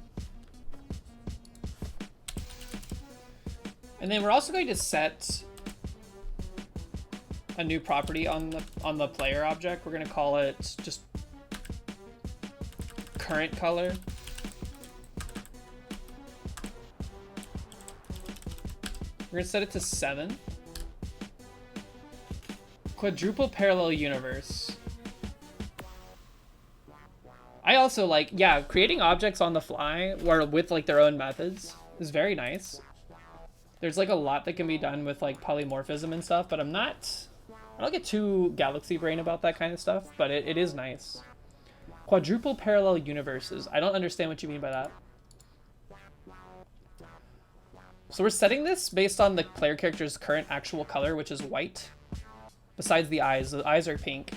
And then we're also going to set a new property on the player object. We're gonna call it just current color. We're gonna set it to 7. Quadruple parallel universe. I also like, yeah, creating objects on the fly or with like their own methods is very nice. There's like a lot that can be done with like polymorphism and stuff, but I'm not I don't get too galaxy brain about that kind of stuff, but it is nice. Quadruple parallel universes. I don't understand what you mean by that. So we're setting this based on the player character's current actual color, which is white. Besides the eyes are pink.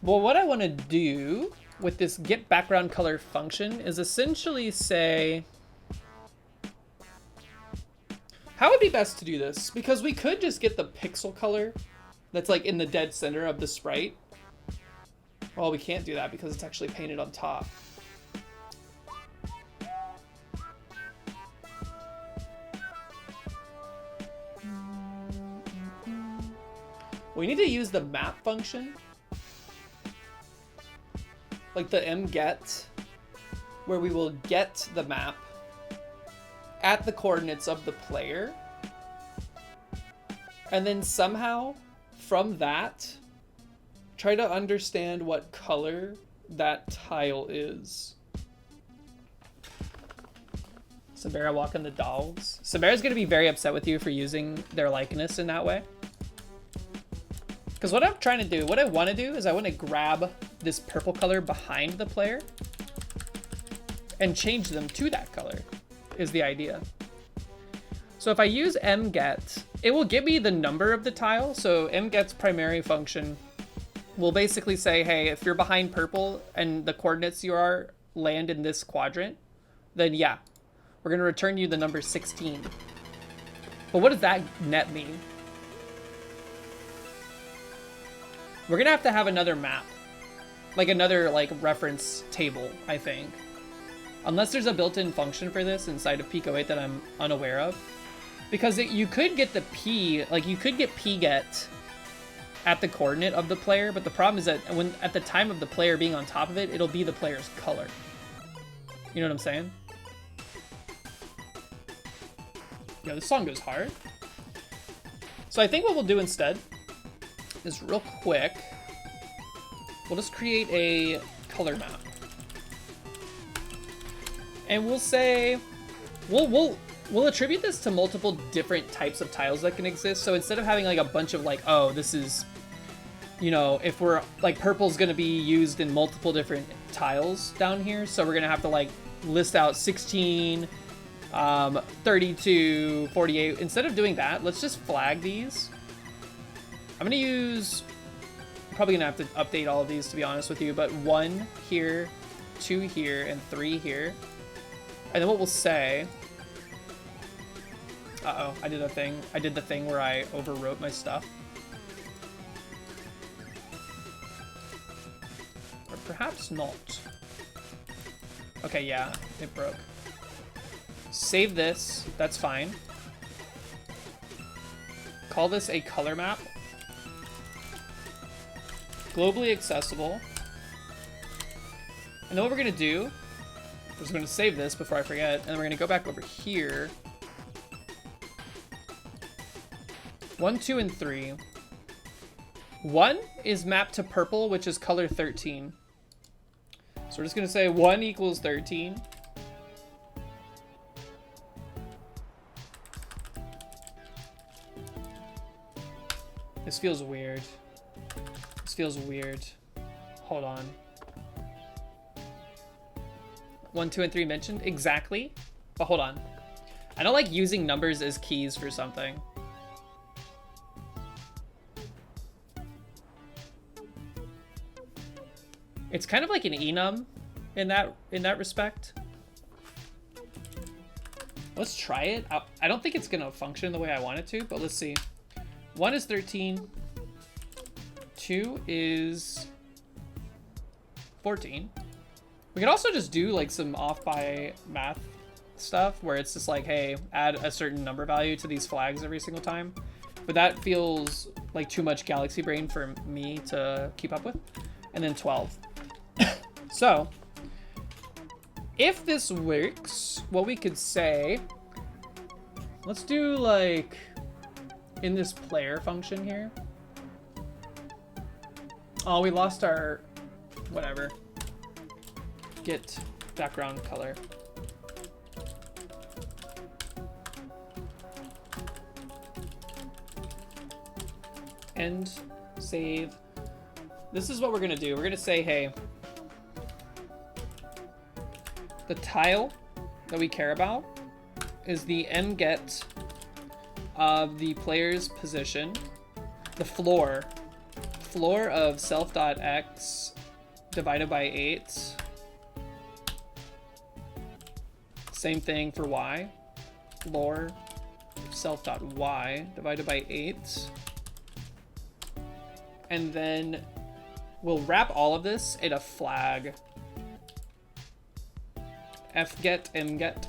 Well, what I want to do with this get background color function is essentially say, how would be best to do this? Because we could just get the pixel color that's like in the dead center of the sprite. Well, we can't do that because it's actually painted on top. We need to use the map function, like the mget, where we will get the map at the coordinates of the player, and then somehow from that try to understand what color that tile is. Sabera walking the dogs. Sabera's gonna be very upset with you for using their likeness in that way. Because what I'm trying to do, what I want to do is I want to grab this purple color behind the player and change them to that color, is the idea. So if I use mget, it will give me the number of the tile. So mget's primary function will basically say, hey, if you're behind purple and the coordinates you are land in this quadrant, then yeah, we're going to return you the number 16. But what does that net mean? We're gonna have to have another map, like another like reference table, I think. Unless there's a built-in function for this inside of Pico 8 that I'm unaware of. Because you could get the P, like you could get pget at the coordinate of the player, but the problem is that when at the time of the player being on top of it, it'll be the player's color. You know what I'm saying? Yeah, this song goes hard. So I think what we'll do instead is real quick, we'll just create a color map. And we'll say, we'll attribute this to multiple different types of tiles that can exist. So instead of having like a bunch of like, oh, this is, you know, if we're like purple's gonna be used in multiple different tiles down here. So we're gonna have to like list out 16, 32, 48. Instead of doing that, let's just flag these. I'm gonna use, I'm probably gonna have to update all of these to be honest with you, but 1 here, 2 here, and 3 here. And then what we'll say, uh-oh, I did the thing where I overwrote my stuff. Or perhaps not. Okay, yeah, it broke. Save this, that's fine. Call this a color map. Globally accessible. And then what we're gonna do, we're just gonna save this before I forget, and then we're gonna go back over here. 1, 2, and 3. 1 is mapped to purple, which is color 13. So we're just gonna say 1 equals 13. This feels weird. This feels weird. Hold on. 1, 2, and 3 mentioned? Exactly. But hold on. I don't like using numbers as keys for something. It's kind of like an enum in that respect. Let's try it. I don't think it's gonna function the way I want it to, but let's see. 1 is 13. 2 is 14. We could also just do like some off by math stuff where it's just like, hey, add a certain number value to these flags every single time. But that feels like too much galaxy brain for me to keep up with. And then 12. So, if this works, what we could say, let's do like in this player function here. Oh, we lost our whatever. Get background color. End Save. This is what we're gonna do. We're gonna say, hey, the tile that we care about is the mget of the player's position, the floor of self.x divided by 8. Same thing for y, floor self.y divided by 8. And then we'll wrap all of this in a flag. fget, mget.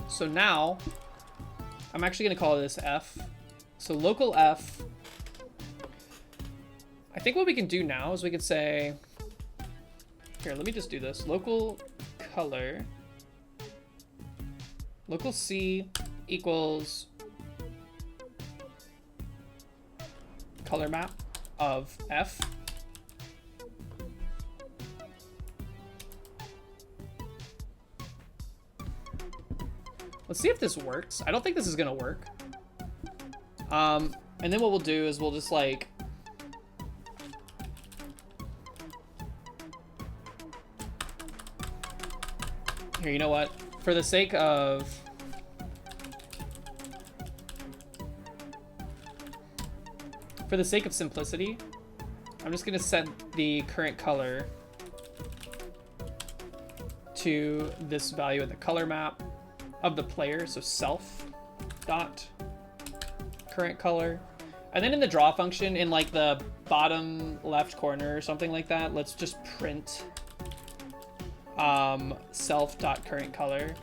So now, I'm actually gonna call this f. So local f, I think what we can do now is we could say, here, let me just do this. Local color, local C equals color map of f. Let's see if this works. I don't think this is gonna work. And then what we'll do is we'll just like here, you know what? For the sake of simplicity, I'm just gonna set the current color to this value of the color map of the player, so self dot current color. And then in the draw function, in like the bottom left corner or something like that, let's just print self dot current color,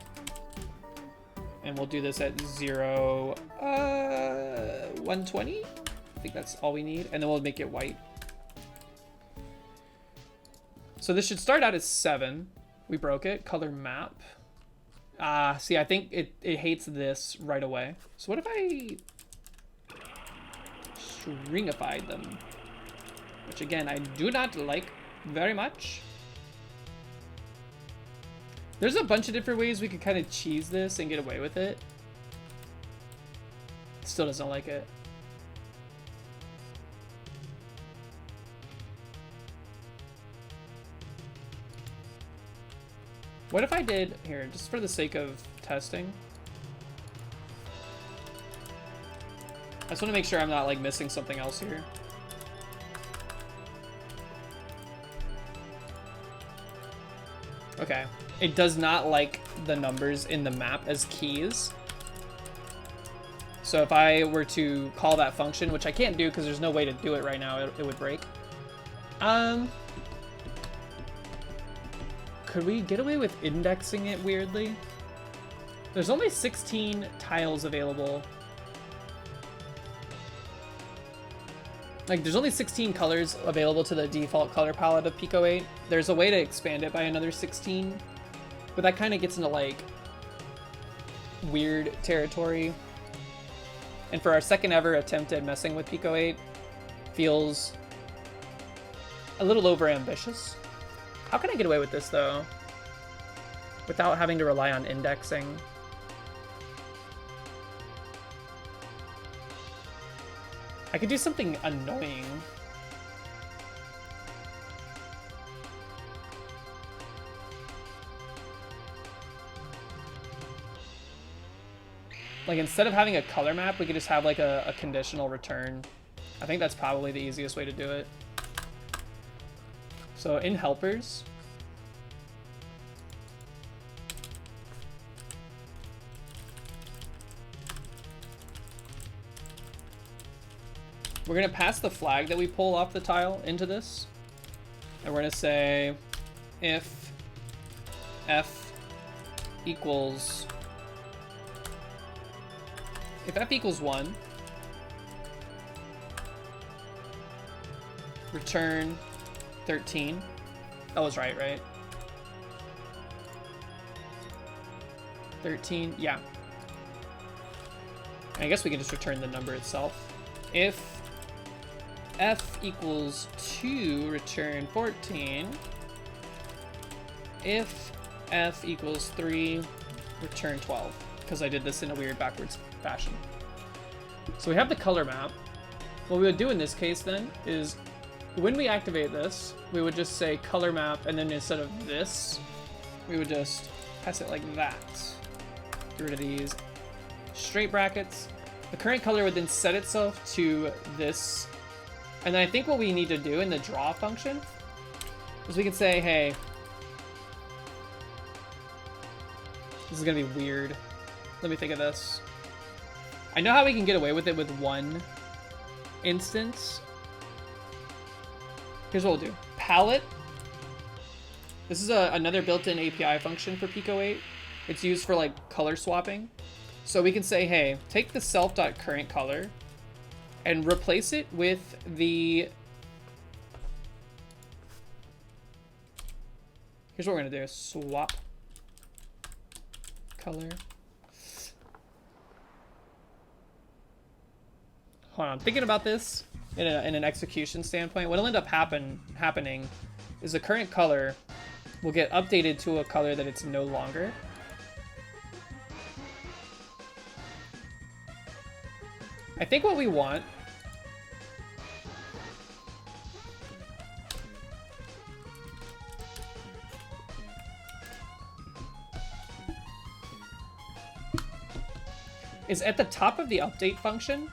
and we'll do this at 0 120. I think that's all we need, and then we'll make it white. So this should start out as 7. We broke it. Color map. See, I think it hates this right away. So what if I stringified them? Which again, I do not like very much. There's a bunch of different ways we could kind of cheese this and get away with it. Still doesn't like it. What if I did, here, just for the sake of testing, I just want to make sure I'm not like missing something else here. Okay, it does not like the numbers in the map as keys. So if I were to call that function, which I can't do because there's no way to do it right now, it would break. Could we get away with indexing it weirdly? There's only 16 tiles available. Like, there's only 16 colors available to the default color palette of Pico 8. There's a way to expand it by another 16, but that kind of gets into, like, weird territory. And for our second ever attempt at messing with Pico 8, feels a little over ambitious. How can I get away with this, though, without having to rely on indexing? I could do something annoying. Like, instead of having a color map, we could just have, like, a conditional return. I think that's probably the easiest way to do it. So in helpers, we're gonna pass the flag that we pull off the tile into this, and we're gonna say if f equals 1, return 13. That was right? 13, yeah. I guess we can just return the number itself. If f equals 2, return 14. If f equals 3, return 12. Because I did this in a weird backwards fashion. So we have the color map. What we would do in this case then is when we activate this, we would just say color map, and then instead of this, we would just pass it like that. Get rid of these straight brackets. The current color would then set itself to this. And then I think what we need to do in the draw function is we can say, hey, this is gonna be weird. Let me think of this. I know how we can get away with it with one instance. Here's what we'll do. Palette. This is another built-in API function for Pico 8. It's used for like color swapping. So we can say, hey, take the self.currentColor and replace it with the... Here's what we're gonna do, swap color. Hold on, I'm thinking about this in an execution standpoint. What'll end up happening is the current color will get updated to a color that it's no longer. I think what we want is at the top of the update function,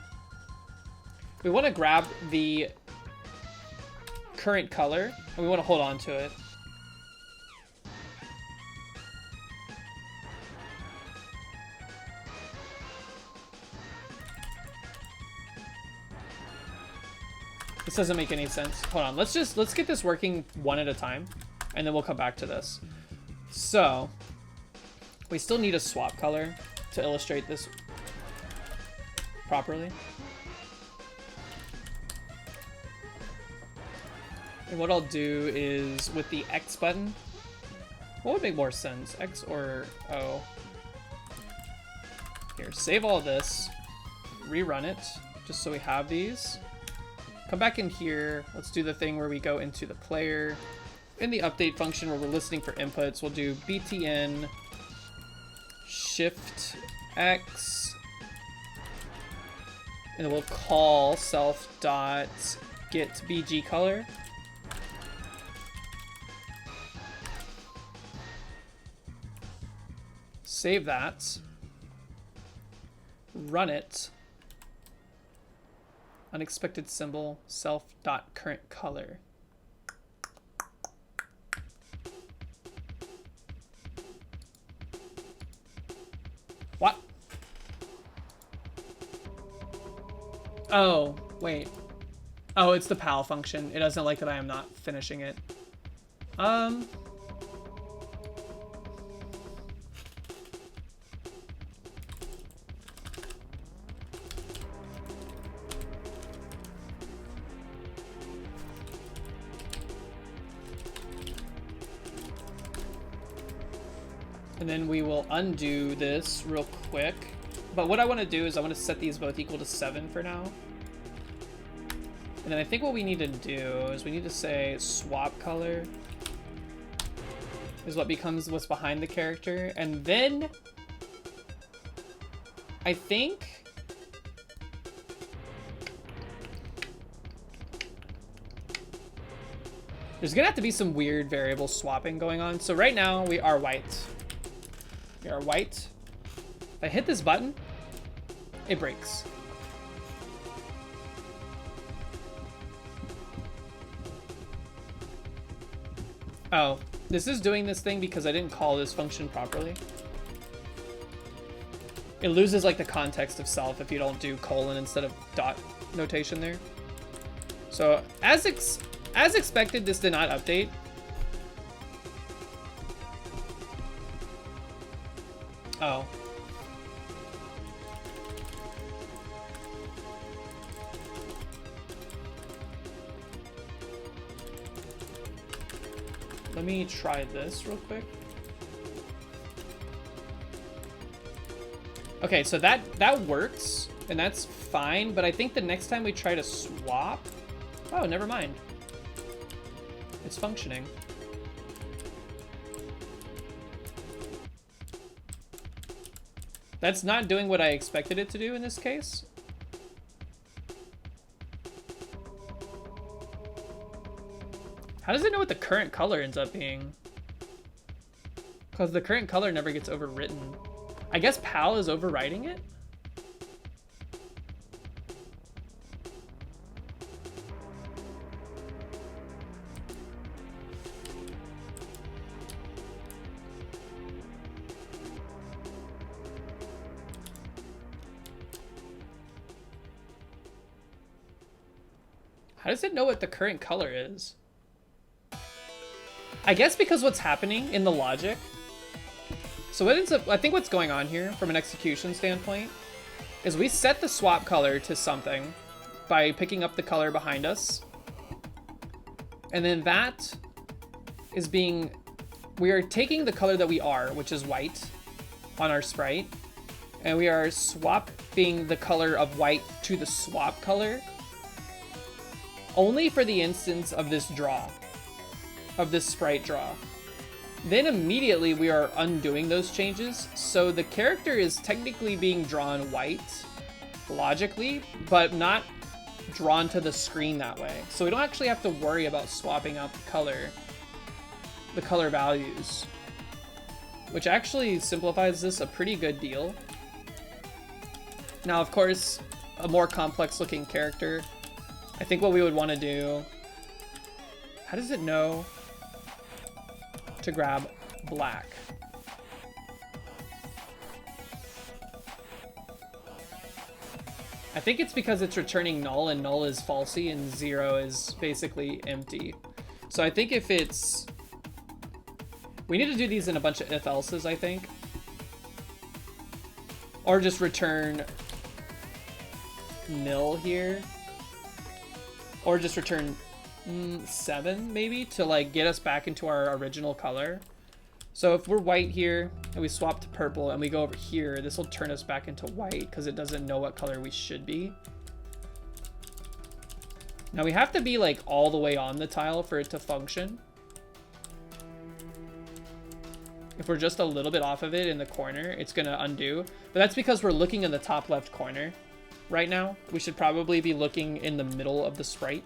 we want to grab the current color and we want to hold on to it. This doesn't make any sense. Hold on, let's get this working one at a time and then we'll come back to this. So we still need a swap color to illustrate this properly. And what I'll do is with the X button, what would make more sense, X or O? Here, save all this, rerun it, just so we have these. Come back in here, let's do the thing where we go into the player. In the update function where we're listening for inputs, we'll do btn shift X, and then we'll call self dot get bg color. Save that, run it, unexpected symbol, self dot current color. What? Oh, wait. Oh, it's the pal function. It doesn't like that I am not finishing it. And then we will undo this real quick. But what I want to do is I want to set these both equal to 7 for now. And then I think what we need to do is we need to say swap color is what becomes what's behind the character. And then I think there's gonna have to be some weird variable swapping going on. So right now we are white. We are white. If I hit this button, it breaks. Oh, this is doing this thing because I didn't call this function properly. It loses like the context of self if you don't do colon instead of dot notation there. So as expected, this did not update. Oh. Let me try this real quick. Okay, so that works, and that's fine, but I think the next time we try to swap... Oh, never mind. It's functioning. That's not doing what I expected it to do in this case. How does it know what the current color ends up being? Because the current color never gets overwritten. I guess PAL is overriding it? How does it know what the current color is? I guess because what's happening in the logic. So what ends up, I think what's going on here from an execution standpoint is we set the swap color to something by picking up the color behind us. And then that is being, we are taking the color that we are, which is white on our sprite, and we are swapping the color of white to the swap color only for the instance of this draw, of this sprite draw. Then immediately we are undoing those changes, so the character is technically being drawn white, logically, but not drawn to the screen that way. So we don't actually have to worry about swapping out the color values, which actually simplifies this a pretty good deal. Now, of course, a more complex looking character, I think what we would want to do, how does it know to grab black? I think it's because it's returning null, and null is falsy and 0 is basically empty. So I think if it's, we need to do these in a bunch of if else's, I think, or just return nil here. Or just return 7, maybe, to like get us back into our original color. So if we're white here and we swap to purple and we go over here, this will turn us back into white because it doesn't know what color we should be. Now we have to be like all the way on the tile for it to function. If we're just a little bit off of it in the corner, it's gonna undo. But that's because we're looking in the top left corner. Right now, we should probably be looking in the middle of the sprite.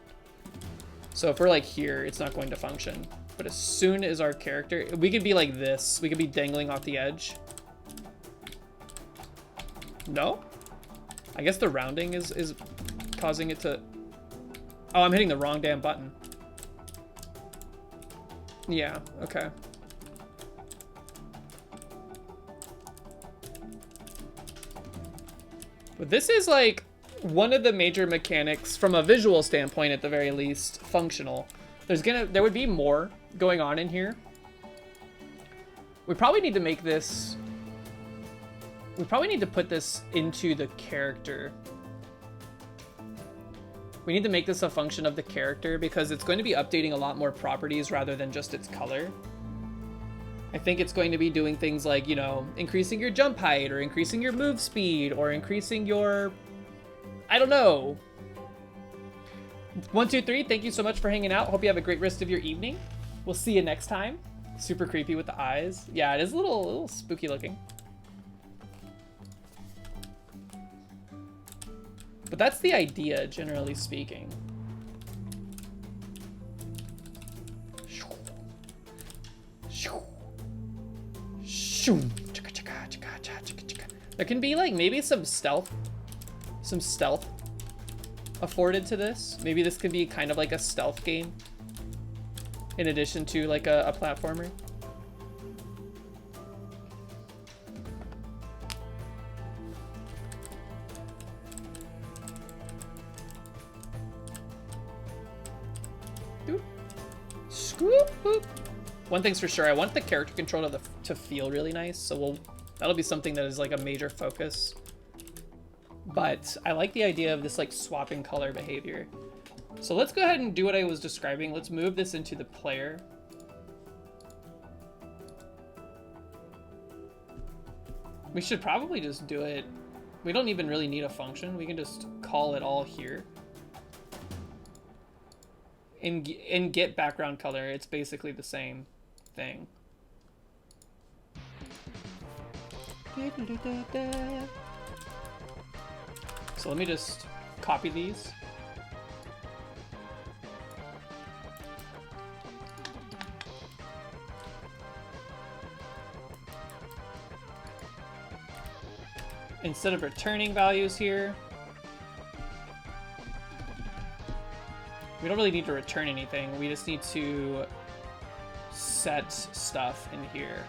So if we're like here, it's not going to function. But as soon as our character, we could be like this. We could be dangling off the edge. No? I guess the rounding is causing it to... Oh, I'm hitting the wrong damn button. Yeah, okay. But this is like one of the major mechanics from a visual standpoint, at the very least, functional. There would be more going on in here. We probably need to make this, we probably need to put this into the character. We need to make this a function of the character because it's going to be updating a lot more properties rather than just its color. I think it's going to be doing things like, you know, increasing your jump height or increasing your move speed or increasing your, I don't know. 123, thank you so much for hanging out. Hope you have a great rest of your evening. We'll see you next time. Super creepy with the eyes. Yeah, it is a little spooky looking. But that's the idea, generally speaking. There can be like maybe some stealth afforded to this. Maybe this could be kind of like a stealth game in addition to like a platformer. Scoop, boop. One thing's for sure, I want the character control to feel really nice, so that'll be something that is like a major focus. But I like the idea of this like swapping color behavior. So let's go ahead and do what I was describing. Let's move this into the player. We should probably just do it. We don't even really need a function. We can just call it all here. In get background color, it's basically the same thing. So let me just copy these. instead of returning values here, we don't really need to return anything. We just need to set stuff in here.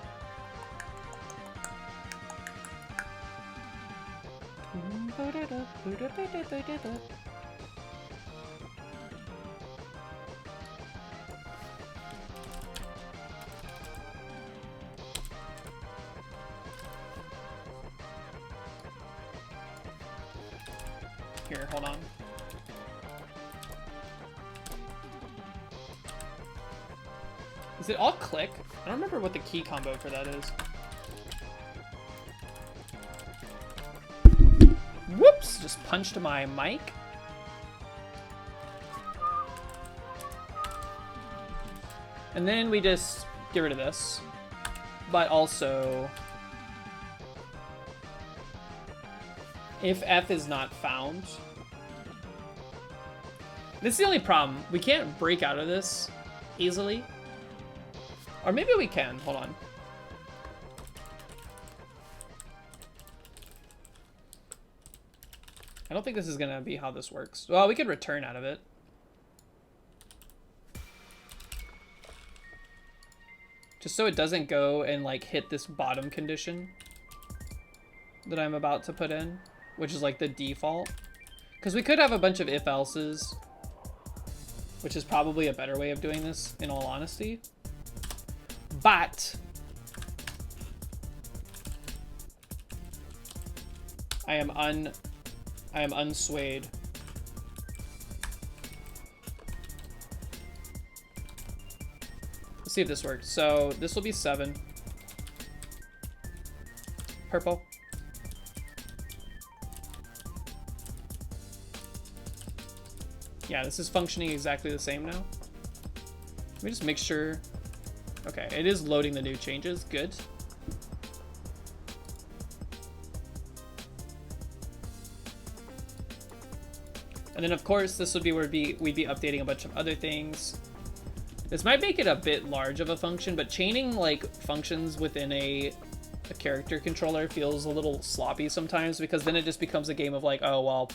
Here, hold on. Is it all click? I don't remember what the key combo for that is. Whoops! Just punched my mic. And then we just get rid of this. But also, if F is not found, this is the only problem. We can't break out of this easily. Or maybe we can. Hold on. I don't think this is gonna be how this works. Well, we could return out of it. Just so it doesn't go and like hit this bottom condition that I'm about to put in, which is like the default. Because we could have a bunch of if-elses, which is probably a better way of doing this, in all honesty. But I am unswayed. Let's see if this works. So this will be 7. Purple. Yeah, this is functioning exactly the same now. Let me just make sure. Okay, it is loading the new changes. Good. And then, of course, this would be where we'd be updating a bunch of other things. This might make it a bit large of a function, but chaining like functions within a character controller feels a little sloppy sometimes, because then it just becomes a game of like, oh, well,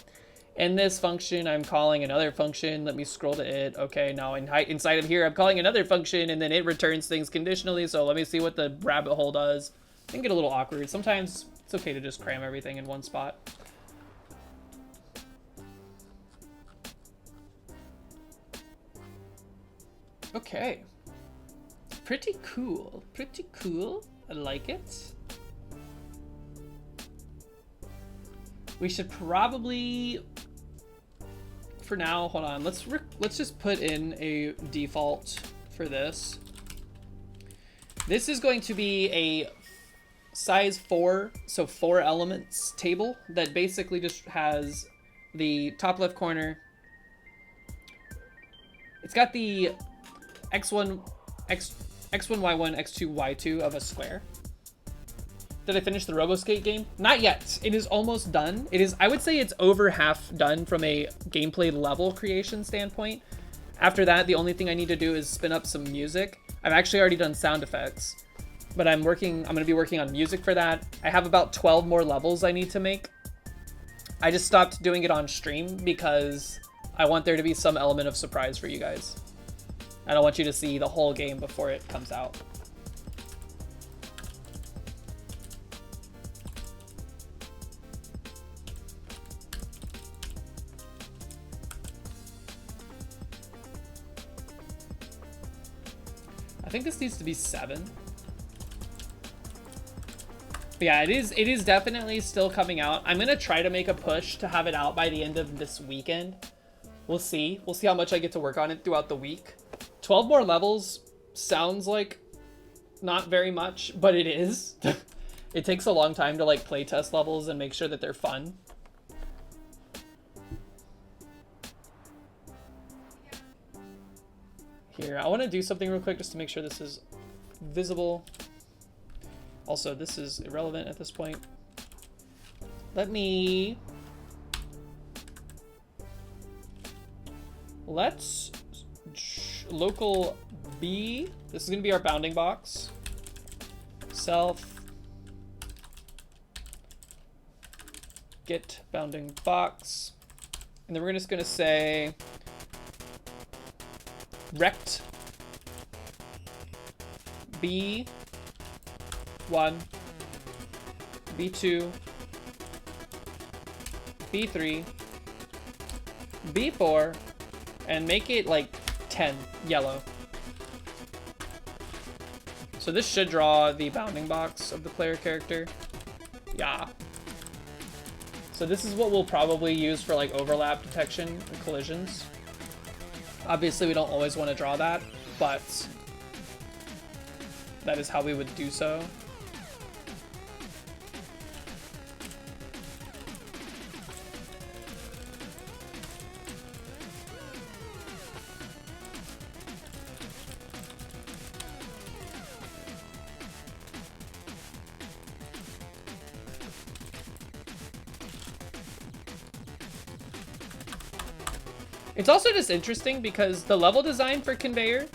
in this function, I'm calling another function. Let me scroll to it. Okay, now inside of here, I'm calling another function, and then it returns things conditionally. So let me see what the rabbit hole does. It can get a little awkward. Sometimes it's okay to just cram everything in one spot. Okay. Pretty cool. Pretty cool. I like it. We should probably, for now, hold on. Let's just put in a default for this. This is going to be a size 4, so 4 elements table that basically just has the top left corner. It's got the x1, y1, x2, y2 of a square. Did I finish the RoboSkate game? Not yet. It is almost done. It is, I would say it's over half done from a gameplay level creation standpoint. After that, the only thing I need to do is spin up some music. I've actually already done sound effects, but I'm going to be working on music for that. I have about 12 more levels I need to make. I just stopped doing it on stream because I want there to be some element of surprise for you guys. I don't want you to see the whole game before it comes out. I think this needs to be 7. But yeah, it is definitely still coming out. I'm gonna try to make a push to have it out by the end of this weekend. We'll see. We'll see how much I get to work on it throughout the week. 12 more levels sounds like not very much, but it is. It takes a long time to like play test levels and make sure that they're fun. Here, I want to do something real quick just to make sure this is visible. Also, this is irrelevant at this point. Let's local B. This is going to be our bounding box. Self. get bounding box. And then we're just gonna say rect B1, B2, B3, B4, and make it like 10 yellow. So this should draw the bounding box of the player character. Yeah. So this is what we'll probably use for like overlap detection and collisions. Obviously we don't always want to draw that, but that is how we would do so. It's also just interesting because the level design for Conveyor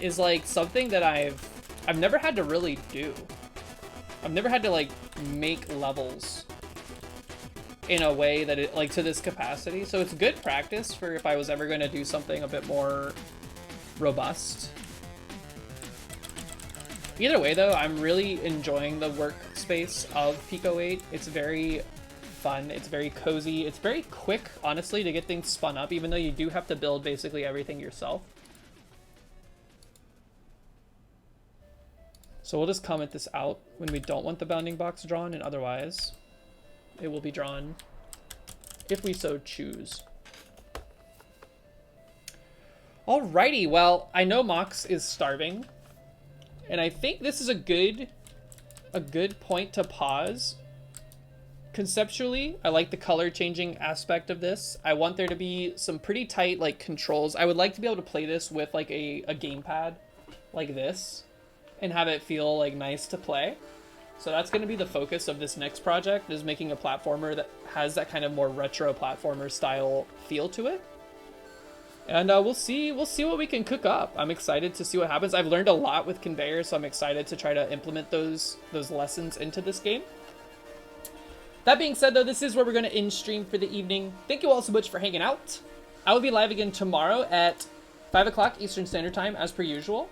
is like something that I've never had to really do. I've never had to like make levels in a way that it like to this capacity. So it's good practice for if I was ever going to do something a bit more robust. Either way though, I'm really enjoying the workspace of Pico 8. It's very fun, it's very cozy, it's very quick, honestly, to get things spun up, even though you do have to build basically everything yourself. So we'll just comment this out when we don't want the bounding box drawn, and otherwise it will be drawn if we so choose. Alrighty, well, I know Mox is starving, and I think this is a good point to pause. Conceptually, I like the color changing aspect of this. I want there to be some pretty tight like controls. I would like to be able to play this with like a gamepad like this and have it feel like nice to play. So that's going to be the focus of this next project, is making a platformer that has that kind of more retro platformer style feel to it. And we'll see what we can cook up. I'm excited to see what happens. I've learned a lot with Conveyor, so I'm excited to try to implement those lessons into this game. That being said, though, this is where we're going to end stream for the evening. Thank you all so much for hanging out. I will be live again tomorrow at 5 o'clock Eastern Standard Time, as per usual.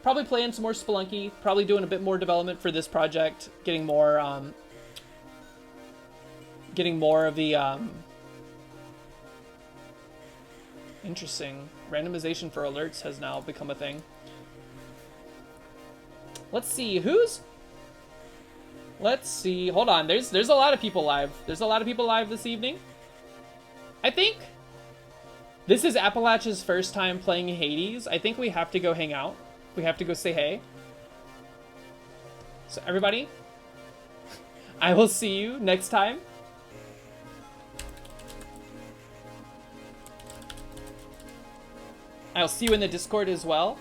Probably playing some more Spelunky, probably doing a bit more development for this project, getting more of the, interesting. Randomization for alerts has now become a thing. Let's see, let's see, hold on, there's a lot of people live. There's a lot of people live this evening. I think this is Appalachia's first time playing Hades. I think we have to go hang out. We have to go say hey. So everybody, I will see you next time. I'll see you in the Discord as well.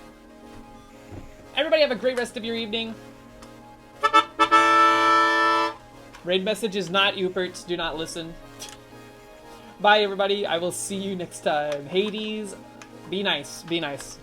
Everybody have a great rest of your evening. Raid message is not Upert. Do not listen. Bye, everybody. I will see you next time. Hades, be nice. Be nice.